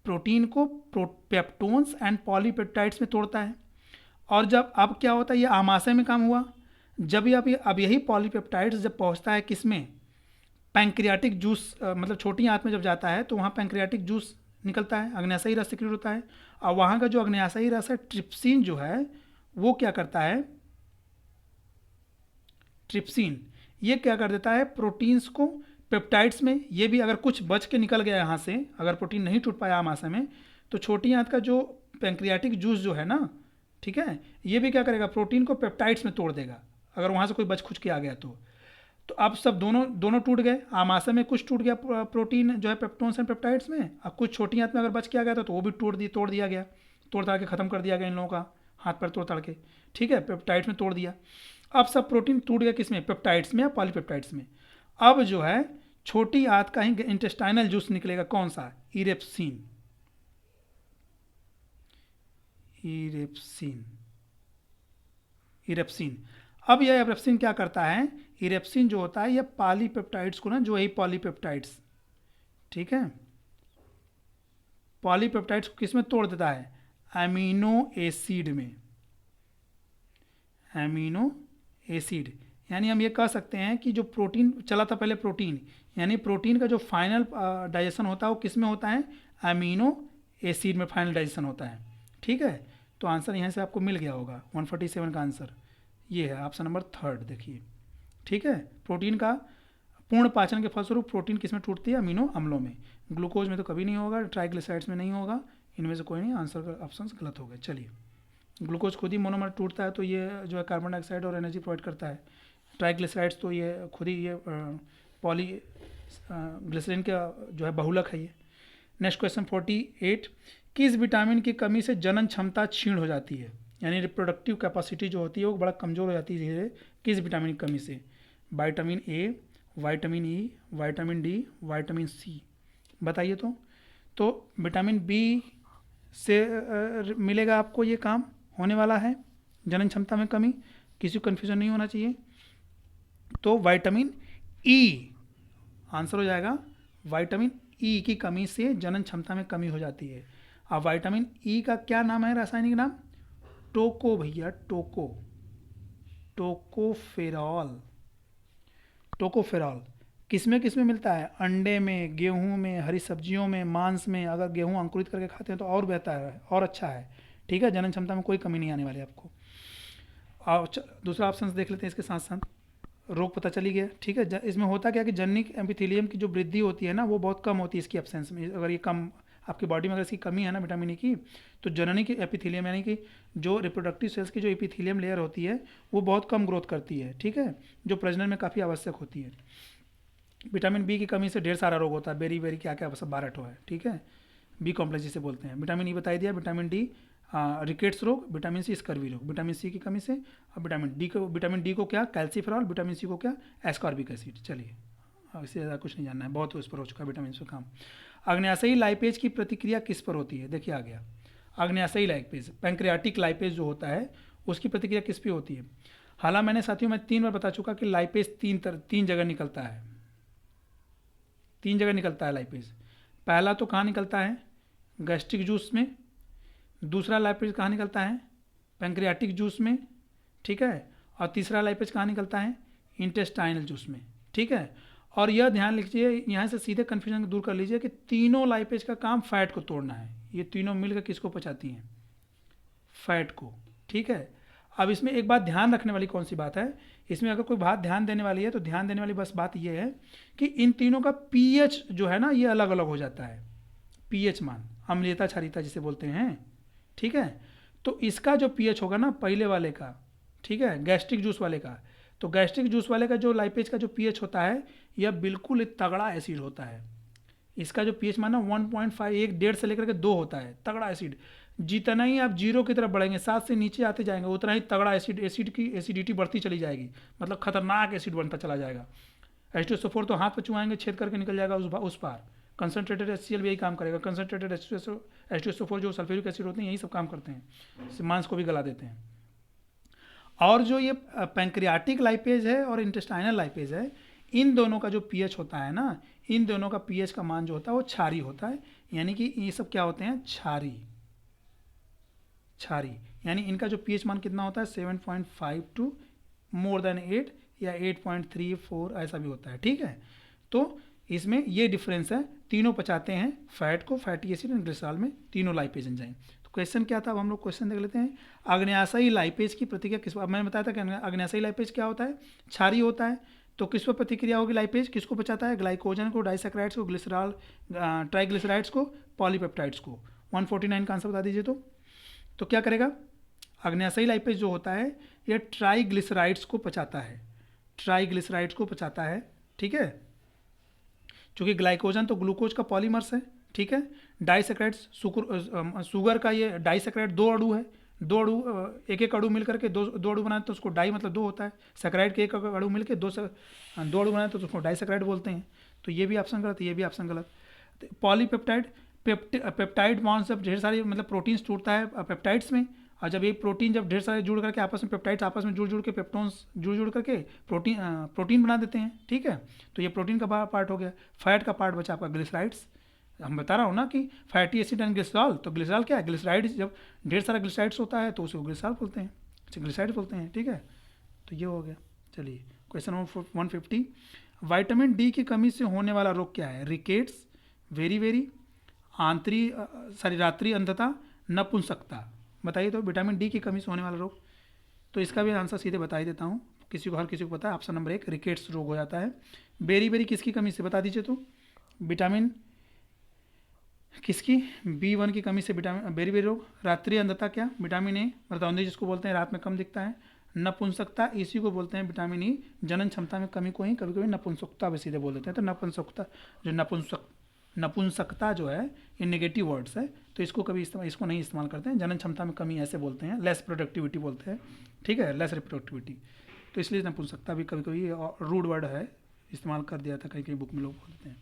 प्रोटीन को पेप्टोन्स एंड पॉलीपेप्टाइड्स में तोड़ता है, और जब अब क्या होता है, ये आमाशय में काम हुआ, जब अब यही पॉलीपेप्टाइड्स जब पहुंचता है किसमें? पैंक्रियाटिक जूस, मतलब छोटी आंत में जब जाता है तो वहाँ पैंक्रियाटिक जूस निकलता है, अग्न्याशयी रस सिक्रीट होता है, और वहाँ का जो अग्न्याशयी रस है ट्रिप्सिन जो है वो क्या करता है? ट्रिप्सिन ये क्या कर देता है? प्रोटीन्स को पेप्टाइड्स में, ये भी अगर कुछ बच के निकल गया यहाँ से, अगर प्रोटीन नहीं टूट पाया आमाशय में, तो छोटी आंत का जो पैंक्रियाटिक जूस जो है ना, ठीक है, ये भी क्या करेगा? प्रोटीन को पेप्टाइड्स में तोड़ देगा, अगर वहाँ से कोई बच खुच के आ गया तो अब सब दोनों टूट गए। आमाशय में कुछ टूट गया प्रोटीन जो है पेप्टोन्स एंड पेप्टाइड्स में, अब कुछ छोटी आंत में अगर बच के आ गया तो वो भी तोड़ दिया गया, तोड़ ताड़ के ख़त्म कर दिया गया इन लोगों का, हाथ पर तोड़ ताड़ के, ठीक है, पेप्टाइड्स में तोड़ दिया। अब सब प्रोटीन टूट गया किसमें? पेप्टाइड्स में या पॉलीपेप्टाइड्स में। अब जो है छोटी आंत का ही इंटेस्टाइनल जूस निकलेगा, कौन सा? इरेप्सिन। अब यह इरेप्सिन क्या करता है? इरेप्सिन जो होता है ये पॉलीपेप्टाइड्स को ना, जो यही पॉलीपेप्टाइड्स, ठीक है, पॉलीपेप्टाइड्स को किस में तोड़ देता है? एमिनो एसिड में, एमिनो एसिड। यानी हम ये कह सकते हैं कि जो प्रोटीन चला था पहले, प्रोटीन, यानी प्रोटीन का जो फाइनल डाइजेशन होता है वो किस में होता है, एमिनो एसिड में फाइनल डाइजेशन होता है। ठीक है, तो आंसर यहाँ से आपको मिल गया होगा, 147 का आंसर ये है, ऑप्शन नंबर 3 देखिए। ठीक है, प्रोटीन का पूर्ण पाचन के फलस्वरूप प्रोटीन किस में टूटती है, अमीनो अम्लों में। ग्लूकोज में तो कभी नहीं होगा, ट्राइग्लिसराइड्स में नहीं होगा, इनमें से कोई नहीं, आंसर का ऑप्शन गलत हो गए। चलिए, ग्लूकोज खुद ही मोनोमर टूटता है, तो ये जो है कार्बन डाइऑक्साइड और एनर्जी प्रोवाइड करता है। ट्राइग्लिसराइड्स तो ये खुद ही ये पॉली ग्लिसरीन का जो है बहुलक है ये। नेक्स्ट क्वेश्चन 48, किस विटामिन की कमी से जनन क्षमता क्षीण हो जाती है, यानी रिप्रोडक्टिव कैपेसिटी जो होती है वो बड़ा कमज़ोर हो जाती है धीरे, किस विटामिन की कमी से? Vitamin A, vitamin E, vitamin D, vitamin C, बताइए। तो विटामिन बी से मिलेगा आपको, ये काम होने वाला है, जनन क्षमता में कमी, किसी को कन्फ्यूजन नहीं होना चाहिए। तो विटामिन ई आंसर हो जाएगा, विटामिन ई की कमी से जनन क्षमता में कमी हो जाती है। अब विटामिन ई का क्या नाम है, रासायनिक नाम? टोको भैया, टोको, टोकोफेरॉल। टोकोफेरॉल किस में मिलता है? अंडे में, गेहूं में, हरी सब्जियों में, मांस में। अगर गेहूं अंकुरित करके खाते हैं तो और बेहतर है और अच्छा है। ठीक है, जनन क्षमता में कोई कमी नहीं आने वाली आपको। और दूसरा ऑप्शन देख लेते हैं इसके साथ साथ, रोग पता चली गया। ठीक है, इसमें होता क्या कि जननिक एपिथेलियम की जो वृद्धि होती है ना वो बहुत कम होती है इसकी एब्सेंस में। अगर ये कम आपकी बॉडी में अगर इसकी कमी है ना विटामिन ई की, तो जननी की एपिथेलियम यानी कि जो रिप्रोडक्टिव सेल्स की जो एपिथेलियम लेयर होती है वो बहुत कम ग्रोथ करती है। ठीक है, जो प्रजनन में काफ़ी आवश्यक होती है। विटामिन बी की कमी से ढेर सारा रोग होता है, बेरी बेरी क्या क्या सब 12 है। ठीक है, बी कॉम्प्लेक्स जिसे बोलते हैं। विटामिन ई बताई दिया, विटामिन डी रिकेट्स रोग, विटामिन सी स्कर्वी रोग, विटामिन सी की कमी से। और विटामिन डी को क्या, कैल्सीफेरॉल, विटामिन सी को क्या, एस्कॉर्बिक एसिड। चलिए, इससे ज़्यादा कुछ नहीं जानना है, बहुत उस पर हो चुका है विटामिन से काम। अग्न्याशयी लाइपेज की प्रतिक्रिया किस पर होती है? देखिए आ गया, अग्न्याशयी लाइपेज, पैंक्रियाटिक लाइपेज जो होता है उसकी प्रतिक्रिया किस पे होती है? हालांकि मैंने साथियों में 3 बार बता चुका कि लाइपेज तीन जगह निकलता है, 3 जगह निकलता है लाइपेज। पहला तो कहाँ निकलता है? गैस्ट्रिक जूस में। दूसरा लाइपेज कहाँ निकलता है? पैंक्रियाटिक जूस में। ठीक है, और तीसरा लाइपेज कहाँ निकलता है? इंटेस्टाइनल जूस में। ठीक है, और यह ध्यान लीजिए, यहाँ से सीधे कन्फ्यूजन दूर कर लीजिए कि तीनों लाइपेज का काम फैट को तोड़ना है। ये तीनों मिलकर किसको पचाती हैं? फैट को। ठीक है, अब इसमें एक बात ध्यान रखने वाली कौन सी बात है, इसमें अगर कोई बात ध्यान देने वाली है तो ध्यान देने वाली बस बात ये है कि इन तीनों का पीएच जो है ना ये अलग अलग हो जाता है। पीएच मान, अम्लीयता क्षारीयता जिसे बोलते हैं। ठीक है, तो इसका जो पीएच होगा ना पहले वाले का, ठीक है, गैस्ट्रिक जूस वाले का, तो गैस्ट्रिक जूस वाले का जो लाइपेज का जो पीएच होता है यह बिल्कुल तगड़ा एसिड होता है। इसका जो पीएच माना 1.5, 1.5 से लेकर के 2 होता है, तगड़ा एसिड। जितना ही आप जीरो की तरफ बढ़ेंगे, 7 से नीचे आते जाएंगे, उतना ही तगड़ा एसिड की एसिडिटी बढ़ती चली जाएगी, मतलब खतरनाक एसिड बनता चला जाएगा। H2SO4 तो हाथ पर चुआएंगे छेद करके निकल जाएगा उस पार। कंसनट्रेटेड HCl भी यही काम करेगा। कंसनट्रेटेड H2SO4 जो सल्फ्यूरिक एसिड होते हैं यही सब काम करते हैं, मांस को भी गला देते हैं। और जो ये पैंक्रियाटिक लाइपेज है और इंटेस्टाइनल लाइपेज है, इन दोनों का जो पीएच होता है ना, इन दोनों का पीएच का मान जो होता है वो क्षारी होता है। यानी कि ये सब क्या होते हैं? क्षारी। यानी इनका जो पीएच मान कितना होता है? 7.52 मोर देन 8 या 8.34 ऐसा भी होता है। ठीक है, तो इसमें ये डिफरेंस है। तीनों पचाते हैं फैट को, फैटी एसिड एंड ग्लिसरॉल में, तीनों लाइपेज एंजाइम। तो क्वेश्चन क्या था, अब हम लोग क्वेश्चन देख लेते हैं। अग्न्याशयी लाइपेज की प्रतिक्रिया किस, अब मैंने बताया था कि अग्न्याशयी लाइपेज क्या होता है? क्षारी होता है। तो किस पर प्रतिक्रिया होगी लाइपेज? किसको पचाता है? ग्लाइकोजन को, डाइसैकराइड्स को, ग्लिसरॉल, ट्राइग्लिसराइड्स को, पॉलीपेप्टाइड्स को। 149 का आंसर बता दीजिए। तो क्या करेगा? अग्न्याशयी लाइपेज जो होता है यह ट्राइग्लिसराइड्स को पचाता है, ट्राइग्लिसराइड्स को पचाता है। ठीक है, चूँकि ग्लाइकोजन तो ग्लूकोज का पॉलीमर्स है। ठीक है, डाइसैकराइड्स शुगर का ये डाइसैकराइड 2 अणु है, 2 अणु, एक अणु मिलकर के दो अणु बनाए तो उसको डाई मतलब 2 होता है। सैकराइड के एक अणु मिलकर 2 अणु बनाए तो उसको डाइसैकराइड बोलते हैं। तो ये भी ऑप्शन गलत, ये भी ऑप्शन गलत। पॉलीपेप्टाइड, पेप्टाइड बॉन्ड्स जब ढेर सारी मतलब प्रोटीन्स टूटता है पेप्टाइड्स में, और जब एक प्रोटीन जब ढेर सारे जुड़ करके आपस में, पेप्टाइड्स आपस में जुड़ के पेप्टोन्स जुड़ करके प्रोटीन बना देते हैं। ठीक है, तो ये प्रोटीन का पार्ट हो गया। फैट का पार्ट बचा आपका ग्लिसराइड्स, हम बता रहा हूँ ना कि फैटी एसिड एंड ग्लिसरॉल, तो ग्लिसरॉल क्या है, ग्लिसराइड, जब ढेर सारा ग्लिसराइड्स होता है तो उसको ग्लिसरॉल बोलते हैं, ग्लिसराइड बोलते हैं, ठीक है। तो ये हो गया। चलिए क्वेश्चन नंबर 150, विटामिन डी की कमी से होने वाला रोग क्या है, रिकेट्स, वेरी वेरी, रात्रि अंधता, नपुंसकता। बताइए तो विटामिन डी की कमी से होने वाला रोग। तो इसका भी आंसर सीधे बता ही देता हूँ, हर किसी को पता है। ऑप्शन नंबर 1 रिकेट्स रोग हो जाता है। बेरी बेरी किसकी कमी से, बता दीजिए तो। विटामिन किसकी, B1 की कमी से विटामिन बेरी बेरी रोग। रात्रि अंधता क्या, विटामिन ए, मृतौंधी जिसको बोलते हैं, रात में कम दिखता है। नपुंसकता इसी को बोलते हैं विटामिन ई, जनन क्षमता में कमी को ही कभी कभी नपुंसकता भी सीधे बोल देते हैं। तो नपुंसकता जो नपुंसकता जो है ये नेगेटिव वर्ड्स है, तो इसको कभी इसको नहीं इस्तेमाल करते हैं। जनन क्षमता में कमी ऐसे बोलते हैं, लेस प्रोडक्टिविटी बोलते हैं, ठीक है, लेस रिप्रोडक्टिविटी। तो इसलिए नपुंसकता भी कभी कभी रूड वर्ड है, इस्तेमाल कर दिया था कहीं कहीं बुक में लोग बोलते हैं।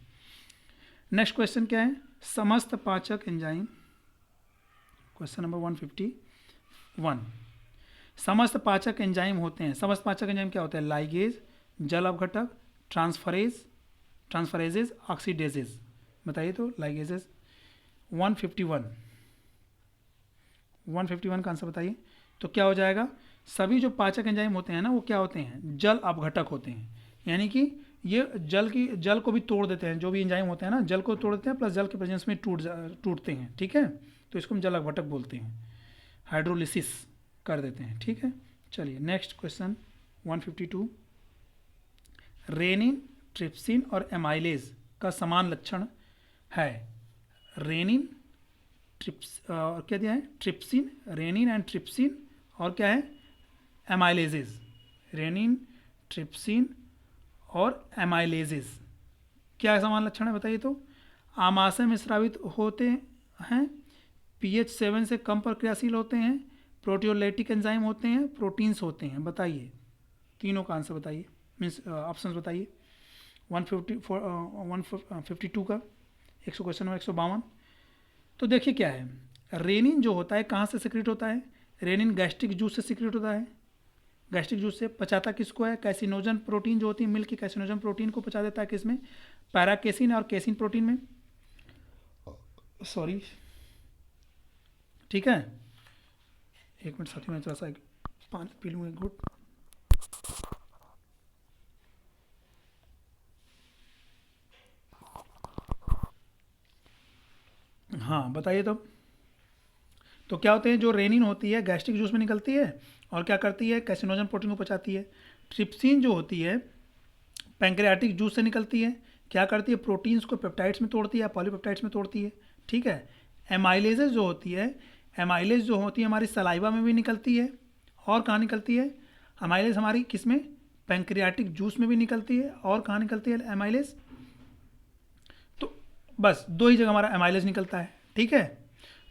नेक्स्ट क्वेश्चन क्या है, समस्त पाचक एंजाइम, क्वेश्चन नंबर 151। समस्त पाचक एंजाइम होते हैं, समस्त पाचक एंजाइम क्या होते हैं, लाइगेज, जल अपघटक, ट्रांसफरेजेज, ऑक्सीडेजेज। बताइए तो लाइगेजेस। 151 का आंसर बताइए। तो क्या हो जाएगा, सभी जो पाचक एंजाइम होते हैं ना वो क्या होते हैं, जल अपघटक होते हैं, यानी कि ये जल को भी तोड़ देते हैं। जो भी एंजाइम होते हैं ना जल को तोड़ देते हैं, प्लस जल के प्रेजेंस में टूटते हैं, ठीक है। तो इसको हम जल अपघटक बोलते हैं, हाइड्रोलिसिस कर देते हैं, ठीक है। चलिए नेक्स्ट क्वेश्चन 152, रेनिन, ट्रिप्सिन और एमाइलेज का समान लक्षण है। रेनिन, और क्या दिया है, ट्रिप्सिन, रेनिन एंड ट्रिप्सिन, और क्या है, एमाइलेजेस। रेनिन, ट्रिप्सिन और एमाइलेजेस क्या समान लक्षण है, बताइए तो। आमाशय में स्रावित होते हैं, pH 7 से कम पर क्रियाशील होते हैं, प्रोटियोलाइटिक एंजाइम होते हैं, प्रोटीन्स होते हैं। बताइए तीनों का आंसर बताइए, मीन्स ऑप्शन बताइए। 152 का 100 क्वेश्चन नंबर 152। तो देखिए क्या है, रेनिन जो होता है कहाँ से सिक्रेट होता है, रेनिन गैस्ट्रिक जूस से सिक्रेट होता है। गैस्ट्रिक जूस से पचाता किसको है, कैसिनोजन प्रोटीन जो होती है मिल्क की कैसिनोजन प्रोटीन को पचा देता है, किसमें, पैराकेसिन और केसिन प्रोटीन में, सॉरी, ठीक है। एक मिनट साथियों, मैं थोड़ा सा पानी पी लूँ एक घूंट। हाँ बताइए तो क्या होते हैं, जो रेनिन होती है गैस्ट्रिक जूस में निकलती है और क्या करती है, कैसिनोजन प्रोटीन को पचाती है। ट्रिप्सिन जो होती है पैंक्रियाटिक जूस से निकलती है, क्या करती है, प्रोटीन्स को पेप्टाइड्स में तोड़ती है, पॉलीपेप्टाइड्स में तोड़ती है, ठीक है। एमाइलेजेस जो होती है, एमाइलेज जो होती है हमारी सलाइवा में भी निकलती है, और कहाँ निकलती है एमाइलेज हमारी, किसमें, पैंक्रियाटिक जूस में भी निकलती है, और कहाँ निकलती है एमाइलेज, तो बस दो ही जगह हमारा एमाइलेज निकलता है, ठीक है।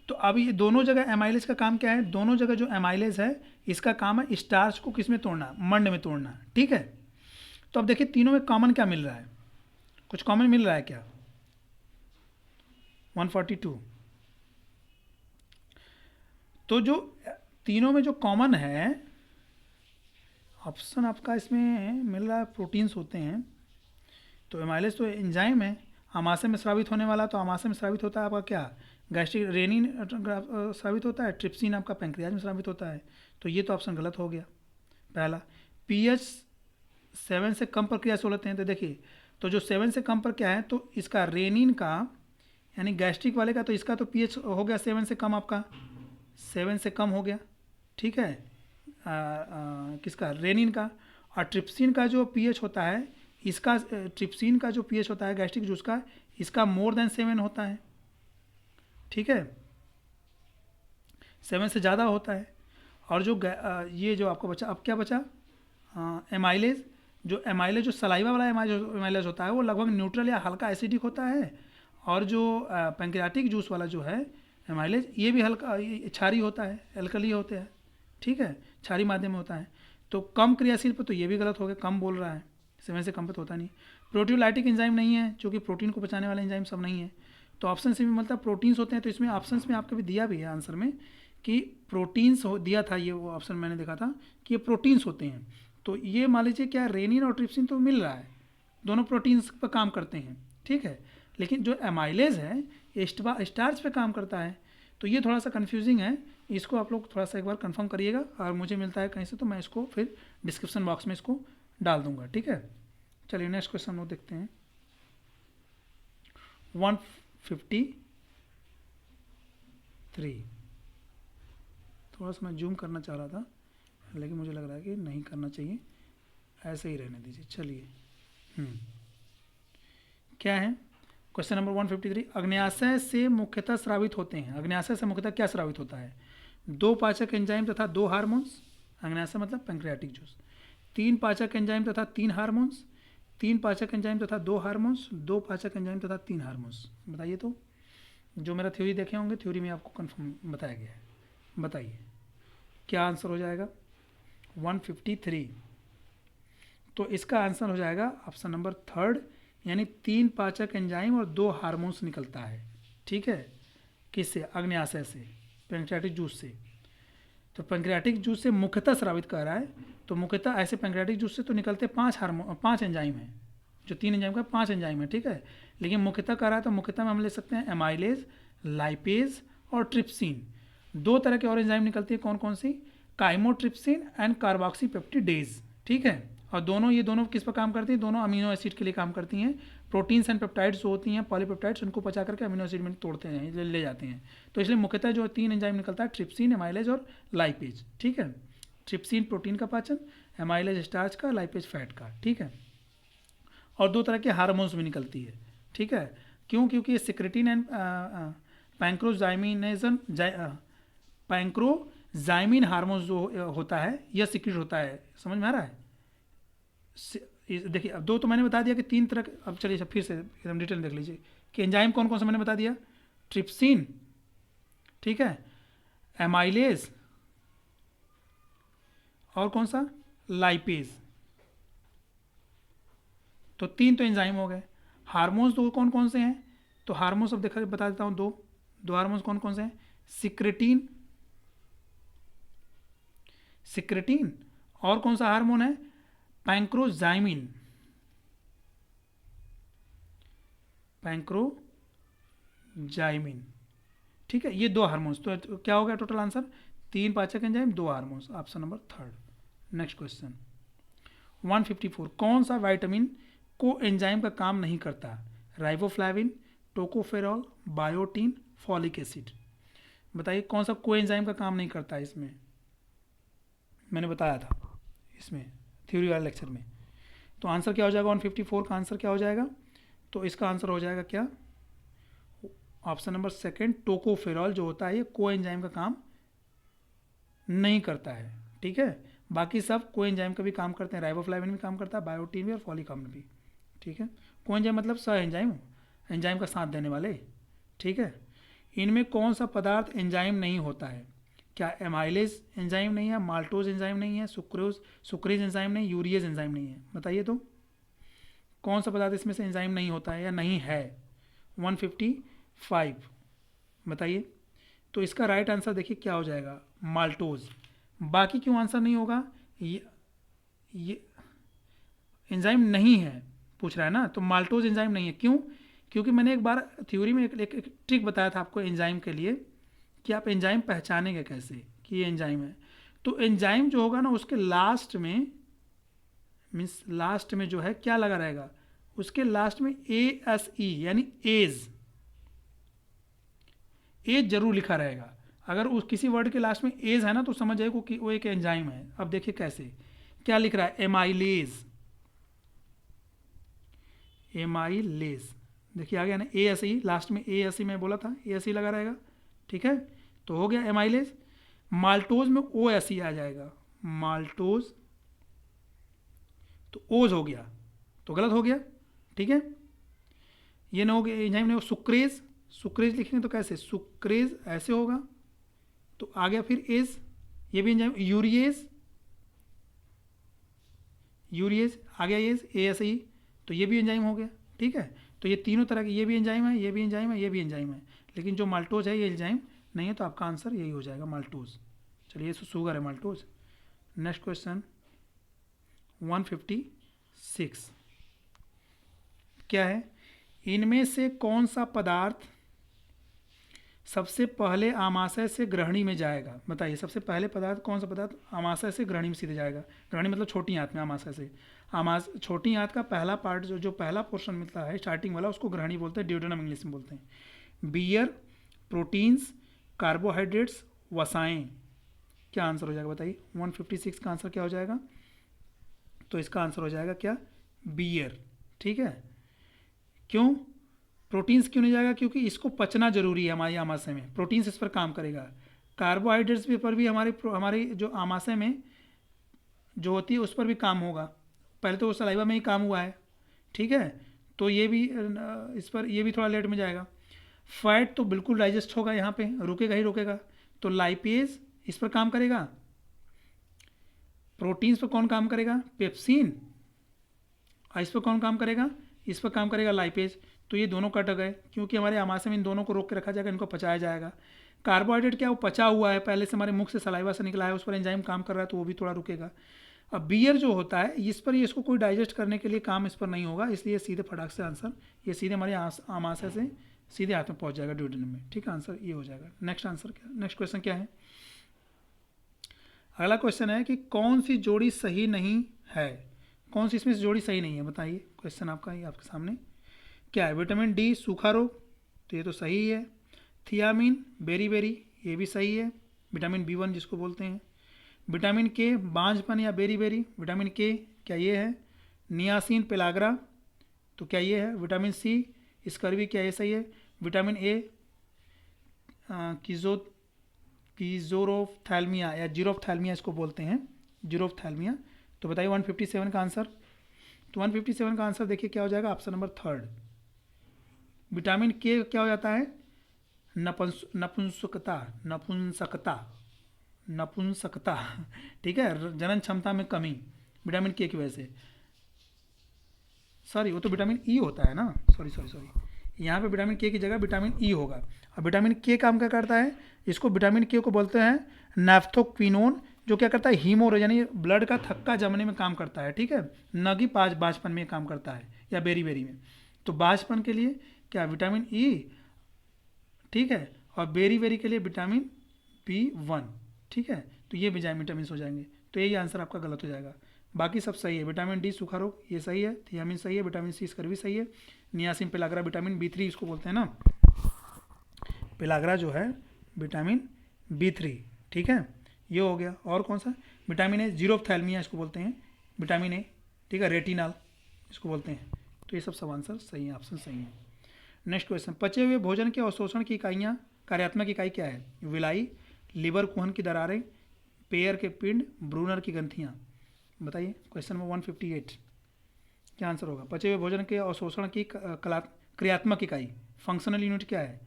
तो अब ये दोनों जगह एमाइलेज का काम क्या है, दोनों जगह जो एमाइलेज है इसका काम है स्टार्च को किस में तोड़ना, मंड में तोड़ना, ठीक है। तो अब देखिए तीनों में कॉमन क्या मिल रहा है, कुछ कॉमन मिल रहा है क्या, 142। तो जो तीनों में जो कॉमन है, ऑप्शन आपका इसमें मिल रहा है प्रोटीन्स होते हैं। तो एमाइलेज तो एंजाइम है, आमाशय में स्रावित होने वाला, तो आमाशय में स्रावित होता है आपका क्या, गैस्ट्रिक, रेनिन स्रावित होता है, ट्रिप्सिन आपका पैंक्रियाज में स्रावित होता है। तो ये तो ऑप्शन गलत हो गया पहला। pH 7 से कम पर क्रियाशील होते हैं, तो देखिए तो जो 7 से कम पर क्या है, तो इसका रेनिन का यानी गैस्ट्रिक वाले का, तो इसका तो pH हो गया 7 से कम, आपका 7 से कम हो गया, ठीक है, किसका, रेनिन का। और ट्रिप्सिन का जो pH होता है, इसका ट्रिप्सिन का जो pH होता है गैस्ट्रिक जूस का, इसका मोर देन 7 होता है, ठीक है, 7 से ज़्यादा होता है। और जो ये जो आपको बचा, अब क्या बचा, एमाइलेज, जो एमाइलेज जो सलाइवा वाला एमाइलेज होता है वो लगभग न्यूट्रल या हल्का एसिडिक होता है, और जो पैंक्रियाटिक जूस वाला जो है एमाइलेज ये भी हल्का क्षारी होता है, एल्कली होते हैं, ठीक है, क्षारी माध्यम में होता है। तो कम क्रियाशील पर तो ये भी गलत हो गया, कम बोल रहा है, 7 से कम पर तो होता नहीं। प्रोटियोलाइटिक एंजाइम नहीं है, जो कि प्रोटीन को बचाने वाले एंजाइम सब नहीं है। तो ऑप्शन से भी मतलब प्रोटीन्स होते हैं, तो इसमें ऑप्शंस में आपको भी दिया भी है आंसर में कि प्रोटीन्स हो दिया था, ये वो ऑप्शन मैंने देखा था कि ये प्रोटीन्स होते हैं। तो ये मान लीजिए क्या, रेनिन और ट्रिप्सिन तो मिल रहा है, दोनों प्रोटीन्स पर काम करते हैं, ठीक है। लेकिन जो एमाइलेज है ये स्टार्च पे काम करता है। तो ये थोड़ा सा कन्फ्यूजिंग है, इसको आप लोग थोड़ा सा एक बार कंफर्म करिएगा, और मुझे मिलता है कहीं से तो मैं इसको फिर डिस्क्रिप्शन बॉक्स में इसको डाल दूंगा, ठीक है। चलिए नेक्स्ट क्वेश्चन हम लोग देखते हैं। 153, थोड़ा सा मैं जूम करना चाह रहा था लेकिन मुझे लग रहा है कि नहीं करना चाहिए, ऐसे ही रहने दीजिए। चलिए क्या है क्वेश्चन नंबर 153, अग्न्याशय से मुख्यतः स्रावित होते हैं। अग्न्याशय से मुख्यतः क्या स्रावित होता है? 2 पाचक एंजाइम तथा 2 हार्मोन्स, अग्न्याशय मतलब पैंक्रियाटिक जूस। 3 पाचक एंजाइम तथा 3 हार्मोन्स, 3 पाचक एंजाइम तथा 2 हार्मोन्स, 2 पाचक एंजाइम तथा 3 हार्मोन्स। बताइए तो, जो मेरा थ्योरी देखे होंगे, थ्योरी में आपको कंफर्म बताया गया है, बताइए क्या आंसर हो जाएगा 153। तो इसका आंसर हो जाएगा ऑप्शन नंबर 3, यानी 3 पाचक एंजाइम और 2 हार्मोन्स निकलता है, ठीक है। किससे? अग्न्याशय से, पैंक्रियाटिक जूस से। तो पैंक्रियाटिक जूस से मुख्यतः स्रावित कर रहा है, तो मुख्यतः ऐसे पैंक्रियाटिक जूस से तो निकलते 5 एंजाइम हैं, जो 3 एंजाइम का 5 एंजाइम है, ठीक है। लेकिन मुख्यतः कर रहा है तो मुख्यतः में हम ले सकते हैं एमाइलेज, लाइपेज और ट्रिप्सिन। 2 तरह के और एंजाइम निकलती है, कौन कौन सी? काइमोट्रिप्सिन एंड कार्बोक्सीपेप्टिडेज, ठीक है। और दोनों ये दोनों किस पर काम करती हैं? दोनों अमीनो एसिड के लिए काम करती हैं। प्रोटीन्स एंड पेप्टाइड्स जो होती हैं, पॉलीपेप्टाइड्स, उनको पचा करके अमीनो एसिड में तोड़ते हैं, ले जाते हैं। तो इसलिए मुख्यतः जो 3 एंजाइम निकलता है, ट्रिप्सिन, एमाइलेज और लाइपेज, ठीक है। ट्रिप्सिन प्रोटीन का पाचन, एमाइलेज स्टार्च का, लाइपेज फैट का, ठीक है। और 2 तरह के हार्मोन्स भी निकलती है, ठीक है। क्यों? क्योंकि ये सिक्रेटिन एंड पैंक्रोजाइमिन हार्मोन्स जो होता है यह सिक्रेट होता है, समझ में आ रहा है? देखिए अब 2 तो मैंने बता दिया कि 3 तरह के। अब चलिए फिर से एकदम डिटेल देख लीजिए कि एंजाइम कौन कौन सा मैंने बता दिया। ट्रिप्सिन, ठीक है, एमाइलेज, और कौन सा? लाइपेज। तो 3 तो एंजाइम हो गए। हार्मोन्स 2 कौन कौन से हैं? तो हार्मोन्स अब देखा बता देता हूँ, 2 हार्मोन्स कौन कौन से हैं? सिक्रेटिन, और कौन सा हार्मोन है? पैंक्रोजाइमिन, ठीक है। ये 2 हार्मोन्स। तो क्या हो गया टोटल आंसर? 3 पाचक enzyme, 2 hormones, option number 3। Next question 154, कौन सा विटामिन को एंजाइम का काम नहीं करता? Riboflavin, tocopherol, biotin, folic acid. बताइए कौन सा को एंजाइम का काम नहीं करता है इसमें? मैंने बताया था इसमें थ्योरी वाले लेक्चर में। तो आंसर क्या हो जाएगा 154 का आंसर क्या हो जाएगा? तो इसका आंसर हो जाएगा क्या? ऑप्शन नंबर 2, टोकोफेरॉल जो होता है ये को एंजाइम का काम नहीं करता है, ठीक है। बाकी सब को एंजाइम का भी काम करते हैं, राइबोफ्लाविन भी काम करता है, बायोटीन भी और फॉलिक अम्ल भी, ठीक है। को एंजाइम मतलब सह एंजाइम का साथ देने वाले, ठीक है। इनमें कौन सा पदार्थ एंजाइम नहीं होता है? क्या एमाइलेज एंजाइम नहीं है, माल्टोज एंजाइम नहीं है, सुक्रेज एंजाइम नहीं, यूरियज एंजाइम नहीं है? बताइए तो कौन सा पदार्थ इसमें से एंजाइम नहीं होता है या नहीं है? 155 बताइए। तो इसका राइट आंसर देखिए क्या हो जाएगा? माल्टोज। बाकी क्यों आंसर नहीं होगा? ये एंजाइम नहीं है पूछ रहा है ना, तो माल्टोज एंजाइम नहीं है। क्यों? क्योंकि मैंने एक बार थ्योरी में एक ट्रिक बताया था आपको एंजाइम के लिए कि आप एंजाइम पहचानेंगे कैसे कि ये एंजाइम है। तो एंजाइम जो होगा ना उसके लास्ट में, मीन्स लास्ट में जो है क्या लगा रहेगा? उसके लास्ट में ASE यानी एज जरूर लिखा रहेगा। अगर उस किसी वर्ड के लास्ट में एज है ना तो समझ जाएगा कि वो एक एंजाइम है। अब देखिए कैसे, क्या लिख रहा है? एमाइलेज, देखिए आ गया ना ASE, लास्ट में ASE मैं बोला था ASE लगा रहेगा, ठीक है। तो हो गया एमाइलेज। माल्टोज में OSE आ जाएगा, माल्टोज, तो ओज हो गया, तो गलत हो गया, ठीक है। ये ना हो गया एंजाइम नहीं हो। सुक्रेज लिखेंगे तो कैसे? सुक्रेज ऐसे होगा, तो आ गया फिर एज, ये भी एंजाइम। यूरिएज आ गया, एज ASE, तो ये भी एंजाइम हो गया, ठीक है। तो ये तीनों तरह के, ये भी एंजाइम है, ये भी एंजाइम है, ये भी एंजाइम है, लेकिन जो माल्टोज है ये एंजाइम नहीं है, तो आपका आंसर यही हो जाएगा माल्टोज। चलिए शुगर है माल्टोज। नेक्स्ट क्वेश्चन 156 क्या है? इनमें से कौन सा पदार्थ सबसे पहले आमाशय से ग्रहणी में जाएगा? बताइए, सबसे पहले पदार्थ कौन सा पदार्थ आमाशय से ग्रहणी में सीधे जाएगा? ग्रहणी मतलब छोटी आंत में, आमाशय से छोटी आंत का पहला पार्ट जो पहला पोर्शन मिलता है स्टार्टिंग वाला, उसको ग्रहणी बोलते हैं, ड्यूडेनम इंग्लिश में बोलते हैं। बियर, प्रोटीन्स, कार्बोहाइड्रेट्स, वसाएं। क्या आंसर हो जाएगा बताइए? 156 का आंसर क्या हो जाएगा? तो इसका आंसर हो जाएगा क्या? बियर। ठीक है, क्यों प्रोटीन्स क्यों नहीं जाएगा? क्योंकि इसको पचना जरूरी है हमारी आमाशय में, प्रोटीन्स इस पर काम करेगा। कार्बोहाइड्रेट्स पर भी हमारी जो आमाशय में जो होती है उस पर भी काम होगा, पहले तो वो सलाइवा में ही काम हुआ है। ठीक है, तो ये भी इस पर ये भी थोड़ा लेट में जाएगा। फैट तो बिल्कुल डाइजेस्ट होगा, यहाँ पे रुकेगा ही रुकेगा, तो लाइपेज इस पर काम करेगा। प्रोटीन्स पर कौन काम करेगा? पेप्सिन। इस पर कौन काम करेगा? इस पर काम करेगा लाइपेज। तो ये दोनों कट गए, क्योंकि हमारे आमाशय में इन दोनों को रोक के रखा जाएगा, इनको पचाया जाएगा। कार्बोहाइड्रेट क्या, वो पचा हुआ है, पहले से हमारे मुख से सलाइवा से निकला है, उस पर एंजाइम काम कर रहा है, तो वो भी थोड़ा रुकेगा। अब बियर जो होता है इस पर इसको कोई डाइजेस्ट करने के लिए काम इस पर नहीं होगा, इसलिए सीधे फटाक से आंसर ये सीधे हमारे आमाशय से सीधे हाथ में पहुंच जाएगा, ड्यूडेनम में। ठीक है, आंसर ये हो जाएगा। नेक्स्ट आंसर क्या, नेक्स्ट क्वेश्चन क्या है? अगला क्वेश्चन है कि कौन सी जोड़ी सही नहीं है? कौन सी इसमें से जोड़ी सही नहीं है? बताइए, क्वेश्चन आपका ये आपके सामने क्या है? विटामिन डी सूखा रोग, तो ये तो सही है। थियामिन बेरी बेरी, ये भी सही है, विटामिन B1 जिसको बोलते हैं। विटामिन के बांझपन या बेरी बेरी, विटामिन के क्या ये है? नियासिन पेलाग्रा, तो क्या ये है? विटामिन सी स्कर्वी, क्या ये सही है? विटामिन ए कीजोरोफ्थैल्मिया या जीरोफ्थैल्मिया इसको बोलते हैं, जीरोफ्थैल्मिया। तो बताइए 157 का आंसर। तो 157 का आंसर देखिए क्या हो जाएगा? Option number 3। विटामिन के क्या हो जाता है? नपुंसकता, नपुंसकता, नपुंसकता। ठीक है, जनन क्षमता में कमी विटामिन के की वजह से। सॉरी, वो तो विटामिन ई होता है ना, सॉरी सॉरी सॉरी, यहाँ पे विटामिन के की जगह विटामिन ई होगा। अब विटामिन के काम क्या करता है? इसको विटामिन के को बोलते हैं नैफ्थोक्विनोन, जो क्या करता है? हीमो यानी ब्लड का थक्का जमने में काम करता है। ठीक है, न कि बाजपन में काम करता है या बेरी बेरी में। तो बाजपन के लिए क्या? Vitamin E. ठीक है, और बेरी बेरी के लिए विटामिन B1। ठीक है, तो ये विटामिन हो जाएंगे, तो यही आंसर आपका गलत हो जाएगा। बाकी सब सही है। विटामिन डी सूखा रोग ये सही है, थियामिन सही है, विटामिन सी स्कर्वी सही है, नियासिन पेलाग्रा विटामिन B3 इसको बोलते हैं ना, पेलाग्रा जो है विटामिन B3। ठीक है, ये हो गया। और कौन सा? विटामिन ए जीरोफ्थैल्मिया इसको बोलते हैं, विटामिन ए। ठीक है, रेटिनॉल इसको बोलते हैं। तो ये सब आंसर सही है, ऑप्शन सही है। नेक्स्ट क्वेश्चन, पचे हुए भोजन के अवशोषण की इकाइयाँ, कार्यात्मक इकाई क्या है? विलाई, लीवर कुहन की दरारें, पेयर के पिंड, ब्रूनर की ग्रंथियाँ। बताइए, क्वेश्चन नंबर 158 क्या आंसर होगा? पचे हुए भोजन के अवशोषण की क्रियात्मक इकाई, फंक्शनल यूनिट क्या है?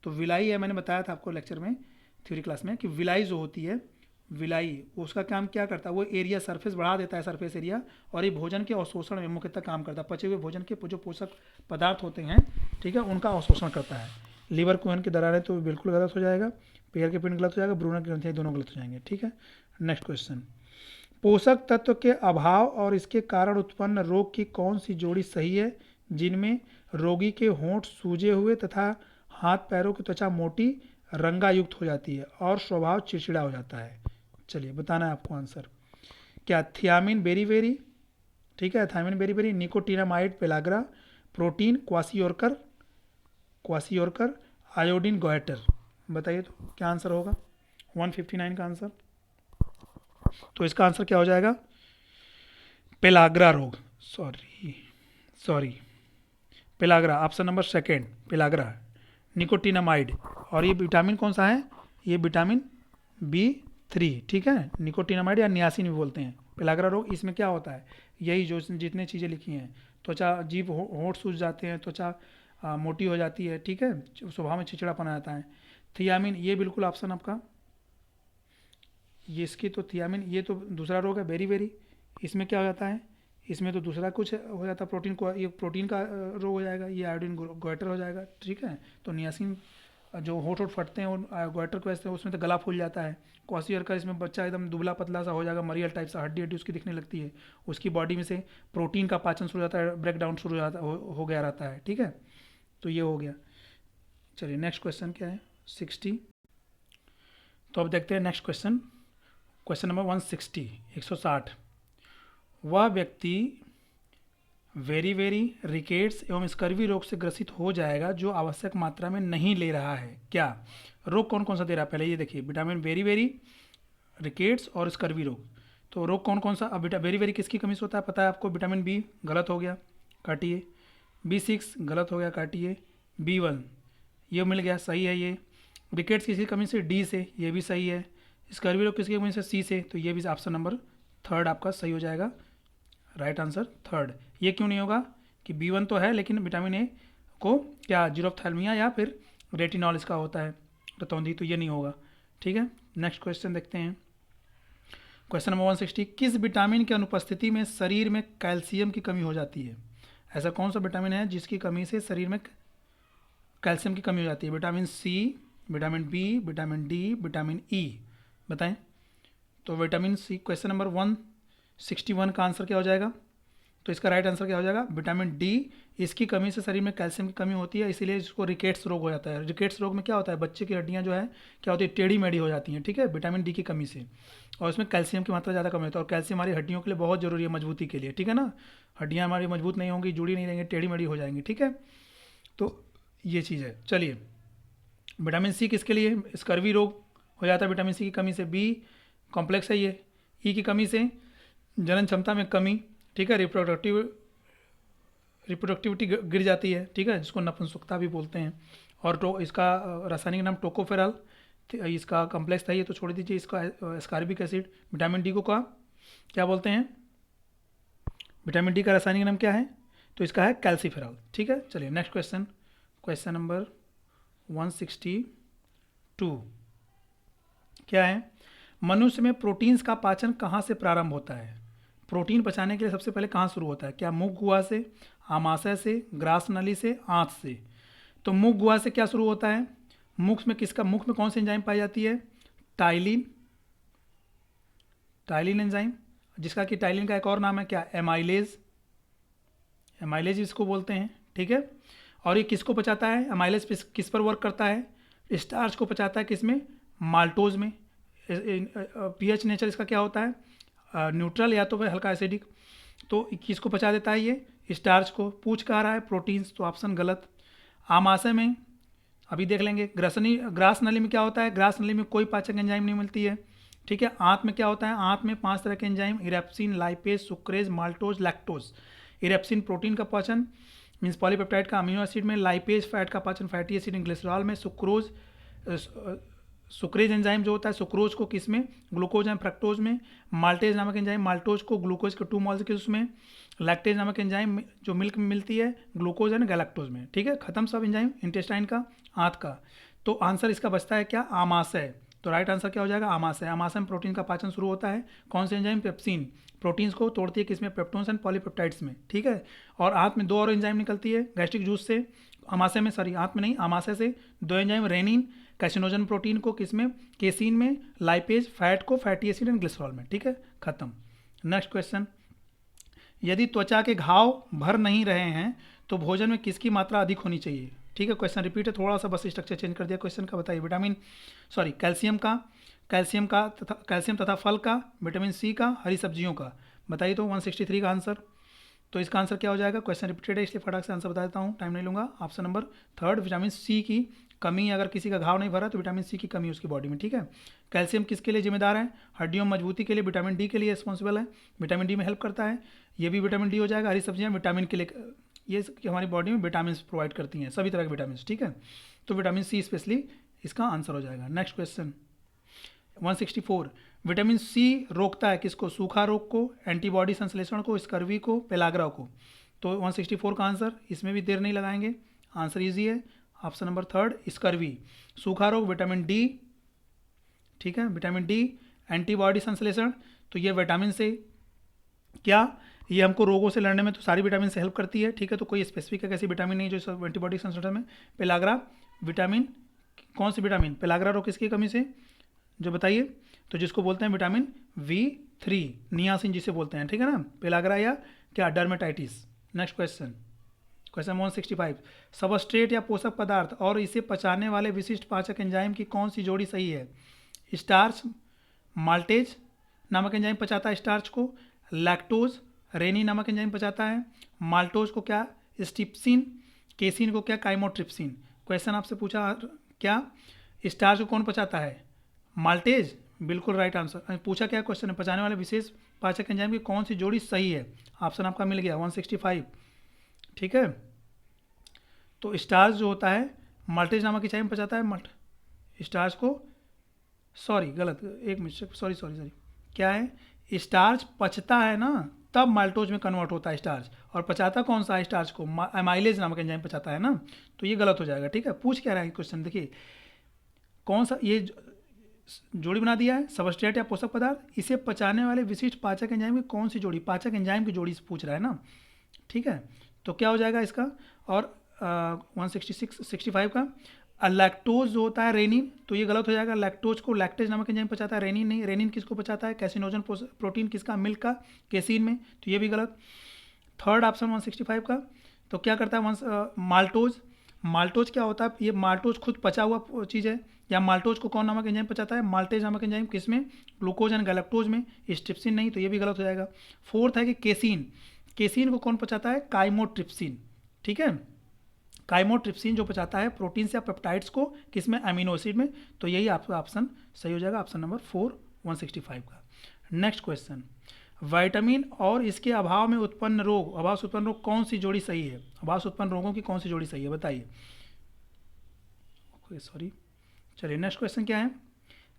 तो विलाई है, मैंने बताया था आपको लेक्चर में, थ्योरी क्लास में, कि विलाई जो होती है, विलाई उसका काम क्या करता है? वो एरिया सरफेस बढ़ा देता है, सरफेस एरिया, और ये भोजन के अवशोषण में मुख्यतः काम करता है। पचे हुए भोजन के जो पोषक पदार्थ होते हैं, ठीक है, उनका अवशोषण करता है। लीवर कुहन की दरारें तो बिल्कुल गलत हो जाएगा, पेयर के पिंड गलत हो जाएगा, ब्रूनर की ग्रंथियाँ दोनों गलत हो जाएंगे। ठीक है, नेक्स्ट क्वेश्चन, पोषक तत्व के अभाव और इसके कारण उत्पन्न रोग की कौन सी जोड़ी सही है, जिनमें रोगी के होंठ सूजे हुए तथा हाथ पैरों की त्वचा मोटी रंगायुक्त हो जाती है और स्वभाव चिड़चिड़ा हो जाता है? चलिए बताना है आपको आंसर। क्या? थियामिन बेरी बेरी, ठीक है, thiamine beriberi, nicotinamide pellagra, protein kwashiorkor, kwashiorkor, iodine goitre. बताइए तो क्या आंसर होगा? 159 का आंसर। तो इसका आंसर क्या हो जाएगा? पेलाग्रा रोग, sorry pellagra, option number 2 pellagra, nicotinamide. और ये विटामिन कौन सा है? ये विटामिन B3। ठीक है, निकोटिनामाइड या नियासिन भी बोलते हैं। पेलाग्रा रोग, इसमें क्या होता है? यही जो जितने चीज़ें लिखी हैं, त्वचा जीभ होंठ सूज जाते हैं, त्वचा मोटी हो जाती है। ठीक है, स्वभाव में चिड़चिड़ापन आ जाता है। थियामिन, ये बिल्कुल ऑप्शन आपका, ये इसकी तो थियामिन, ये तो दूसरा रोग है बेरी बेरी। इसमें क्या हो जाता है? इसमें तो दूसरा कुछ हो जाता है, प्रोटीन को, ये प्रोटीन का रोग हो जाएगा, ये आयोडीन गोइटर हो जाएगा। ठीक है, तो नियासिन जो होठ फटते हैं और गोइटर की वजह से उसमें तो गला फूल जाता है। क्वासियर का, इसमें बच्चा एकदम दुबला पतला सा हो जाएगा, मरियल टाइप सा, हड्डी हड्डी उसकी दिखने लगती है, उसकी बॉडी में से प्रोटीन का पाचन शुरू हो जाता है, ब्रेक डाउन शुरू हो गया रहता है। ठीक है, तो ये हो गया। चलिए नेक्स्ट क्वेश्चन क्या है, 60। तो अब देखते हैं नेक्स्ट क्वेश्चन, क्वेश्चन नंबर 160, 160। वह व्यक्ति वेरी रिकेट्स एवं स्कर्वी रोग से ग्रसित हो जाएगा जो आवश्यक मात्रा में नहीं ले रहा है। क्या रोग कौन कौन सा दे रहा है, पहले ये देखिए, विटामिन वेरी रिकेट्स और स्कर्वी रोग। तो रोग कौन कौन सा, अब वेरी किसकी कमी से होता है पता है आपको, विटामिन बी गलत हो गया, काटिए। B6 गलत हो गया, काटिए। B1 ये मिल गया, सही है ये। रिकेट्स किसकी कमी से, डी से, ये भी सही है। स्कर्वी रोग किसकी कमी से, सी से, तो ये भी ऑप्शन नंबर थर्ड आपका सही हो जाएगा, राइट आंसर थर्ड। ये क्यों नहीं होगा कि B1 तो है लेकिन विटामिन ए को क्या जीरोफ्थैल्मिया या फिर रेटिनॉल इसका होता है रतौंधी, तो ये नहीं होगा। ठीक है, नेक्स्ट क्वेश्चन देखते हैं, क्वेश्चन नंबर 160। किस विटामिन की अनुपस्थिति में शरीर में कैल्शियम की कमी हो जाती है। ऐसा कौन सा विटामिन है जिसकी कमी से शरीर में कैल्शियम की कमी हो जाती है। Vitamin C, vitamin B, vitamin D, vitamin E, बताएं। तो विटामिन सी, क्वेश्चन नंबर 161 का आंसर क्या हो जाएगा, तो इसका राइट आंसर क्या हो जाएगा, विटामिन डी। इसकी कमी से शरीर में कैल्शियम की कमी होती है, इसीलिए इसको रिकेट्स रोग हो जाता है। रिकेट्स रोग में क्या होता है, बच्चे की हड्डियां जो है क्या होती है, टेढ़ी मेढ़ी हो जाती हैं, ठीक है, विटामिन डी की कमी से। और इसमें कैल्शियम की मात्रा ज़्यादा कम होती है, और कैल्शियम हमारी हड्डियों के लिए बहुत जरूरी है मजबूती के लिए, ठीक है ना। हड्डियाँ हमारी मजबूत नहीं होंगी, जुड़ी नहीं रहेंगी, टेढ़ी मेढ़ी हो जाएंगी, ठीक है। तो ये चीज़ है। चलिए, विटामिन सी किसके लिए, स्कर्वी रोग हो जाता है विटामिन सी की कमी से। बी कॉम्प्लेक्स है ये। ई की कमी से जनन क्षमता में कमी, ठीक है, रिप्रोडक्टिविटी गिर जाती है, ठीक है, जिसको नपुंसकता भी बोलते हैं। और इसका रासायनिक नाम टोकोफेरॉल, इसका कॉम्प्लेक्स था ये, तो छोड़ दीजिए इसका। Ascorbic acid. विटामिन डी को क्या बोलते हैं, विटामिन डी का रासायनिक नाम क्या है, तो इसका है कैल्सीफेरॉल, ठीक है। चलिए नेक्स्ट क्वेश्चन, क्वेश्चन नंबर 162 क्या है, मनुष्य में प्रोटीन्स का पाचन कहाँ से प्रारंभ होता है। प्रोटीन पचाने के लिए सबसे पहले कहाँ शुरू होता है, क्या मुख गुहा से, आमाशय से, ग्रास नली से, आंत से। तो मुख गुहा से क्या शुरू होता है, मुख में कौन सी एंजाइम पाई जाती है, टाइलिन एंजाइम, जिसका कि टाइलिन का एक और नाम है क्या, एमाइलेज इसको बोलते हैं, ठीक है। और ये किसको पचाता है, एमाइलेज किस पर वर्क करता है, स्टार्च को पचाता है, किसमें, माल्टोज में। पीएच नेचर इसका क्या होता है, न्यूट्रल या तो फिर हल्का एसिडिक। तो किसको पचा देता है ये, स्टार्च को। पूछ कह रहा है प्रोटीन्स, तो ऑप्शन गलत। आमाशय में अभी देख लेंगे। ग्रास नली में क्या होता है, ग्रास नली में कोई पाचक एंजाइम नहीं मिलती है, ठीक है। आंत में क्या होता है, आंत में 5 तरह के enzyme, erepsin, lipase, sucrase, maltose, lactose. Erepsin protein का पाचन मीन्स पॉलीपेप्टाइड का अमीनो एसिड में, लाइपेज फैट का पाचन फैटी एसिड इन ग्लिसरॉल में, सुक्रेज एंजाइम जो होता है सुक्रोज को किस में, ग्लूकोज एंड फ्रक्टोज में, माल्टेज नामक एंजाइम माल्टोज को ग्लूकोज के 2 मॉलिक्यूल्स में, लैक्टेज नामक एंजाइम जो मिल्क में मिलती है ग्लूकोज एंड गैलेक्टोज में, ठीक है। खत्म सब एंजाइम इंटेस्टाइन का, आंत का। तो आंसर इसका बचता है क्या, आमाशय। तो राइट आंसर क्या हो जाएगा, आमाशय। आमाशय में प्रोटीन का पाचन शुरू होता है, कौन से एंजाइम, पेप्सिन। प्रोटीन्स को तोड़ती है किसमें, पेप्टोन्स एंड पॉलीपेप्टाइड्स में, ठीक है। और आंत में 2 और एंजाइम निकलती है गैस्ट्रिक जूस से, आमाशय में, सॉरी आंत में नहीं, आमाशय से 2 एंजाइम, रेनिन कैसिनोजन प्रोटीन को किसमें, केसिन में, लाइपेज फैट को फैटी एसिड एंड ग्लिसरॉल में, ठीक है, खत्म। नेक्स्ट क्वेश्चन, यदि त्वचा के घाव भर नहीं रहे हैं तो भोजन में किसकी मात्रा अधिक होनी चाहिए, ठीक है। क्वेश्चन रिपीट है, थोड़ा सा बस स्ट्रक्चर चेंज कर दिया क्वेश्चन का। बताइए, कैल्शियम तथा फल का, विटामिन सी का, हरी सब्जियों का। बताइए तो 163 का आंसर। तो इसका आंसर क्या हो जाएगा, क्वेश्चन रिपीटेड है इसलिए फटाक से आंसर बता देता हूँ, टाइम नहीं लूँगा। Option number third, vitamin C की कमी। अगर किसी का घाव नहीं भरा तो विटामिन सी की कमी उसकी बॉडी में, ठीक है। कैल्शियम किसके लिए जिम्मेदार है, हड्डियों मजबूती के लिए विटामिन डी के लिए रिस्पॉन्सिबल है, विटामिन डी में हेल्प करता है, ये भी विटामिन डी हो जाएगा। हरी सब्जियाँ विटामिन के लिए, ये हमारी बॉडी में विटामिन प्रोवाइड करती हैं, सभी तरह के विटामिन, ठीक है। तो विटामिन सी स्पेशली इसका आंसर हो जाएगा। नेक्स्ट क्वेश्चन 164, विटामिन सी रोकता है किसको, सूखा रोग को, एंटीबॉडी संश्लेषण को, स्कर्वी को, पेलाग्रा को। तो 164 का आंसर, इसमें भी देर नहीं लगाएंगे, आंसर इजी है, ऑप्शन नंबर थर्ड, स्कर्वी। सूखा रोग विटामिन डी, ठीक है, विटामिन डी। एंटीबॉडी संश्लेषण, तो ये विटामिन से क्या, ये हमको रोगों से लड़ने में तो सारी विटामिन से हेल्प करती है, ठीक है। तो कोई स्पेसिफिक ऐसी विटामिन नहीं जो एंटीबॉडी संश्लेषण में। पेलाग्रा विटामिन, कौन सी विटामिन, पेलाग्रा रोग किसकी कमी से, जो बताइए, तो जिसको बोलते हैं विटामिन V3, नियासिन जिसे बोलते हैं, ठीक है ना, पेलाग्रा या क्या, dermatitis. Next question question 165, substrate या पोषक पदार्थ और इसे पचाने वाले विशिष्ट पाचक एंजाइम की कौन सी जोड़ी सही है? स्टार्च माल्टेज नामक एंजाइम पचाता है स्टार्च को, लैक्टोज रेनिन नामक एंजाइम पचाता है, माल्टोज को क्या स्टिप्सिन, केसिन को क्या काइमोट्रिप्सिन। क्वेश्चन आपसे पूछा क्या स्टार्च को कौन पचाता है? माल्टेज, बिल्कुल राइट आंसर। पूछा क्या क्वेश्चन है, पचाने वाले विशेष पाचक एंजाइम की कौन सी जोड़ी सही है? ऑप्शन आपका मिल गया 165, ठीक है। तो स्टार्च जो होता है माल्टेज नामक एंजाइम पचाता है स्टार्च को, सॉरी गलत, एक मिनट, सॉरी क्या है, स्टार्च पचता है ना तब माल्टोज में कन्वर्ट होता है स्टार्च, और पचाता कौन सा है स्टार्च को? एमाइलेज नामक एंजाइम पचाता है ना, तो ये गलत हो जाएगा, ठीक है। पूछ क्या रहा है क्वेश्चन, देखिए कौन सा ये जोड़ी बना दिया है, सबस्ट्रेट या पोषक पदार्थ, इसे पचाने वाले विशिष्ट पाचक एंजाइम की कौन सी जोड़ी, पाचक एंजाइम की जोड़ी से पूछ रहा है ना, ठीक है। तो क्या हो जाएगा इसका, और 165 का लैक्टोज जो होता है रेनिन, तो ये गलत हो जाएगा। लैक्टोज को लैक्टेज नामक एंजाइम पचाता है, रेनिन नहीं। रेनिन किसको पचाता है? कैसिनोजन प्रोटीन किसका? मिल्क का, केसिन में, तो ये भी गलत। थर्ड ऑप्शन 165 का, तो क्या करता है माल्टोज, माल्टोज क्या होता है? ये माल्टोज खुद पचा हुआ चीज़ है, या माल्टोज को कौन नामक एंजाइम पचाता है? माल्टेज नामक एंजाइम किसमें? ग्लूकोज एंड गैलेक्टोज में, स्ट्रिप्सिन नहीं, तो ये भी गलत हो जाएगा। फोर्थ है कि केसिन, केसिन को कौन पचाता है? काइमोट्रिप्सिन, ठीक है। काइमोट्रिप्सिन जो पचाता है प्रोटीन्स या पेप्टाइड्स को, किसमें? अमीनो एसिड में, तो यही आपका ऑप्शन सही हो जाएगा, ऑप्शन नंबर 4 165 का। नेक्स्ट क्वेश्चन, विटामिन और इसके अभाव में उत्पन्न रोग, अभाव से उत्पन्न रोग कौन सी जोड़ी सही है? अभाव से उत्पन्न रोगों की कौन सी जोड़ी सही है, बताइए। सॉरी, चलिए नेक्स्ट क्वेश्चन क्या है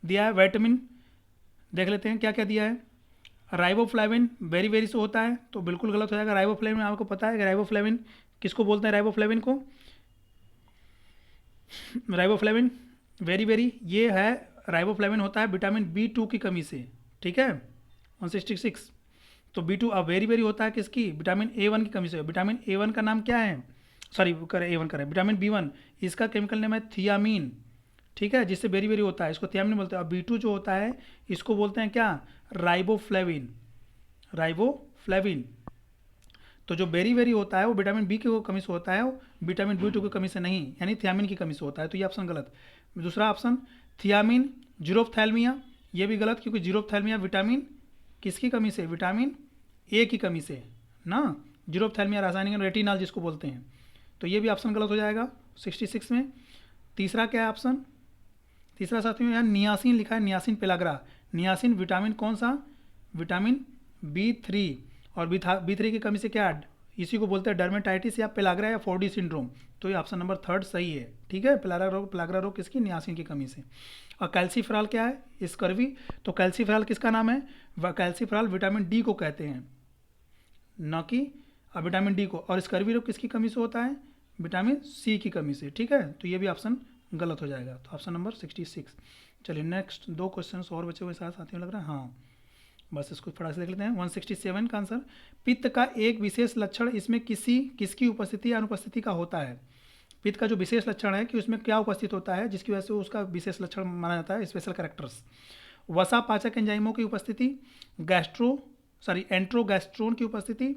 दिया है, विटामिन देख लेते हैं क्या क्या दिया है। राइबोफ्लेविन वेरी वेरी से होता है, तो बिल्कुल गलत हो जाएगा। राइबोफ्लेविन आपको पता है कि राइबोफ्लेविन किसको बोलते हैं? राइबोफ्लेविन को, राइबोफ्लेविन वेरी वेरी, ये है राइबोफ्लेविन होता है विटामिन B2 की कमी से, ठीक है 166। तो B2 अब वेरी वेरी होता है किसकी? विटामिन A1 की कमी से। विटामिन A1 का नाम क्या है? सॉरी करें A1 करें, विटामिन B1, इसका केमिकल नेम है थियामीन, ठीक है, जिससे वेरी वेरी होता है, इसको थियामीन बोलते हैं। और B2 जो होता है इसको बोलते हैं क्या? Riboflavin, riboflavin. तो जो बेरी वेरी होता है वो विटामिन बी की कमी से होता है, वो विटामिन B2 की कमी से नहीं, यानी थियामिन की कमी से होता है, तो ये ऑप्शन गलत। दूसरा ऑप्शन थियामिन जीरोफ्थैल्मिया, ये भी गलत, क्योंकि जीरोफ्थैल्मिया विटामिन किसकी कमी से? विटामिन A की कमी से ना, जीरोफ्थैल्मिया रासायनिक रेटिनॉल जिसको बोलते हैं, तो ये भी ऑप्शन गलत हो जाएगा 66 में। तीसरा क्या है ऑप्शन? तीसरा साथियों यहाँ नियासिन लिखा है, नियासिन पेलाग्रा, नियासिन विटामिन कौन सा? विटामिन B3, और B3 की कमी से क्या? इसी को बोलते हैं डर्मेटाइटिस या पेलाग्रा या 4D सिंड्रोम, तो ये ऑप्शन नंबर 3 सही है, ठीक है। पेलाग्रा रोग किसकी? नियासिन की कमी से। और कैल्सीफेरॉल क्या है? स्कर्वी, तो कैल्सीफेरॉल किसका नाम है? कैल्सीफेरॉल विटामिन D को कहते हैं, न कि विटामिन D को। और स्कर्वी रोग किसकी कमी से होता है? विटामिन C की कमी से, ठीक है, तो ये भी ऑप्शन गलत हो जाएगा, तो ऑप्शन नंबर 66। चलिए नेक्स्ट 2 क्वेश्चन और बचे हुए साथ साथियों लग रहा है, हाँ बस इसको थोड़ा सा देख लेते हैं। 167 का आंसर, पित्त का एक विशेष लक्षण इसमें किसकी उपस्थिति या अनुपस्थिति का होता है? पित्त का जो विशेष लक्षण है कि उसमें क्या उपस्थित होता है जिसकी वजह से उसका विशेष लक्षण माना जाता है, स्पेशल कैरेक्टर्स। वसा पाचक एंजाइमों की उपस्थिति, एंट्रोगैस्ट्रोन की उपस्थिति,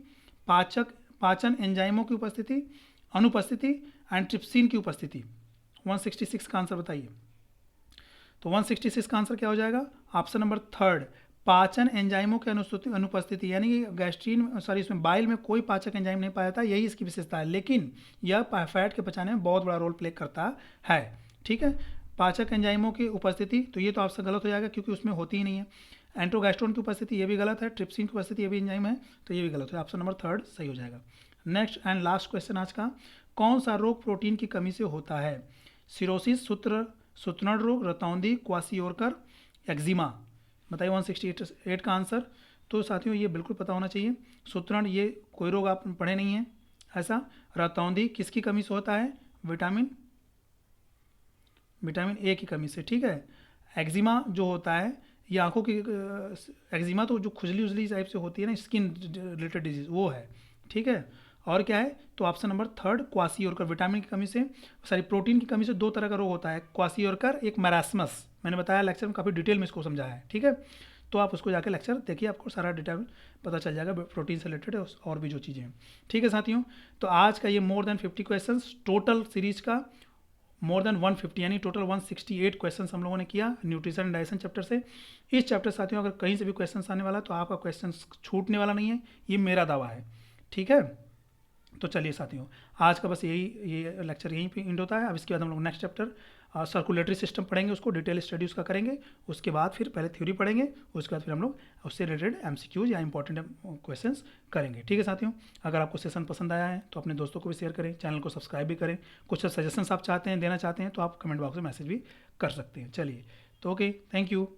पाचन एंजाइमों की उपस्थिति, अनुपस्थिति, एंड ट्रिप्सिन की उपस्थिति। 166 का आंसर बताइए। तो 166 का आंसर क्या हो जाएगा? ऑप्शन नंबर 3, पाचन एंजाइमों की अनुपस्थिति, यानी इसमें बाइल में कोई पाचक एंजाइम नहीं पाया जाता, यही इसकी विशेषता है, लेकिन यह फैट के पचाने में बहुत बड़ा रोल प्ले करता है, ठीक है। पाचक एंजाइमों की उपस्थिति, तो ये तो आपसे गलत हो जाएगा क्योंकि उसमें होती ही नहीं है। एंट्रोगैस्ट्रोन की उपस्थिति, ये भी गलत है। ट्रिप्सिन की उपस्थिति, ये भी एंजाइम है, तो ये भी गलत है, ऑप्शन नंबर 3 सही हो जाएगा। नेक्स्ट एंड लास्ट क्वेश्चन आज का, कौन सा रोग प्रोटीन की कमी से होता है? सिरोसिस, सूत्रण रोग, रतौंधी, क्वासियोरकर, एक्जिमा, बताइए 168 का आंसर। तो साथियों ये बिल्कुल पता होना चाहिए, सूत्रण ये कोई रोग आप पढ़े नहीं है ऐसा। रतौंधी किसकी कमी से होता है? विटामिन A की कमी से, ठीक है। एक्जिमा जो होता है ये आंखों की, एक्जिमा तो जो खुजली उजली टाइप से होती है ना, स्किन रिलेटेड डिजीज, वो है, ठीक है। और क्या है? तो ऑप्शन नंबर 3 क्वासियोरकर, विटामिन की कमी से, प्रोटीन की कमी से 2 तरह का रोग होता है, क्वासियोरकर, एक मैरास्मस, मैंने बताया लेक्चर में काफ़ी डिटेल में इसको समझाया है, ठीक है। तो आप उसको जाके लेक्चर देखिए, आपको सारा डिटेल पता चल जाएगा प्रोटीन से रिलेटेड और भी जो चीज़ें हैं। ठीक है साथियों, तो आज का ये more than 50 question total series का, मोर देन 150 यानी टोटल 168 क्वेश्चन हम लोगों ने किया न्यूट्रिशन एंड डाइजेशन चैप्टर से। इस चैप्टर साथियों अगर कहीं से भी क्वेश्चन आने वाला तो आपका क्वेश्चन छूटने वाला नहीं है, ये मेरा दावा है। ठीक है, तो चलिए साथियों, आज का बस ये लेक्चर यहीं पे एंड होता है। अब इसके बाद हम लोग नेक्स्ट चैप्टर सर्कुलेटरी सिस्टम पढ़ेंगे, उसको डिटेल स्टडी उसका करेंगे। उसके बाद फिर पहले थ्योरी पढ़ेंगे, उसके बाद फिर हम लोग उससे रिलेटेड एमसीक्यूज या इंपॉर्टेंट क्वेश्चंस करेंगे। ठीक है साथियों, अगर आपको सेशन पसंद आया है तो अपने दोस्तों को भी शेयर करें, चैनल को सब्सक्राइब भी करें। कुछ सजेशंस आप चाहते हैं देना चाहते हैं तो आप कमेंट बॉक्स में मैसेज भी कर सकते हैं। चलिए, तो ओके, थैंक यू।